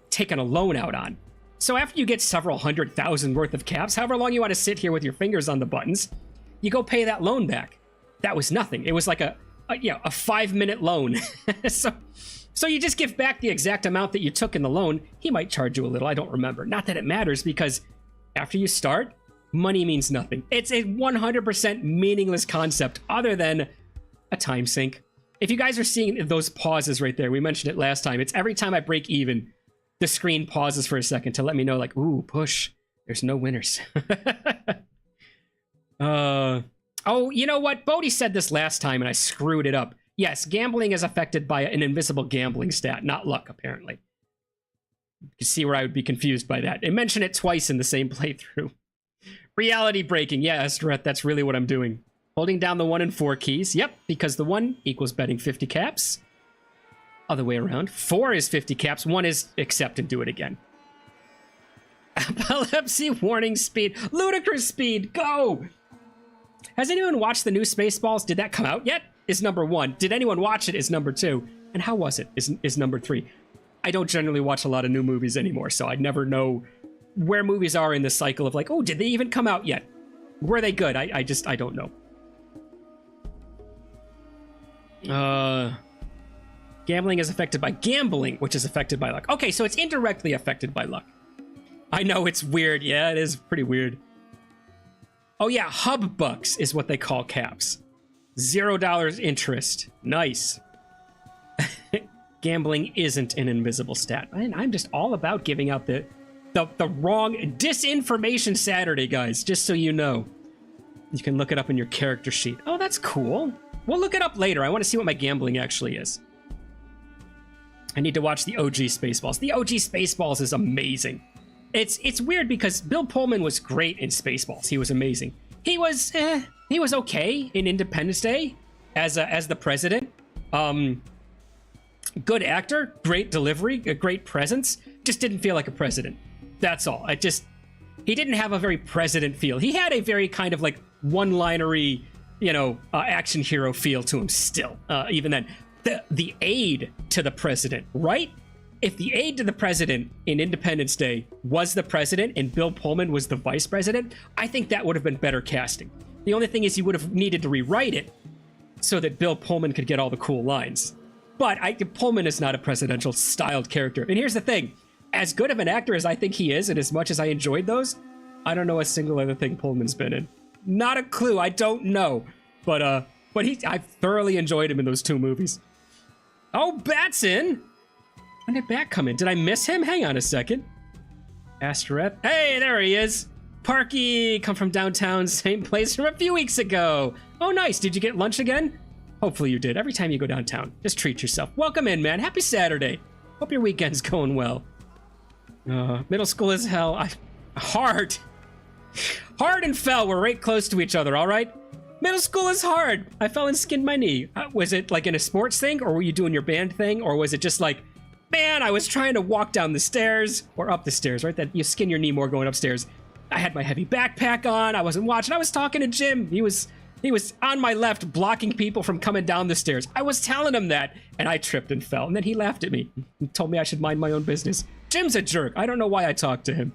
taken a loan out on. So after you get several 100,000 worth of caps, however long you want to sit here with your fingers on the buttons, you go pay that loan back. That was nothing. It was like a 5-minute loan. So So you just give back the exact amount that you took in the loan. He might charge you a little, I don't remember. Not that it matters, because after you start, money means nothing. It's a 100% meaningless concept other than a time sink. If you guys are seeing those pauses right there, we mentioned it last time. It's every time I break even, the screen pauses for a second to let me know, like, ooh, push. There's no winners. Oh, you know what? Bodhi said this last time and I screwed it up. Yes, gambling is affected by an invisible gambling stat, not luck, apparently. You can see where I would be confused by that. They mentioned it twice in the same playthrough. Reality breaking. Yeah, Astaret, that's really what I'm doing. Holding down the 1 and 4 keys. Yep, because the 1 equals betting 50 caps. Other way around. 4 is 50 caps. 1 is accept and do it again. Epilepsy warning speed. Ludicrous speed. Go! Has anyone watched the new Spaceballs? Did that come out yet? Is number 1. Did anyone watch it? Is number 2. And how was it? Is number 3. I don't generally watch a lot of new movies anymore, so I never know where movies are in the cycle of like, oh, did they even come out yet? Were they good? I don't know. Gambling is affected by gambling, which is affected by luck. Okay, so it's indirectly affected by luck. I know it's weird. Yeah, it is pretty weird. Oh yeah, hub bucks is what they call caps. $0 interest. Nice. Gambling isn't an invisible stat. And I'm just all about giving out the wrong disinformation Saturday, guys, just so you know. You can look it up in your character sheet. Oh, that's cool. We'll look it up later. I want to see what my gambling actually is. I need to watch the OG Spaceballs. The OG Spaceballs is amazing. It's weird because Bill Pullman was great in Spaceballs. He was amazing. He was okay in Independence Day as the president. Good actor, great delivery, a great presence. Just didn't feel like a president. That's all. He didn't have a very president feel. He had a very kind of like one-linery, action hero feel to him still. Even then, the aide to the president, right? If the aide to the president in Independence Day was the president and Bill Pullman was the vice president, I think that would have been better casting. The only thing is you would have needed to rewrite it so that Bill Pullman could get all the cool lines. But Pullman is not a presidential styled character. And here's the thing. As good of an actor as I think he is, and as much as I enjoyed those, I don't know a single other thing Pullman's been in. Not a clue. I don't know. But I thoroughly enjoyed him in those 2 movies. Oh, Bat's in! When did Bat come in? Did I miss him? Hang on a second. Astaret. Hey, there he is. Parky, come from downtown, same place from a few weeks ago. Oh, nice. Did you get lunch again? Hopefully you did. Every time you go downtown, just treat yourself. Welcome in, man. Happy Saturday. Hope your weekend's going well. Middle school is hell. Hard and fell. We're right close to each other, all right? Middle school is hard. I fell and skinned my knee. Was it like in a sports thing, or were you doing your band thing, or was it just like, man, I was trying to walk down the stairs, or up the stairs, right? That you skin your knee more going upstairs. I had my heavy backpack on. I wasn't watching. I was talking to Jim. He was on my left, blocking people from coming down the stairs. I was telling him that, and I tripped and fell. And then he laughed at me and told me I should mind my own business. Jim's a jerk. I don't know why I talked to him.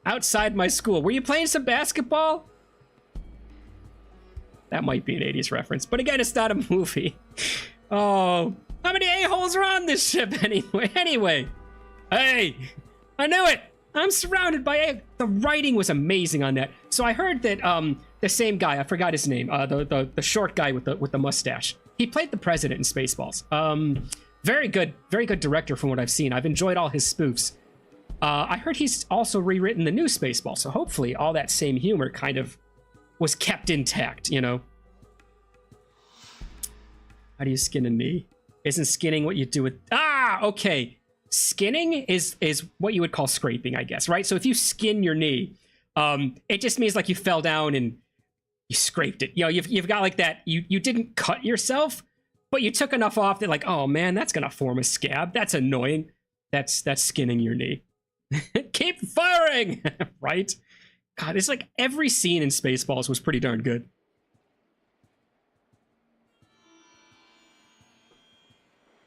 Outside my school. Were you playing some basketball? That might be an 80s reference. But again, it's not a movie. Oh, how many a-holes are on this ship anyway? Hey, I knew it. I'm surrounded by the writing was amazing on that. So I heard that the same guy, I forgot his name, the short guy with the mustache. He played the president in Spaceballs. Very good director from what I've seen. I've enjoyed all his spoofs. I heard he's also rewritten the new Spaceballs, so hopefully all that same humor kind of was kept intact, How do you skin a knee? Isn't skinning what you do with... Ah, okay. Skinning is what you would call scraping, I guess, right? So if you skin your knee, it just means like you fell down and you scraped it. You've got like that. You didn't cut yourself, but you took enough off that like, oh man, that's gonna form a scab. That's annoying. That's skinning your knee. Keep firing, right? God, it's like every scene in Spaceballs was pretty darn good.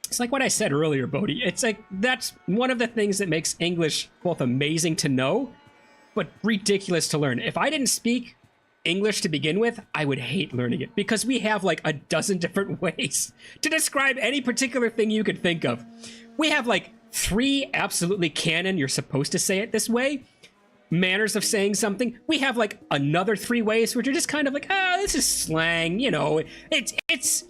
It's like what I said earlier, Bodhi. It's like that's one of the things that makes English both amazing to know, but ridiculous to learn. If I didn't speak English to begin with, I would hate learning it because we have like a dozen different ways to describe any particular thing you could think of. We have like 3 absolutely canon, you're supposed to say it this way, manners of saying something. We have like another 3 ways which are just kind of like, this is slang, you know. It's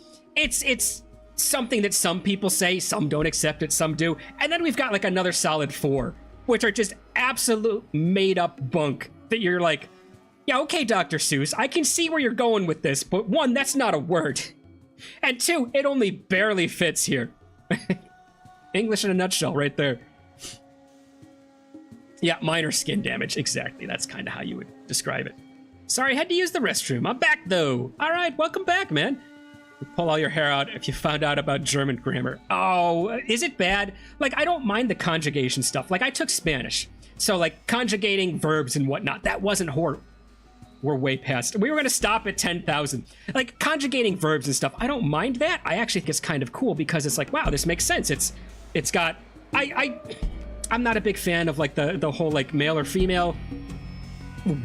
something that some people say, some don't accept it, some do. And then we've got like another solid 4, which are just absolute made up bunk that you're like, yeah, okay, Dr. Seuss, I can see where you're going with this, but 1, that's not a word. And 2, it only barely fits here. English in a nutshell right there. Yeah, minor skin damage, exactly. That's kind of how you would describe it. Sorry, I had to use the restroom. I'm back, though. All right, welcome back, man. You pull all your hair out if you found out about German grammar. Oh, is it bad? Like, I don't mind the conjugation stuff. Like, I took Spanish. So, like, conjugating verbs and whatnot, that wasn't horrible. We're way past. We were going to stop at 10,000. Like, conjugating verbs and stuff, I don't mind that. I actually think it's kind of cool because it's like, wow, this makes sense. It's got... I'm not a big fan of, like, the whole, like, male or female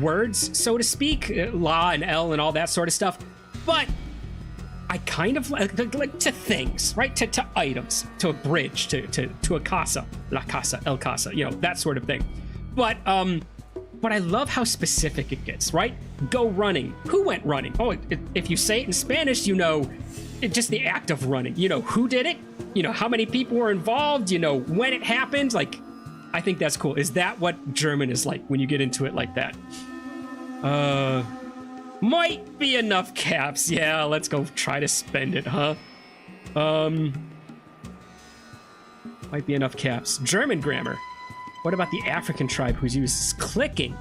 words, so to speak. La and L and all that sort of stuff. But I kind of like to things, right? To items, to a bridge, to a casa, la casa, el casa, you know, that sort of thing. But I love how specific it gets, right? Go running. Who went running? Oh, if you say it in Spanish, you know, just the act of running. You know who did it? You know how many people were involved? You know when it happened? Like, I think that's cool. Is that what German is like when you get into it like that? Might be enough caps. Yeah, let's go try to spend it, huh? Might be enough caps. German grammar. What about the African tribe whose uses clicking?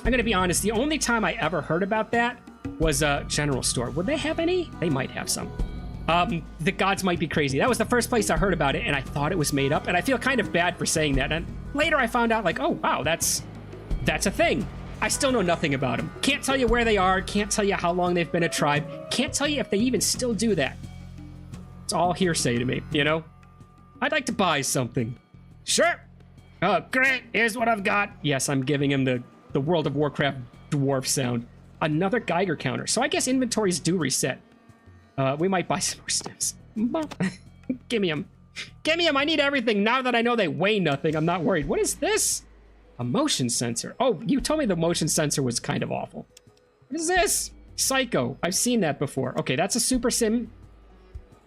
I'm gonna be honest, the only time I ever heard about that was a general store. Would they have any? They might have some. The gods might be crazy. That was the first place I heard about it, and I thought it was made up, and I feel kind of bad for saying that. And later I found out, like, oh, wow, that's a thing. I still know nothing about them. Can't tell you where they are, can't tell you how long they've been a tribe, can't tell you if they even still do that. It's all hearsay to me, you know? I'd like to buy something. Sure. Oh, great, here's what I've got. Yes, I'm giving him the World of Warcraft dwarf sound. Another Geiger counter. So I guess inventories do reset. We might buy some more stems. Give me them. Give me them. I need everything. Now that I know they weigh nothing, I'm not worried. What is this? A motion sensor. Oh, you told me the motion sensor was kind of awful. What is this? Psycho. I've seen that before. Okay, that's a Super Sim.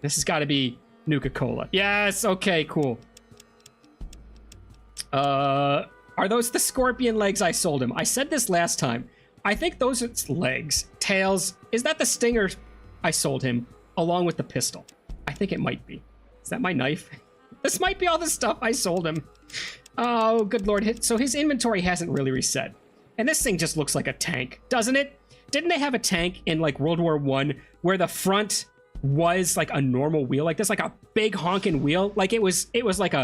This has got to be Nuka-Cola. Yes, okay, cool. Are those the scorpion legs I sold him? I said this last time. I think those are legs. Tails. Is that the stinger I sold him along with the pistol? I think it might be. Is that my knife? This might be all the stuff I sold him. Oh, good lord. So his inventory hasn't really reset. And this thing just looks like a tank, doesn't it? Didn't they have a tank in like World War I where the front was like a normal wheel like this, like a big honking wheel? Like it was like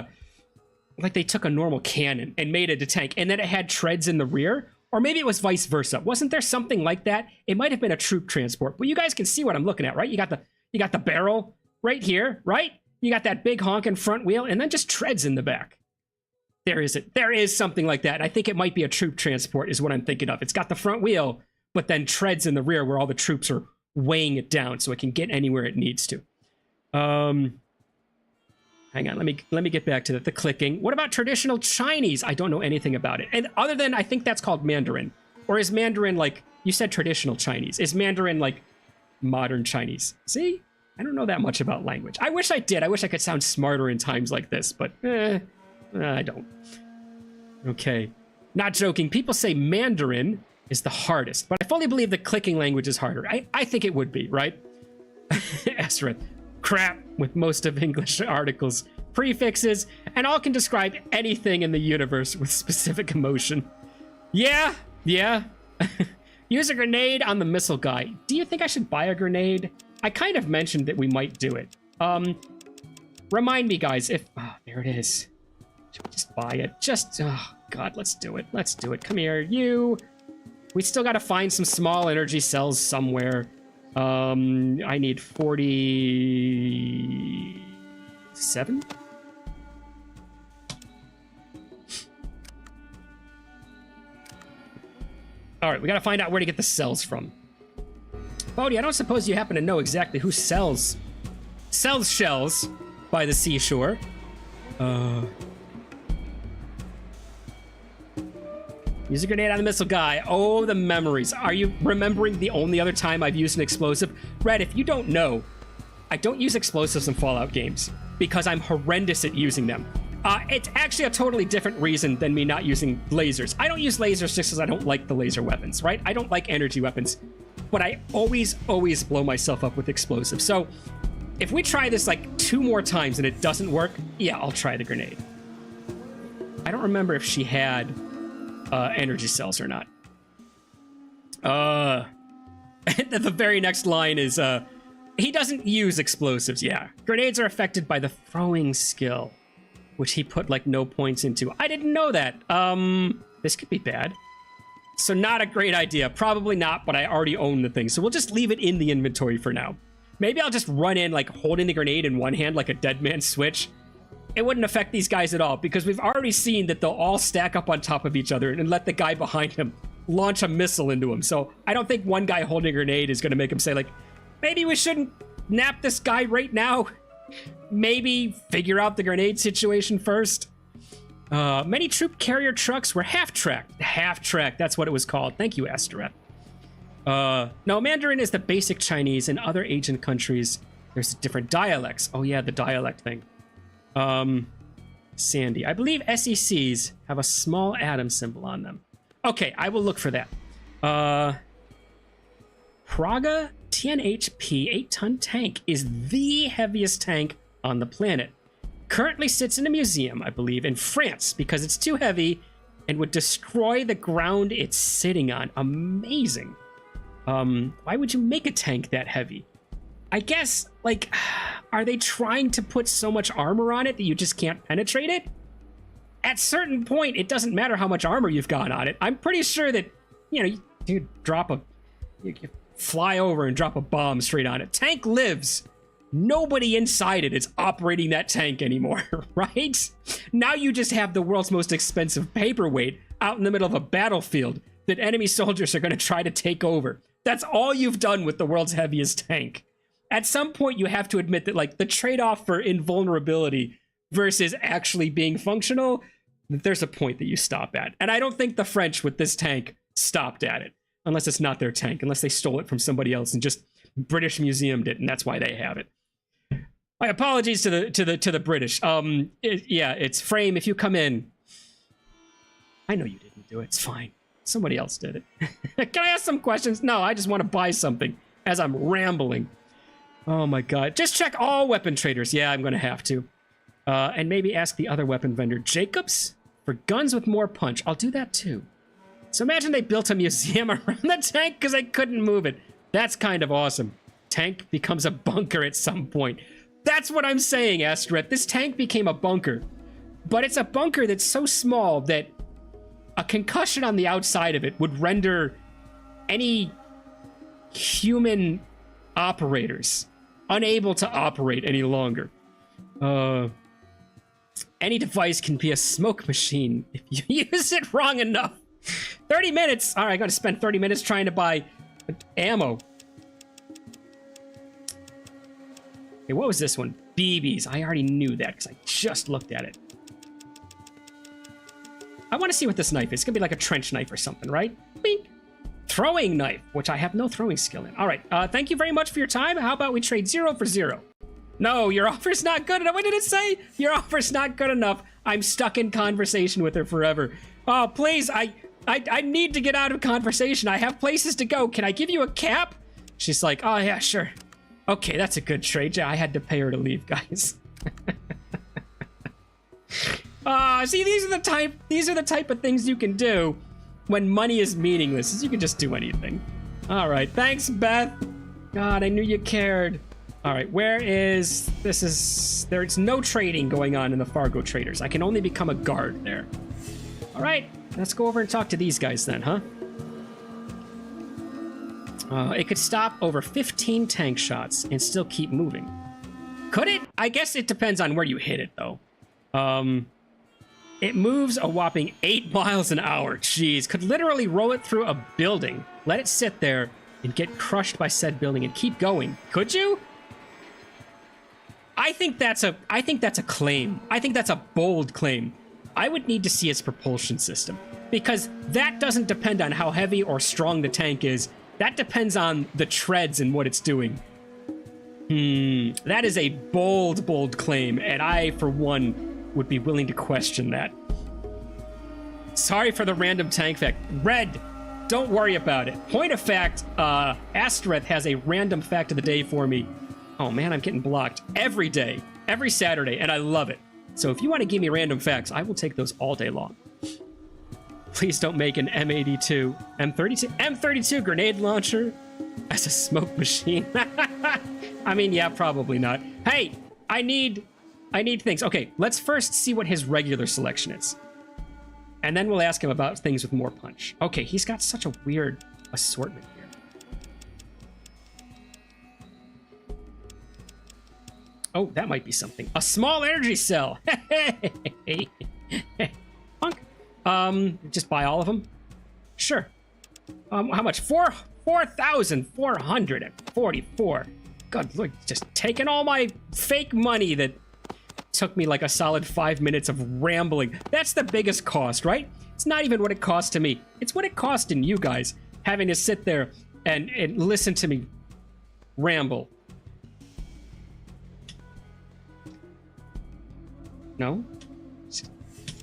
they took a normal cannon and made it a tank, and then it had treads in the rear. Or maybe it was vice versa. Wasn't there something like that? It might have been a troop transport, but you guys can see what I'm looking at, right? You got the barrel right here, right? You got that big honking front wheel, and then just treads in the back. There is something like that. I think it might be a troop transport is what I'm thinking of. It's got the front wheel, but then treads in the rear where all the troops are weighing it down so it can get anywhere it needs to. Hang on, let me get back to the clicking. What about traditional Chinese? I don't know anything about it. And other than, I think that's called Mandarin. Or is Mandarin like, you said traditional Chinese. Is Mandarin like modern Chinese? See? I don't know that much about language. I wish I did. I wish I could sound smarter in times like this, but I don't. Okay. Not joking. People say Mandarin is the hardest, but I fully believe the clicking language is harder. I think it would be, right? Astereth. Crap with most of English articles. Prefixes, and all can describe anything in the universe with specific emotion. Yeah. Use a grenade on the missile guy. Do you think I should buy a grenade? I kind of mentioned that we might do it. Remind me, guys, if... Oh, there it is. Should we just buy it? Oh, God, let's do it. Let's do it. Come here, you. We still got to find some small energy cells somewhere. I need 47? All right, we got to find out where to get the cells from. Bodhi, I don't suppose you happen to know exactly who sells shells by the seashore. Use a grenade on the missile guy. Oh, the memories. Are you remembering the only other time I've used an explosive? Red, if you don't know, I don't use explosives in Fallout games because I'm horrendous at using them. It's actually a totally different reason than me not using lasers. I don't use lasers just because I don't like the laser weapons, right? I don't like energy weapons, but I always blow myself up with explosives. So if we try this like 2 more times and it doesn't work, yeah, I'll try the grenade. I don't remember if she had energy cells or not. The very next line is, he doesn't use explosives, yeah. Grenades are affected by the throwing skill, which he put like no points into. I didn't know that. This could be bad. So not a great idea. Probably not, but I already own the thing. So we'll just leave it in the inventory for now. Maybe I'll just run in like holding the grenade in one hand like a dead man switch. It wouldn't affect these guys at all because we've already seen that they'll all stack up on top of each other and let the guy behind him launch a missile into him. So I don't think one guy holding a grenade is going to make him say like, maybe we shouldn't nap this guy right now. Maybe figure out the grenade situation first. Many troop carrier trucks were half-tracked. Half-tracked, that's what it was called. Thank you, Astaret. No, Mandarin is the basic Chinese. In other Asian countries, there's different dialects. Oh yeah, the dialect thing. Sandy. I believe SECs have a small atom symbol on them. Okay, I will look for that. Praga TNHP 8-ton tank is the heaviest tank on the planet. Currently sits in a museum, I believe, in France because it's too heavy and would destroy the ground it's sitting on. Amazing. Why would you make a tank that heavy? I guess, like, are they trying to put so much armor on it that you just can't penetrate it? At certain point, it doesn't matter how much armor you've got on it. I'm pretty sure that, you know, you fly over and drop a bomb straight on it. Tank lives. Nobody inside it is operating that tank anymore, right? Now you just have the world's most expensive paperweight out in the middle of a battlefield that enemy soldiers are going to try to take over. That's all you've done with the world's heaviest tank. At some point, you have to admit that, like, the trade-off for invulnerability versus actually being functional, there's a point that you stop at. And I don't think the French with this tank stopped at it, unless it's not their tank, unless they stole it from somebody else and just British museumed it, and that's why they have it. My apologies to the British. It's Frame. If you come in, I know you didn't do it. It's fine. Somebody else did it. Can I ask some questions? No, I just want to buy something as I'm rambling. Oh my god. Just check all weapon traders. Yeah, I'm going to have to. And maybe ask the other weapon vendor, Jacobs, for guns with more punch. I'll do that too. So imagine they built a museum around the tank because they couldn't move it. That's kind of awesome. Tank becomes a bunker at some point. That's what I'm saying, Astrid. This tank became a bunker. But it's a bunker that's so small that a concussion on the outside of it would render any human operators unable to operate any longer. Any device can be a smoke machine if you use it wrong enough. 30 minutes! Alright, I gotta spend 30 minutes trying to buy ammo. Okay, what was this one? BBs. I already knew that because I just looked at it. I want to see what this knife is. It's gonna be like a trench knife or something, right? Bink. Throwing knife, which I have no throwing skill in. All right, thank you very much for your time. How about we trade 0 for 0? No, your offer's not good enough. What did it say? Your offer's not good enough. I'm stuck in conversation with her forever. Oh, please, I need to get out of conversation. I have places to go. Can I give you a cap? She's like, oh yeah, sure. Okay, that's a good trade. Yeah, I had to pay her to leave, guys. See, these are the type of things you can do when money is meaningless, is you can just do anything. All right, thanks, Beth. God, I knew you cared. All right, there's no trading going on in the Fargo Traders. I can only become a guard there. All right, let's go over and talk to these guys then, huh? It could stop over 15 tank shots and still keep moving. Could it? I guess it depends on where you hit it, though. It moves a whopping 8 miles an hour. Jeez, could literally roll it through a building, let it sit there, and get crushed by said building and keep going. Could you? I think that's a claim. I think that's a bold claim. I would need to see its propulsion system, because that doesn't depend on how heavy or strong the tank is. That depends on the treads and what it's doing. That is a bold, bold claim, and I, for one, would be willing to question that. Sorry for the random tank fact. Red, don't worry about it. Point of fact, Astereth has a random fact of the day for me. Oh man, I'm getting blocked every day, every Saturday, and I love it. So if you want to give me random facts, I will take those all day long. Please don't make an M82, M32 grenade launcher as a smoke machine. I mean, yeah, probably not. Hey, I need things. Okay, let's first see what his regular selection is. And then we'll ask him about things with more punch. Okay, he's got such a weird assortment here. Oh, that might be something. A small energy cell. Punk. Just buy all of them? Sure. How much? 4,444. God, look, just taking all my fake money that took me like a solid 5 minutes of rambling. That's the biggest cost, right? It's not even what it cost to me. It's what it cost in you guys, having to sit there and listen to me ramble. No?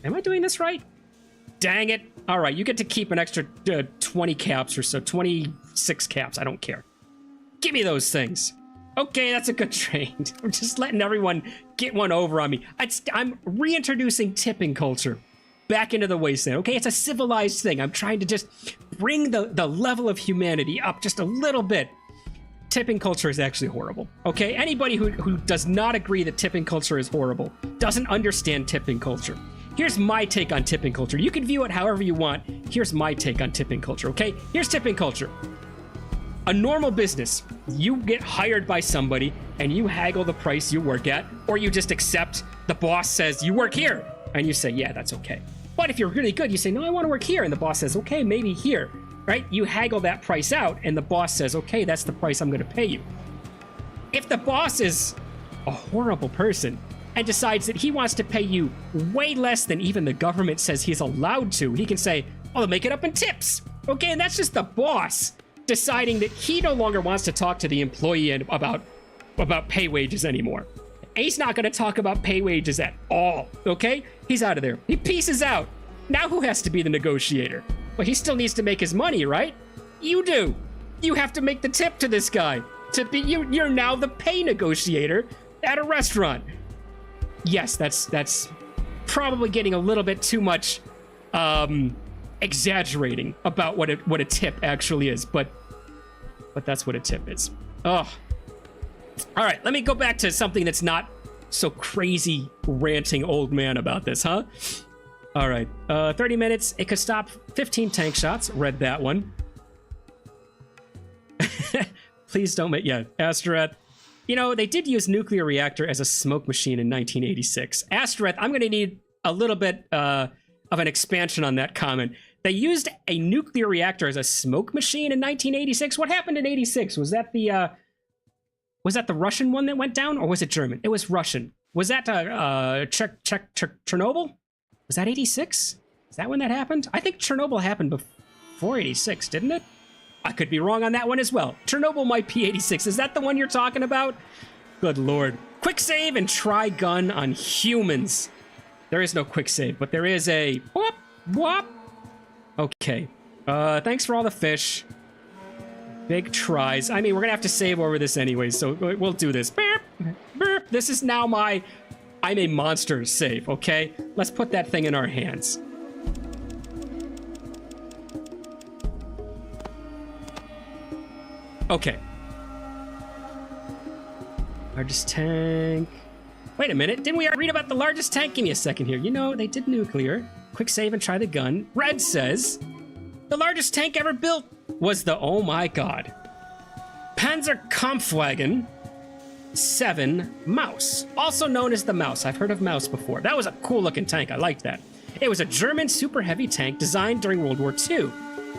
Am I doing this right? Dang it. All right, you get to keep an extra 20 caps or so. 26 caps, I don't care. Give me those things. Okay, that's a good trade. I'm just letting everyone get one over on me. I'm reintroducing tipping culture back into the wasteland, okay? It's a civilized thing. I'm trying to just bring the level of humanity up just a little bit. Tipping culture is actually horrible, okay? Anybody who does not agree that tipping culture is horrible doesn't understand tipping culture. Here's my take on tipping culture. You can view it however you want. Here's my take on tipping culture, okay? Here's tipping culture. A normal business, you get hired by somebody and you haggle the price you work at, or you just accept the boss says, you work here. And you say, yeah, that's okay. But if you're really good, you say, no, I want to work here. And the boss says, okay, maybe here, right? You haggle that price out and the boss says, okay, that's the price I'm going to pay you. If the boss is a horrible person and decides that he wants to pay you way less than even the government says he's allowed to, he can say, I'll make it up in tips. Okay, and that's just the boss deciding that he no longer wants to talk to the employee about pay wages anymore. He's not going to talk about pay wages at all, okay? He's out of there. He pieces out. Now who has to be the negotiator? Well, he still needs to make his money, right? You do. You have to make the tip to this guy. You're now the pay negotiator at a restaurant. Yes, that's probably getting a little bit too much exaggerating about what a tip actually is, but that's what a tip is. Oh. All right, let me go back to something that's not so crazy ranting old man about this, huh? All right, 30 minutes. It could stop 15 tank shots. Read that one. Please don't make... Yeah, Astereth. You know, they did use nuclear reactor as a smoke machine in 1986. Astereth, I'm going to need a little bit of an expansion on that comment. They used a nuclear reactor as a smoke machine in 1986. What happened in 86? Was that the Russian one that went down, or was it German? It was Russian. Was that Chernobyl? Was that 86? Is that when that happened? I think Chernobyl happened before 86, didn't it? I could be wrong on that one as well. Chernobyl might be 86. Is that the one you're talking about? Good lord. Quick save and try gun on humans. There is no quick save, but there is a whoop, whoop. Okay. Thanks for all the fish. Big tries. I mean, we're gonna have to save over this anyway, so we'll do this. Burp, burp. This is now my I'm a monster save, okay? Let's put that thing in our hands. Okay. Largest tank. Wait a minute, didn't we read about the largest tank? Give me a second here. You know, they did nuclear. Quick save and try the gun. Red says, the largest tank ever built was the, oh my god, Panzerkampfwagen 7 Maus, also known as the Mouse. I've heard of Mouse before. That was a cool looking tank. I liked that. It was a German super heavy tank designed during World War II,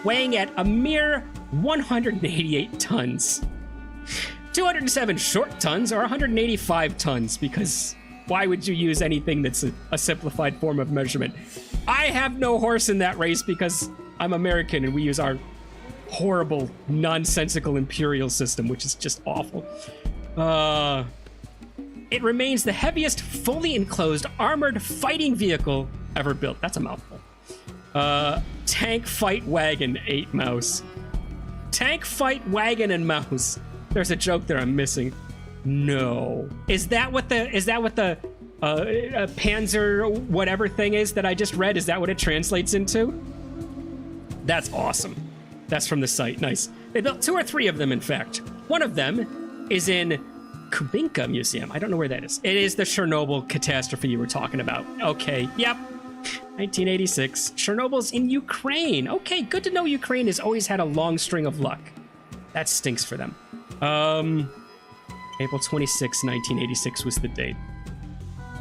weighing at a mere 188 tons. 207 short tons or 185 tons, because why would you use anything that's a simplified form of measurement? I have no horse in that race because I'm American and we use our horrible, nonsensical imperial system, which is just awful. It remains the heaviest fully enclosed armored fighting vehicle ever built. That's a mouthful. Tank fight wagon 8 mouse. Tank fight wagon and mouse. There's a joke there I'm missing. No. Is that what the Panzer whatever thing is that I just read? Is that what it translates into? That's awesome. That's from the site. Nice. They built 2 or 3 of them, in fact. One of them is in Kubinka Museum. I don't know where that is. It is the Chernobyl catastrophe you were talking about. Okay. Yep. 1986. Chernobyl's in Ukraine. Okay, good to know Ukraine has always had a long string of luck. That stinks for them. April 26, 1986 was the date.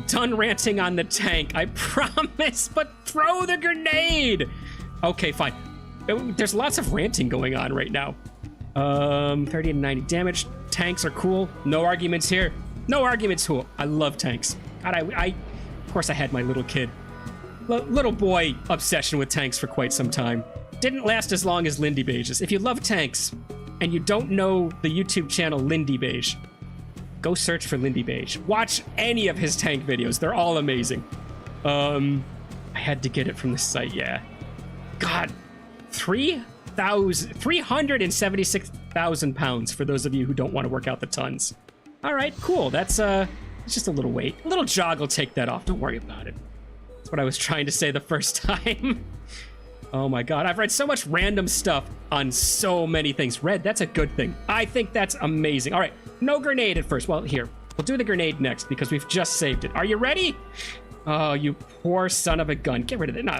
Done ranting on the tank, I promise, but throw the grenade! Okay, fine. There's lots of ranting going on right now. 30 to 90 damage. Tanks are cool. No arguments here. No arguments here. I love tanks. God, of course I had my little kid. Little boy obsession with tanks for quite some time. Didn't last as long as Lindy Beige's. If you love tanks and you don't know the YouTube channel Lindy Beige, go search for Lindy Beige. Watch any of his tank videos. They're all amazing. I had to get it from the site, yeah. God, 376,000 pounds for those of you who don't want to work out the tons. All right, cool. That's it's just a little weight. A little jog will take that off. Don't worry about it. That's what I was trying to say the first time. Oh my God, I've read so much random stuff on so many things. Red, that's a good thing. I think that's amazing. All right, no grenade at first. Well, here, we'll do the grenade next because we've just saved it. Are you ready? Oh, you poor son of a gun. Get rid of it. No.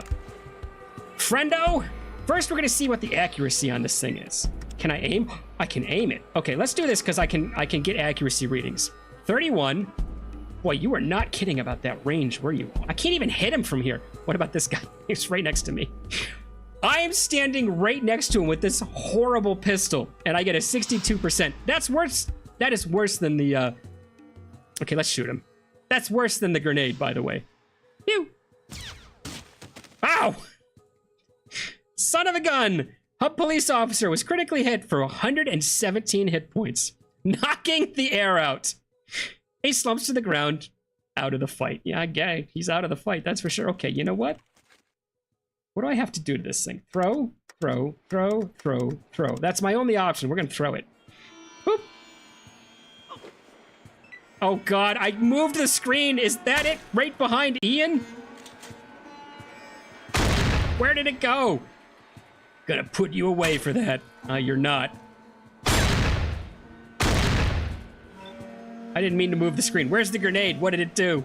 Friendo, first we're gonna see what the accuracy on this thing is. Can I aim? I can aim it. Okay, let's do this because I can get accuracy readings. 31. Boy, you were not kidding about that range, were you? I can't even hit him from here. What about this guy? He's right next to me. I am standing right next to him with this horrible pistol, and I get a 62%. That's worse. That is worse than the, Okay, let's shoot him. That's worse than the grenade, by the way. Pew! Ow! Son of a gun! Hub police officer was critically hit for 117 hit points, knocking the air out. He slumps to the ground, out of the fight. Yeah, gay. He's out of the fight, that's for sure. Okay, you know what? What do I have to do to this thing? Throw, throw, throw, throw, throw. That's my only option. We're gonna throw it. Boop. Oh God, I moved the screen. Is that it? Right behind Ian? Where did it go? Gonna put you away for that. You're not. I didn't mean to move the screen. Where's the grenade? What did it do?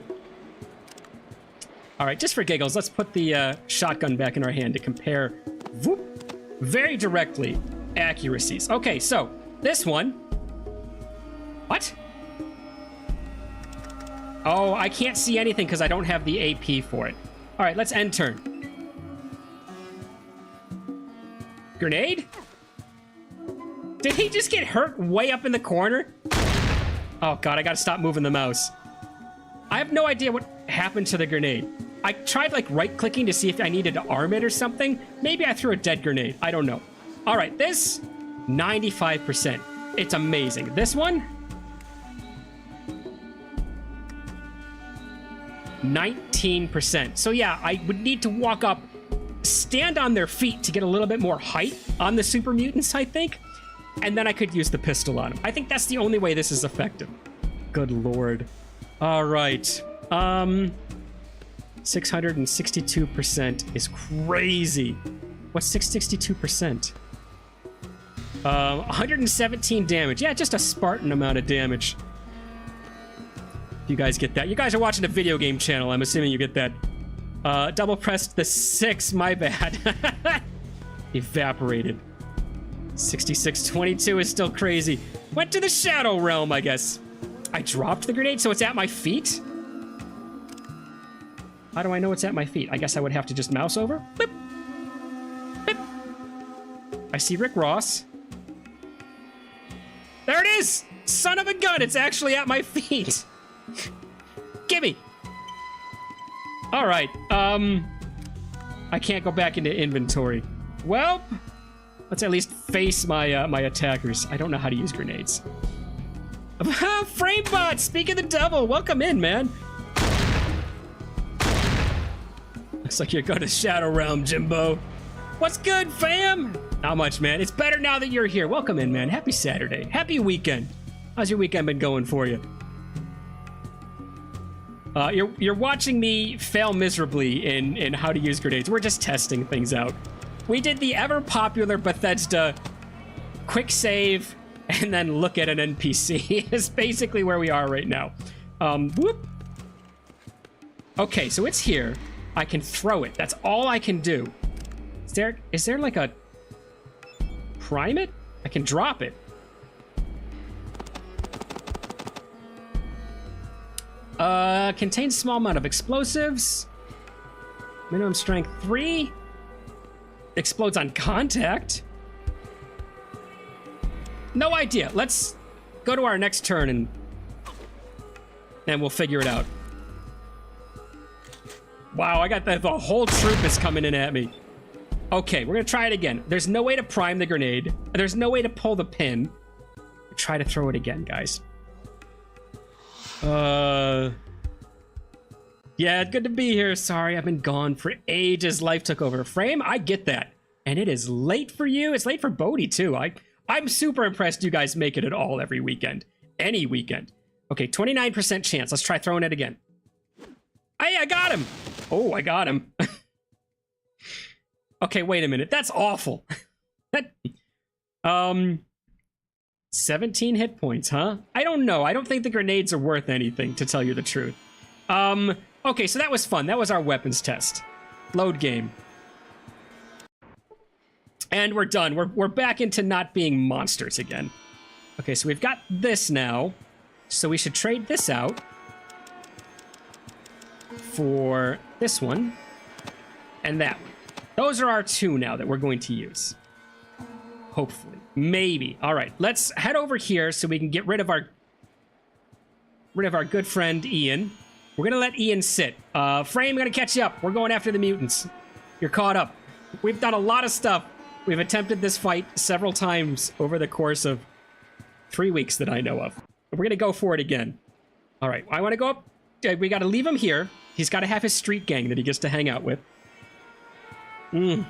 All right, just for giggles, let's put the shotgun back in our hand to compare very directly accuracies. Okay, so this one. What? Oh, I can't see anything because I don't have the AP for it. All right, let's end turn. Grenade? Did he just get hurt way up in the corner? Oh God, I gotta stop moving the mouse. I have no idea what happened to the grenade. I tried like right-clicking to see if I needed to arm it or something. Maybe I threw a dead grenade. I don't know. All right, this, 95%. It's amazing. This one, 19%. So yeah, I would need to walk up, stand on their feet to get a little bit more height on the super mutants, I think. And then I could use the pistol on him. I think that's the only way this is effective. Good Lord. All right. 662% is crazy. What's 662%? 117 damage. Yeah, just a Spartan amount of damage. You guys get that? You guys are watching a video game channel. I'm assuming you get that. Double pressed the 6. My bad. Evaporated. 6622 is still crazy. Went to the Shadow Realm, I guess. I dropped the grenade, so it's at my feet? How do I know it's at my feet? I guess I would have to just mouse over. Boop. Boop. I see Rick Ross. There it is! Son of a gun, it's actually at my feet. Gimme. All right, I can't go back into inventory. Well, let's at least face my my attackers. I don't know how to use grenades. Framebot, speak of the devil, welcome in, man. Looks like you're going to Shadow Realm, Jimbo. What's good, fam? Not much, man. It's better now that you're here. Welcome in, man. Happy Saturday. Happy weekend. How's your weekend been going for you? You're watching me fail miserably in how to use grenades. We're just testing things out. We did the ever popular Bethesda quick save and then look at an NPC. Is basically where we are right now. Whoop. Okay, so it's here. I can throw it. That's all I can do. Is there like a prime it? I can drop it. Contains small amount of explosives. Minimum strength 3. Explodes on contact. No idea. Let's go to our next turn and we'll figure it out. Wow, I got the whole troop is coming in at me. Okay, we're gonna try it again. There's no way to prime the grenade. There's no way to pull the pin. Try to throw it again, guys. Yeah, good to be here. Sorry, I've been gone for ages. Life took over. Frame, I get that. And it is late for you. It's late for Bodhi, too. I'm super impressed you guys make it at all every weekend. Any weekend. Okay, 29% chance. Let's try throwing it again. Hey, I got him! Oh, I got him. Okay, wait a minute. That's awful. 17 hit points, huh? I don't know. I don't think the grenades are worth anything, to tell you the truth. Okay, so that was fun. That was our weapons test. Load game. And we're done. We're back into not being monsters again. Okay, so we've got this now. So we should trade this out for this one and that one. Those are our two now that we're going to use. Hopefully. Maybe. All right, let's head over here so we can get rid of our good friend Ian. We're gonna let Ian sit. Frame, gonna catch you up. We're going after the mutants. You're caught up. We've done a lot of stuff. We've attempted this fight several times over the course of 3 weeks that I know of. We're gonna go for it again. All right, I want to go up. We got to leave him here. He's got to have his street gang that he gets to hang out with. You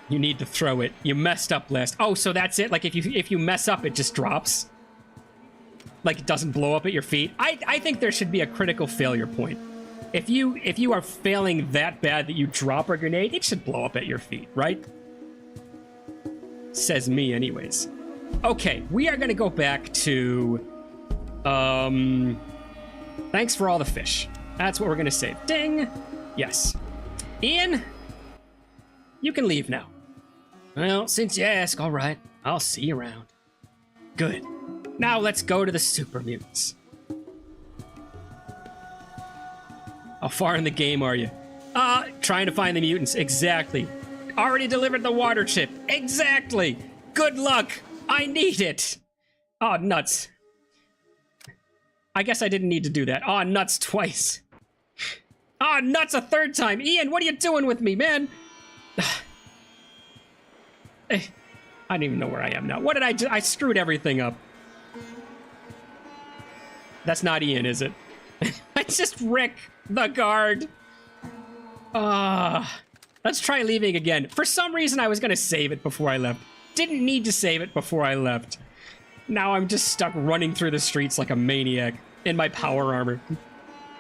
need to throw it. You messed up last. Oh, so that's it? Like if you mess up, it just drops? Like it doesn't blow up at your feet? I think there should be a critical failure point. If you are failing that bad that you drop a grenade, it should blow up at your feet, right? Says me anyways. Okay, we are gonna go back to thanks for all the fish. That's what we're gonna save. Ding! Yes. Ian, you can leave now. Well, since you ask, all right. I'll see you around. Good. Now let's go to the super mutants. How far in the game are you? Trying to find the mutants. Exactly. Already delivered the water chip. Exactly. Good luck. I need it. Oh, nuts. I guess I didn't need to do that. Oh, nuts twice. Oh, nuts a third time. Ian, what are you doing with me, man? I don't even know where I am now. What did I do? I screwed everything up. That's not Ian, is it? It's just Rick, the guard. Let's try leaving again. For some reason, I was going to save it before I left. Didn't need to save it before I left. Now I'm just stuck running through the streets like a maniac in my power armor.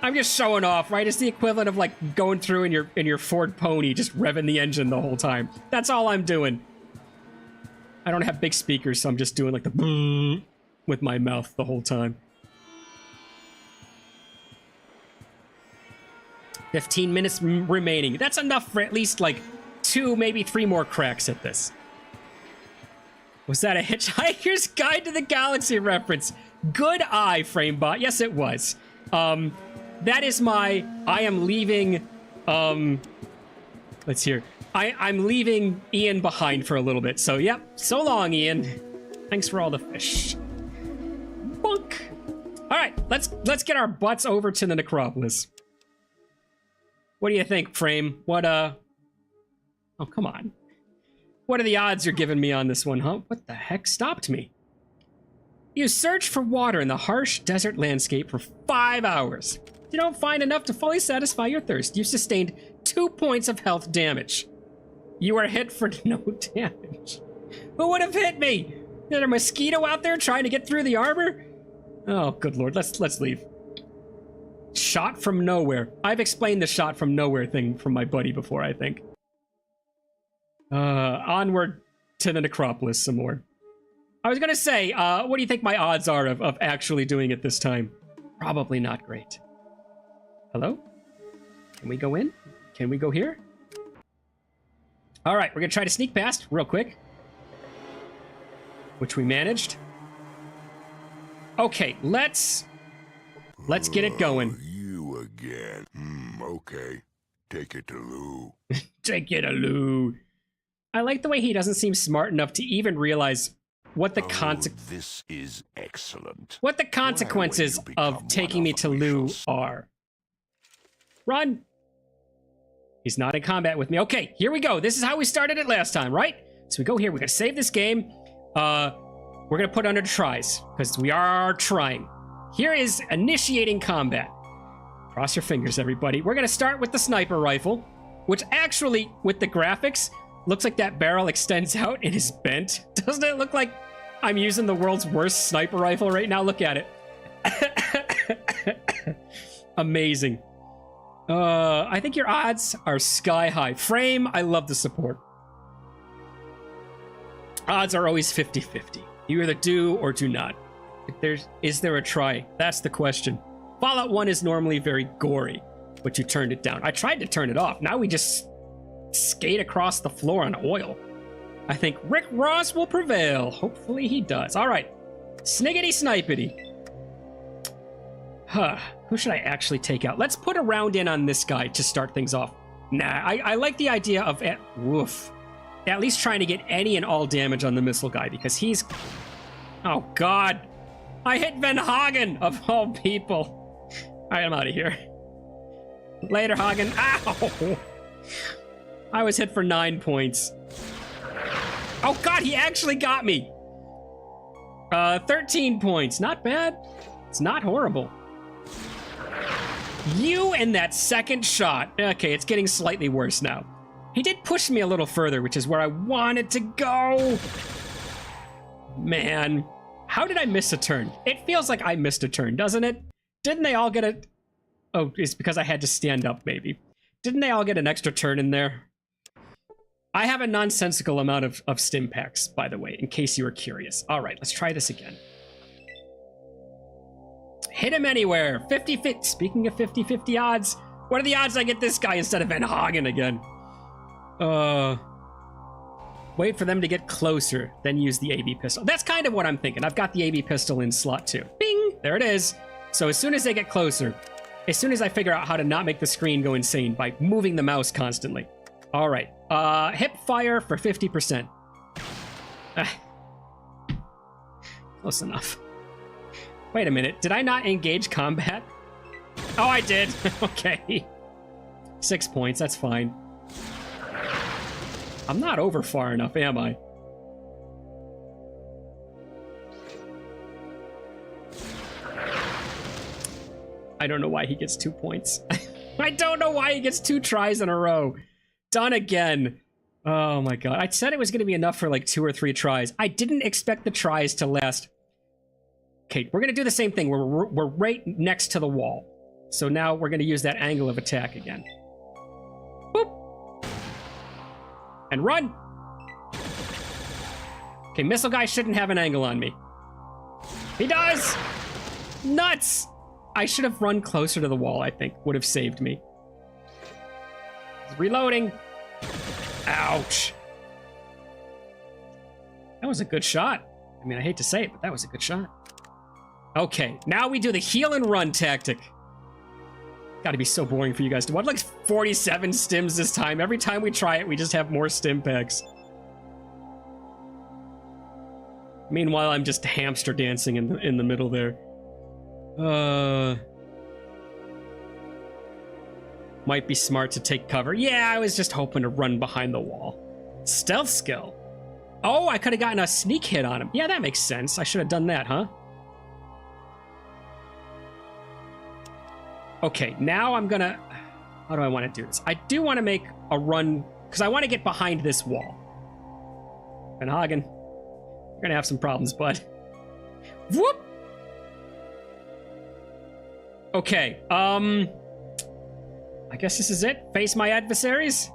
I'm just showing off, right? It's the equivalent of like going through in your Ford Pony, just revving the engine the whole time. That's all I'm doing. I don't have big speakers, so I'm just doing like the boom with my mouth the whole time. 15 minutes remaining. That's enough for at least like 2, maybe 3 more cracks at this. Was that a Hitchhiker's Guide to the Galaxy reference? Good eye, Framebot. Yes, it was. That is my... I am leaving... let's hear. I'm leaving Ian behind for a little bit. So, yep. So long, Ian. Thanks for all the fish. Bonk. All right, let's get our butts over to the necropolis. What do you think, Frame? What, Oh, come on. What are the odds you're giving me on this one, huh? What the heck stopped me? You search for water in the harsh desert landscape for 5 hours. You don't find enough to fully satisfy your thirst. You sustained 2 points of health damage. You are hit for no damage. Who would have hit me? Is there a mosquito out there trying to get through the armor? Oh, good lord. Let's leave. Shot from nowhere. I've explained the shot from nowhere thing from my buddy before, I think. Onward to the necropolis some more. I was gonna say, what do you think my odds are of actually doing it this time? Probably not great. Hello? Can we go in? Can we go here? All right, we're gonna try to sneak past real quick. Which we managed. Okay, let's get it going. You again. Okay. Take it to Lou. Take it to Lou. I like the way he doesn't seem smart enough to even realize what the This is excellent. what the consequences of taking me to Lou are. Run. He's not in combat with me. Okay, here we go. This is how we started it last time, right? So we go here. We're going to save this game. We're going to put under tries because we are trying. Here is initiating combat. Cross your fingers, everybody. We're going to start with the sniper rifle, which actually, with the graphics, looks like that barrel extends out and is bent. Doesn't it look like I'm using the world's worst sniper rifle right now? Look at it. Amazing. I think your odds are sky high. Frame, I love the support. Odds are always 50-50. You either do or do not. Is there a try? That's the question. Fallout 1 is normally very gory, but you turned it down. I tried to turn it off. Now we just skate across the floor on oil. I think Rick Ross will prevail. Hopefully he does. All right. Sniggity snipity. Huh. Who should I actually take out? Let's put a round in on this guy to start things off. Nah, I like the idea of at least trying to get any and all damage on the missile guy because he's... Oh, God. I hit Van Hagen, of all people. All right, I'm out of here. Later, Hagen. Ow! I was hit for 9 points. Oh, God, he actually got me. 13 points. Not bad. It's not horrible. You and that second shot. Okay, it's getting slightly worse now. He did push me a little further, which is where I wanted to go. Man, how did I miss a turn? It feels like I missed a turn, doesn't it? Didn't they all get a... Oh, it's because I had to stand up, maybe. Didn't they all get an extra turn in there? I have a nonsensical amount of stim packs, by the way, in case you were curious. All right, let's try this again. Hit him anywhere. 50-50. Speaking of 50-50 odds, what are the odds I get this guy instead of Van Hagen again? Wait for them to get closer, then use the AB pistol. That's kind of what I'm thinking. I've got the AB pistol in slot 2. Bing! There it is. So as soon as they get closer, as soon as I figure out how to not make the screen go insane by moving the mouse constantly. All right. Hip fire for 50%. Close enough. Wait a minute. Did I not engage combat? Oh, I did. Okay. 6 points. That's fine. I'm not over far enough, am I? I don't know why he gets 2 points. I don't know why he gets 2 tries in a row. Done again. Oh my god. I said it was going to be enough for like 2 or 3 tries. I didn't expect the tries to last. Okay, we're going to do the same thing. We're right next to the wall. So now we're going to use that angle of attack again. Boop. And run. Okay, missile guy shouldn't have an angle on me. He does! Nuts! I should have run closer to the wall, I think. Would have saved me. Reloading. Ouch. That was a good shot. I mean, I hate to say it, but that was a good shot. Okay, now we do the heal and run tactic. Gotta be so boring for you guys to watch. Like 47 stims this time. Every time we try it, we just have more stim packs. Meanwhile, I'm just hamster dancing in the middle there. Might be smart to take cover. Yeah, I was just hoping to run behind the wall. Stealth skill. Oh, I could have gotten a sneak hit on him. Yeah, that makes sense. I should have done that, huh? Okay, now I'm gonna... How do I want to do this? I do want to make a run, because I want to get behind this wall. Van Hagen, you're gonna have some problems, bud. Whoop! Okay, I guess this is it. Face my adversaries.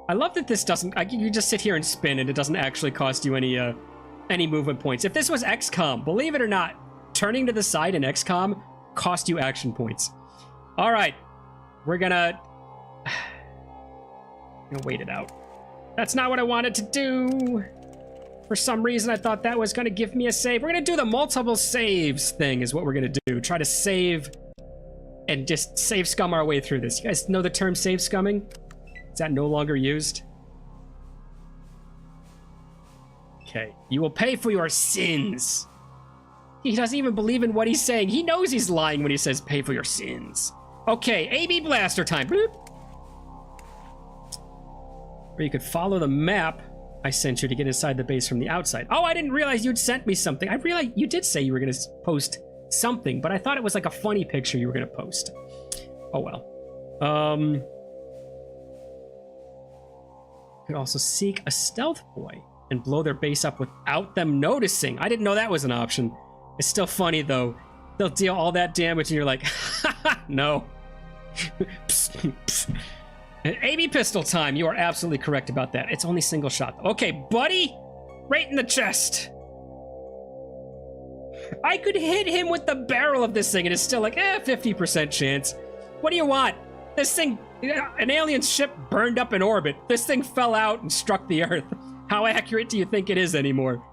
I love that this doesn't... you just sit here and spin, and it doesn't actually cost you any movement points. If this was XCOM, believe it or not, turning to the side in XCOM cost you action points. All right, we're gonna wait it out. That's not what I wanted to do. For some reason, I thought that was gonna give me a save. We're gonna do the multiple saves thing is what we're gonna do. Try to save and just save scum our way through this. You guys know the term save scumming? Is that no longer used? Okay, you will pay for your sins. He doesn't even believe in what he's saying. He knows he's lying when he says pay for your sins. Okay, AB blaster time. Bloop. Or you could follow the map I sent you to get inside the base from the outside. Oh, I didn't realize you'd sent me something. I realized you did say you were going to post something, but I thought it was like a funny picture you were going to post. Oh, well. You could also seek a stealth boy and blow their base up without them noticing. I didn't know that was an option. It's still funny, though. They'll deal all that damage, and you're like, no. AB pistol time. You are absolutely correct about that. It's only single shot. Okay, buddy. Right in the chest. I could hit him with the barrel of this thing, and it's still like, 50% chance. What do you want? This thing, an alien ship burned up in orbit. This thing fell out and struck the Earth. How accurate do you think it is anymore?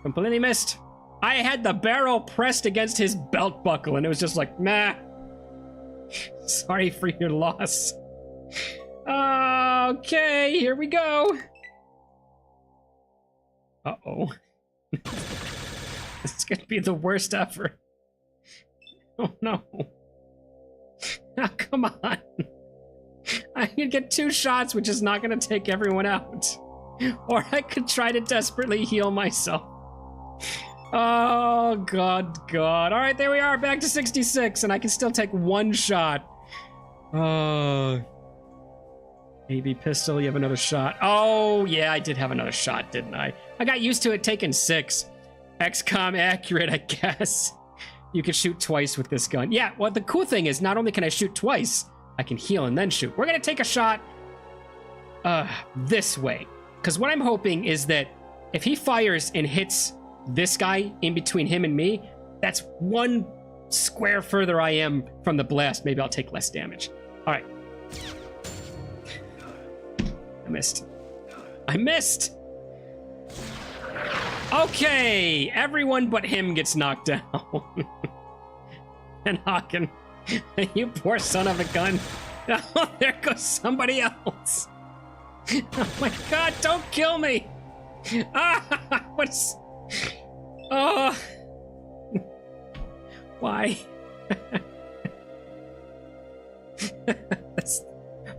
Completely missed. I had the barrel pressed against his belt buckle, and it was just like, meh. Sorry for your loss. Okay, here we go. Uh-oh. This is gonna be the worst ever. Oh, no. Oh, come on. I could get 2 shots, which is not gonna take everyone out. Or I could try to desperately heal myself. Oh, God. All right, there we are, back to 66, and I can still take 1 shot. Oh. AB pistol, you have another shot. Oh, yeah, I did have another shot, didn't I? I got used to it taking 6. XCOM accurate, I guess. You can shoot twice with this gun. Yeah, well, the cool thing is not only can I shoot twice, I can heal and then shoot. We're gonna take a shot this way. Because what I'm hoping is that if he fires and hits this guy in between him and me, that's 1 square further I am from the blast. Maybe I'll take less damage. All right. I missed. Okay, everyone but him gets knocked down. And Haken, you poor son of a gun. Oh, there goes somebody else. Oh my God, don't kill me. What's... Oh. Why?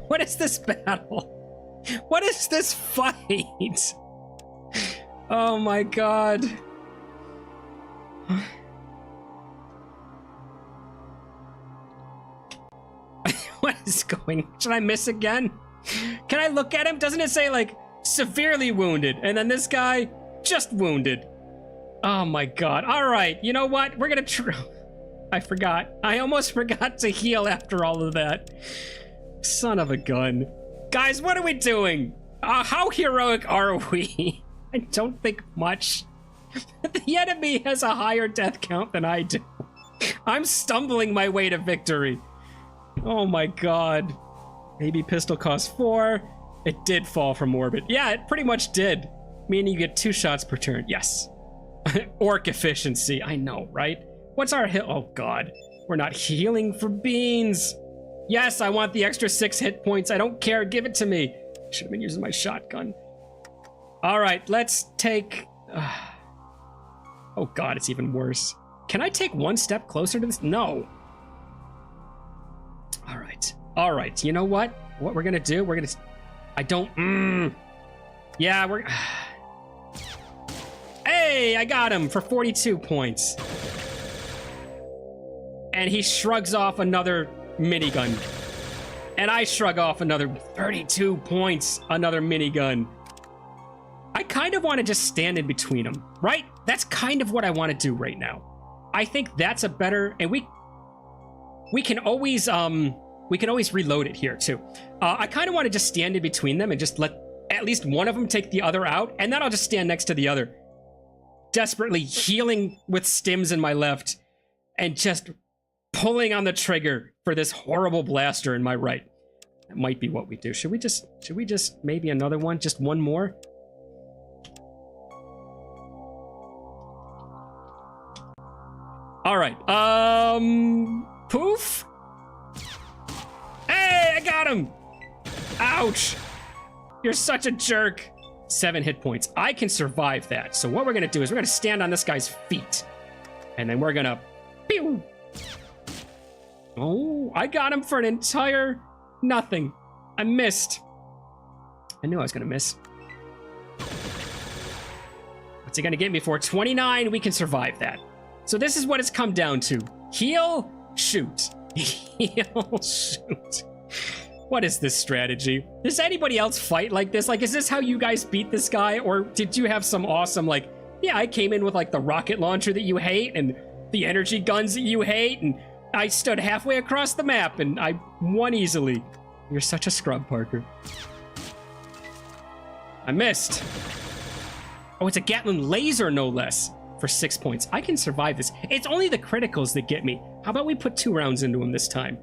What is this battle? What is this fight? Oh my God. What is going? Should I miss again? Can I look at him? Doesn't it say like severely wounded? And then this guy just wounded. Oh my God. All right. You know what? We're gonna I forgot. I almost forgot to heal after all of that. Son of a gun. Guys, what are we doing? How heroic are we? I don't think much. The enemy has a higher death count than I do. I'm stumbling my way to victory. Oh my God. AB pistol costs 4. It did fall from orbit. Yeah, it pretty much did. Meaning you get 2 shots per turn. Yes. Orc efficiency. I know, right? What's our hit? Oh, God. We're not healing for beans. Yes, I want the extra 6 hit points. I don't care. Give it to me. Should have been using my shotgun. All right, let's take... Oh, God, it's even worse. Can I take one step closer to this? No. All right. All right. You know what? What we're going to do? We're going to... I don't... Yeah, we're... Hey, I got him for 42 points. And he shrugs off another minigun. And I shrug off another 32 points, another minigun. I kind of want to just stand in between them, right? That's kind of what I want to do right now. I think that's a better, and we can always reload it here too. I kind of want to just stand in between them and just let at least one of them take the other out, and then I'll just stand next to the other, desperately healing with stims in my left, and just pulling on the trigger for this horrible blaster in my right. That might be what we do. Should we just maybe another one? Just one more? All right. Poof. Hey, I got him. Ouch. You're such a jerk. 7 hit points. I can survive that. So what we're going to do is we're going to stand on this guy's feet. And then we're going to... Pew! Oh, I got him for an entire nothing. I missed. I knew I was going to miss. What's he going to get me for? 29. We can survive that. So this is what it's come down to. Heal, shoot. Heal, shoot. What is this strategy? Does anybody else fight like this? Like, is this how you guys beat this guy? Or did you have some awesome, like, yeah, I came in with, like, the rocket launcher that you hate and the energy guns that you hate, and I stood halfway across the map and I won easily. You're such a scrub, Parker. I missed. Oh, it's a Gatling laser, no less, for 6 points. I can survive this. It's only the criticals that get me. How about we put 2 rounds into him this time?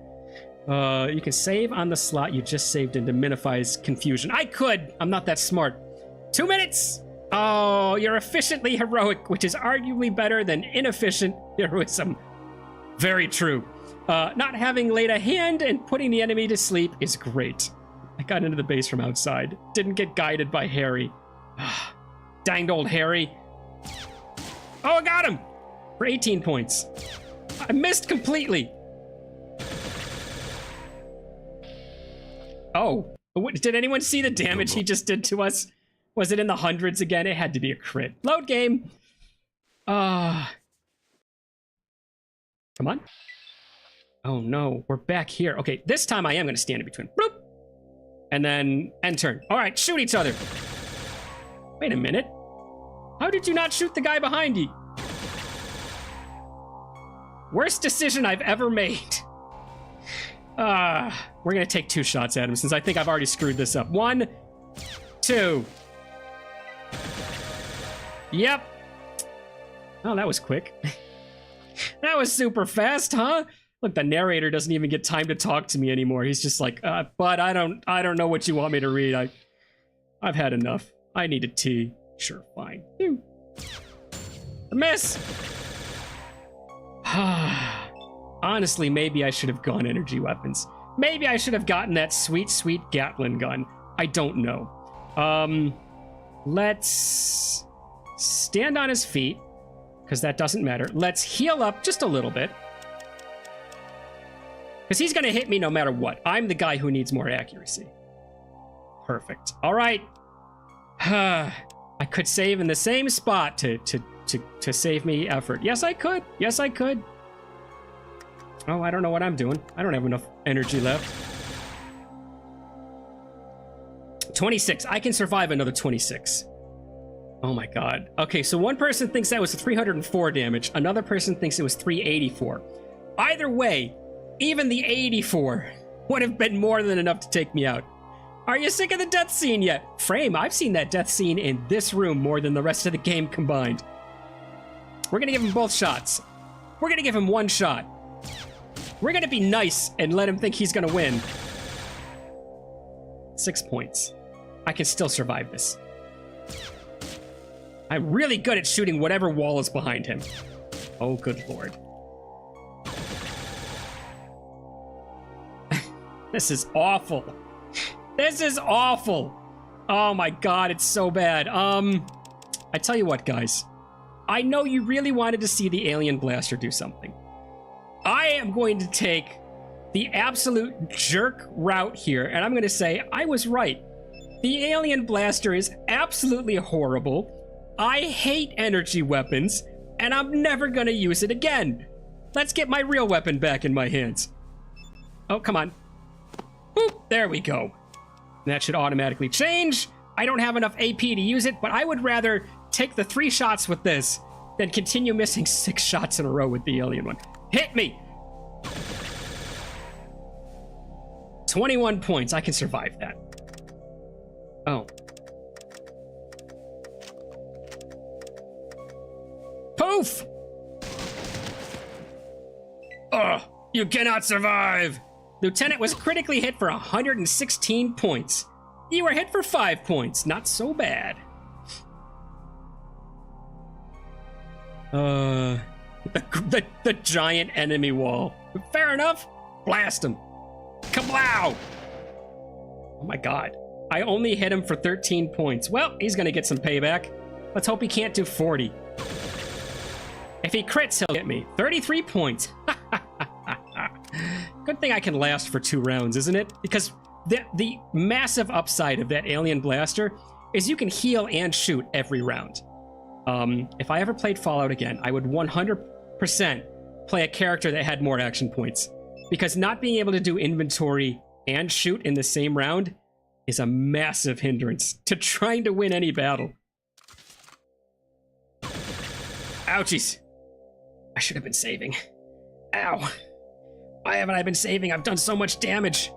You can save on the slot you just saved in to minimize confusion. I could. I'm not that smart. 2 minutes. Oh, you're efficiently heroic, which is arguably better than inefficient heroism. Very true. Not having laid a hand and putting the enemy to sleep is great. I got into the base from outside. Didn't get guided by Harry. Danged old Harry. Oh, I got him for 18 points. I missed completely. Oh, did anyone see the damage he just did to us? Was it in the hundreds again? It had to be a crit. Load game. Come on. Oh no, we're back here. Okay, this time I am going to stand in between. Bloop. And then end turn. All right, shoot each other. Wait a minute. How did you not shoot the guy behind you? Worst decision I've ever made. We're going to take 2 shots at him since I think I've already screwed this up. 1, 2. Yep. Oh, that was quick. That was super fast, huh? Look, the narrator doesn't even get time to talk to me anymore. He's just like, but I don't know what you want me to read. I've had enough. I need a tea. Sure, fine. A miss. Honestly, maybe I should have gone energy weapons. Maybe I should have gotten that sweet, sweet Gatling gun. I don't know. Let's stand on his feet, because that doesn't matter. Let's heal up just a little bit. Because he's going to hit me no matter what. I'm the guy who needs more accuracy. Perfect. All right. I could save in the same spot to save me effort. Yes, I could. Yes, I could. Oh, I don't know what I'm doing. I don't have enough energy left. 26. I can survive another 26. Oh my god. Okay, so one person thinks that was 304 damage. Another person thinks it was 384. Either way, even the 84 would have been more than enough to take me out. Are you sick of the death scene yet? Frame, I've seen that death scene in this room more than the rest of the game combined. We're gonna give him both shots. We're gonna give him 1 shot. We're gonna be nice and let him think he's gonna win. 6 points. I can still survive this. I'm really good at shooting whatever wall is behind him. Oh, good lord. This is awful. This is awful. Oh my god, it's so bad. I tell you what, guys. I know you really wanted to see the alien blaster do something. I am going to take the absolute jerk route here, and I'm going to say I was right. The alien blaster is absolutely horrible. I hate energy weapons, and I'm never going to use it again. Let's get my real weapon back in my hands. Oh, come on. Boop, there we go. That should automatically change. I don't have enough AP to use it, but I would rather take the 3 shots with this than continue missing 6 shots in a row with the alien one. Hit me! 21 points. I can survive that. Oh. Poof! Ugh, you cannot survive! Lieutenant was critically hit for 116 points. You were hit for 5 points. Not so bad. The giant enemy wall. Fair enough. Blast him. Kablow! Oh my god. I only hit him for 13 points. Well, he's gonna get some payback. Let's hope he can't do 40. If he crits, he'll get me. 33 points. Good thing I can last for 2 rounds, isn't it? Because the massive upside of that alien blaster is you can heal and shoot every round. If I ever played Fallout again, I would 100% play a character that had more action points. Because not being able to do inventory and shoot in the same round is a massive hindrance to trying to win any battle. Ouchies. I should have been saving. Ow. Why haven't I been saving? I've done so much damage.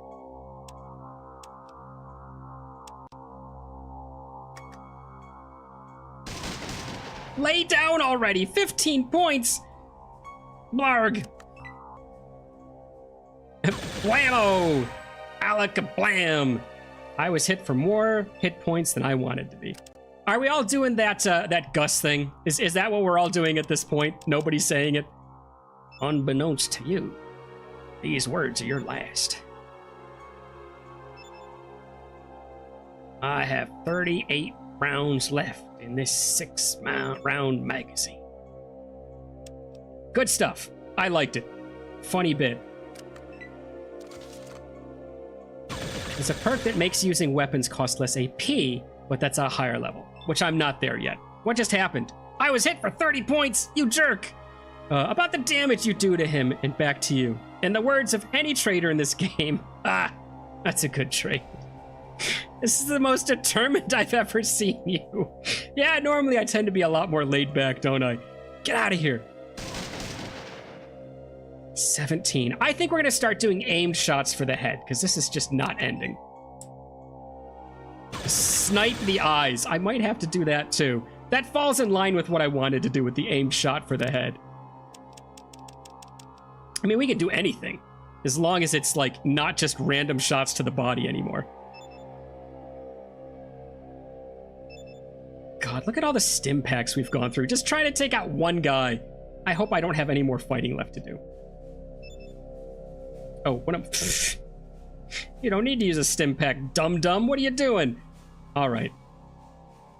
Lay down already. 15 points. Blarg. Blammo. Alakablam. I was hit for more hit points than I wanted to be. Are we all doing that that Gus thing? Is that what we're all doing at this point? Nobody's saying it? Unbeknownst to you, these words are your last. I have 38 rounds left in this 6-round magazine. Good stuff. I liked it. Funny bit. There's a perk that makes using weapons cost less AP, but that's a higher level, which I'm not there yet. What just happened? I was hit for 30 points, you jerk! About the damage you do to him, and back to you. In the words of any trader in this game, that's a good trait. This is the most determined I've ever seen you. Yeah, normally I tend to be a lot more laid back, don't I? Get out of here. 17. I think we're gonna start doing aimed shots for the head, because this is just not ending. Snipe the eyes. I might have to do that too. That falls in line with what I wanted to do with the aimed shot for the head. I mean, we can do anything, as long as it's like not just random shots to the body anymore. God, look at all the stim packs we've gone through. Just trying to take out one guy. I hope I don't have any more fighting left to do. Oh, what am... You don't need to use a stim pack, dum-dum. What are you doing? All right.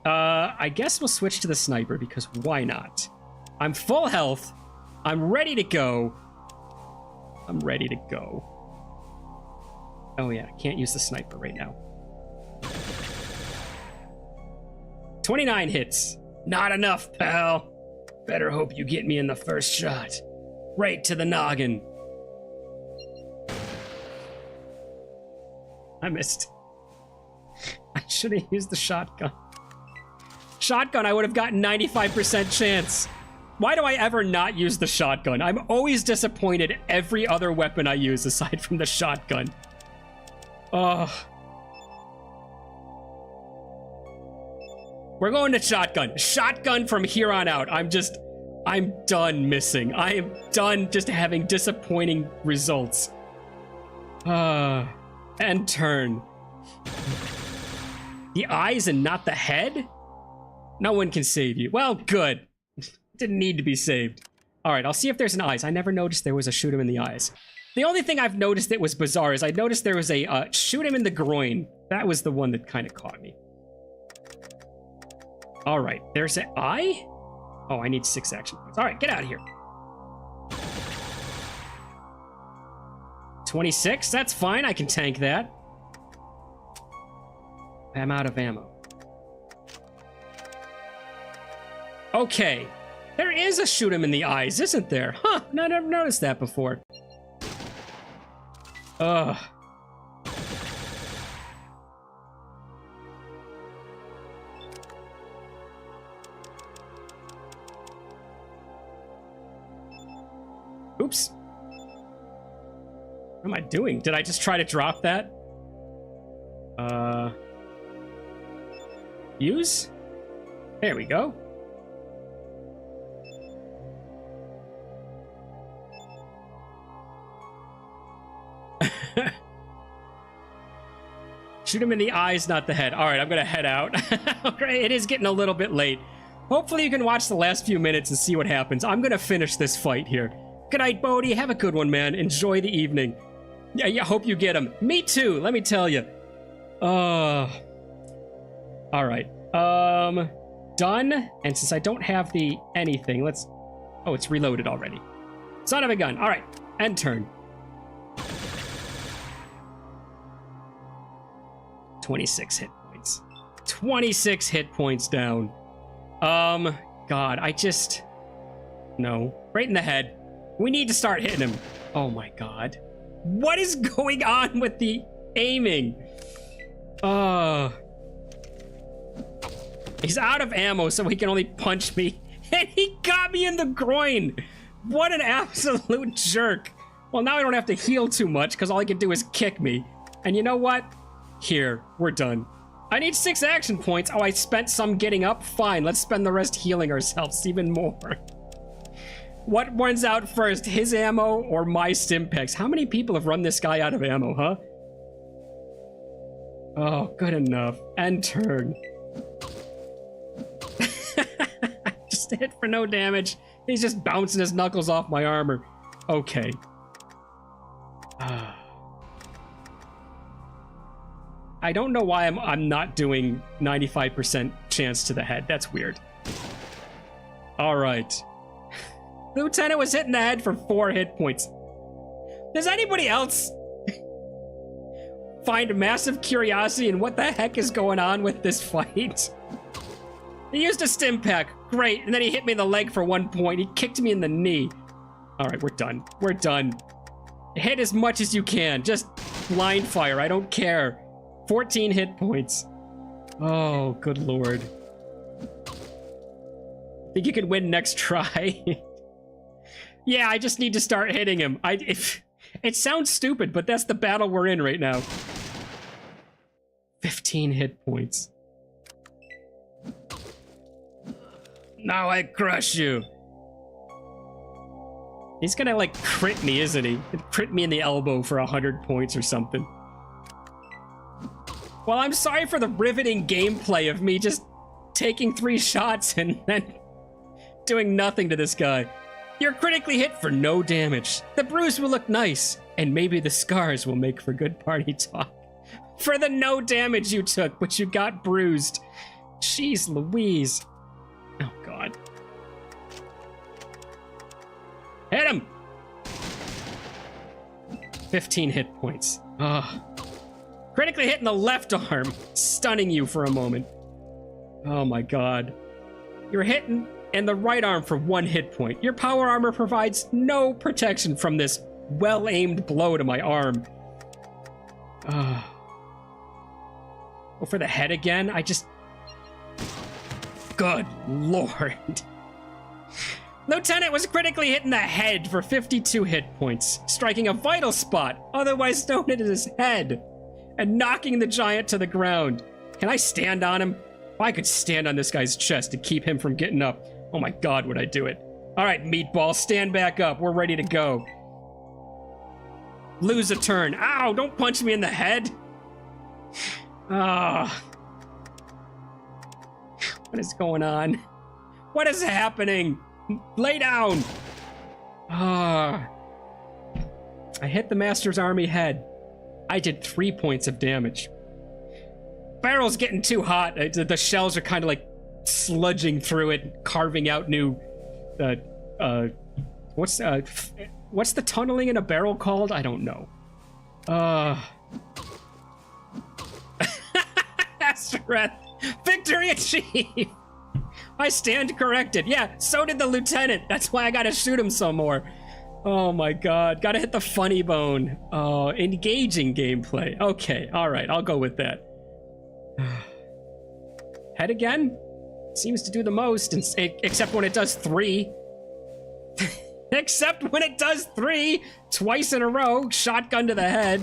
I guess we'll switch to the sniper, because why not? I'm full health. I'm ready to go. I'm ready to go. Oh yeah, can't use the sniper right now. 29 hits. Not enough, pal. Better hope you get me in the first shot. Right to the noggin. I missed. I should have used the shotgun. Shotgun, I would have gotten 95% chance. Why do I ever not use the shotgun? I'm always disappointed every other weapon I use aside from the shotgun. Ugh. We're going to shotgun. Shotgun from here on out. I'm done missing. I am done just having disappointing results. And turn. The eyes and not the head? No one can save you. Well, good. Didn't need to be saved. All right, I'll see if there's an eyes. I never noticed there was a shoot him in the eyes. The only thing I've noticed that was bizarre is I noticed there was a shoot him in the groin. That was the one that kind of caught me. All right, there's an eye? Oh, I need 6 action points. All right, get out of here. 26, that's fine. I can tank that. I'm out of ammo. Okay. There is a shoot him in the eyes, isn't there? Huh, I never noticed that before. Ugh. Oops. What am I doing? Did I just try to drop that? Use? There we go. Shoot him in the eyes, not the head. All right, I'm gonna head out. Okay, it is getting a little bit late. Hopefully you can watch the last few minutes and see what happens. I'm gonna finish this fight here. Good night, Bodhi. Have a good one, man. Enjoy the evening. Yeah, hope you get him. Me too, let me tell you. All right. Done. And since I don't have the anything, let's... Oh, it's reloaded already. Son of a gun. All right, end turn. 26 hit points. 26 hit points down. God, I just... No. Right in the head. We need to start hitting him. Oh my God. What is going on with the aiming? He's out of ammo, so he can only punch me. And he got me in the groin. What an absolute jerk. Well, now I don't have to heal too much, because all he can do is kick me. And you know what? Here, we're done. I need 6 action points. Oh, I spent some getting up? Fine, let's spend the rest healing ourselves even more. What runs out first, his ammo or my Stimpaks? How many people have run this guy out of ammo, huh? Oh, good enough. End turn. Just hit for no damage. He's just bouncing his knuckles off my armor. Okay. I don't know why I'm not doing 95% chance to the head. That's weird. All right. Lieutenant was hit in the head for 4 hit points. Does anybody else find massive curiosity in what the heck is going on with this fight? He used a Stimpak. Great. And then he hit me in the leg for 1 point. He kicked me in the knee. All right, we're done. We're done. Hit as much as you can. Just blind fire. I don't care. 14 hit points. Oh, good lord. Think you can win next try? Yeah, I just need to start hitting him. It sounds stupid, but that's the battle we're in right now. 15 hit points. Now I crush you. He's gonna, like, crit me, isn't he? Crit me in the elbow for 100 points or something. Well, I'm sorry for the riveting gameplay of me just taking 3 shots and then doing nothing to this guy. You're critically hit for no damage. The bruise will look nice, and maybe the scars will make for good party talk. For the no damage you took, but you got bruised. Jeez Louise. Oh, God. Hit him! 15 hit points. Ugh. Critically hitting the left arm, stunning you for a moment. Oh my God. You're hitting in the right arm for 1 hit point. Your power armor provides no protection from this well-aimed blow to my arm. Go for the head again? Good lord. Lieutenant was critically hit in the head for 52 hit points, striking a vital spot, otherwise known as his head, and knocking the giant to the ground. Can I stand on him? If I could stand on this guy's chest to keep him from getting up, oh my God, would I do it. All right, meatball, stand back up. We're ready to go. Lose a turn. Ow, don't punch me in the head. What is going on? What is happening? Lay down! Ah. I hit the Master's Army head. I did 3 points of damage. Barrel's getting too hot. The shells are kind of like sludging through it, carving out new... what's the tunneling in a barrel called? I don't know. Astereth! Victory achieved! I stand corrected. Yeah, so did the lieutenant. That's why I gotta shoot him some more. Oh my god. Gotta hit the funny bone. Oh, engaging gameplay. Okay, alright, I'll go with that. Head again? Seems to do the most, except when it does 3. Except when it does 3! Twice in a row, shotgun to the head.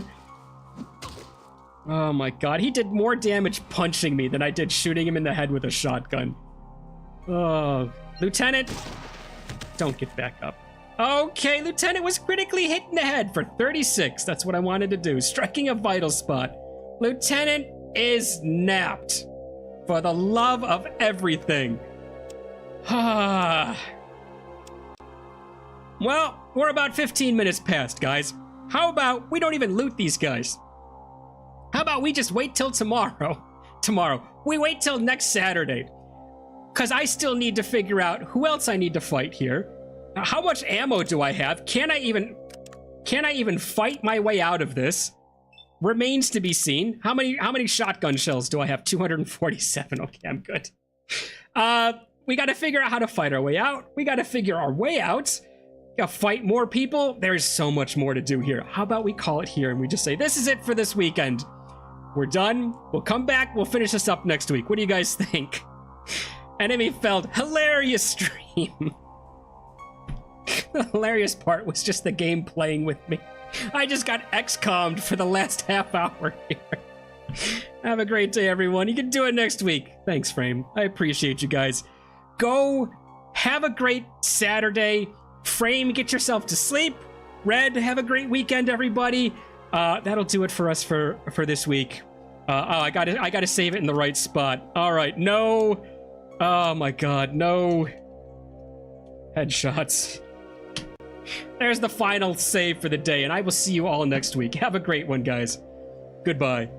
Oh my god, he did more damage punching me than I did shooting him in the head with a shotgun. Oh, Lieutenant, don't get back up. Okay, Lieutenant was critically hit in the head for 36. That's what I wanted to do, striking a vital spot. Lieutenant is napped. For the love of everything. Well, we're about 15 minutes past, guys. How about we don't even loot these guys? How about we just wait till tomorrow? We wait till next Saturday. Because I still need to figure out who else I need to fight here. How much ammo do I have? Can I even fight my way out of this? Remains to be seen. How many shotgun shells do I have? 247. Okay, I'm good. We got to figure out how to fight our way out. We got to figure our way out. Gotta fight more people. There's so much more to do here. How about we call it here and we just say, this is it for this weekend. We're done. We'll come back. We'll finish this up next week. What do you guys think? Enemy felled. Hilarious stream. The hilarious part was just the game playing with me. I just got XCOM'd for the last half hour here. Have a great day, everyone. You can do it next week. Thanks, Frame. I appreciate you guys. Go have a great Saturday. Frame, get yourself to sleep. Red, have a great weekend, everybody. That'll do it for us for this week. I gotta save it in the right spot. All right, no. Oh my god, no headshots. There's the final save for the day, and I will see you all next week. Have a great one, guys. Goodbye.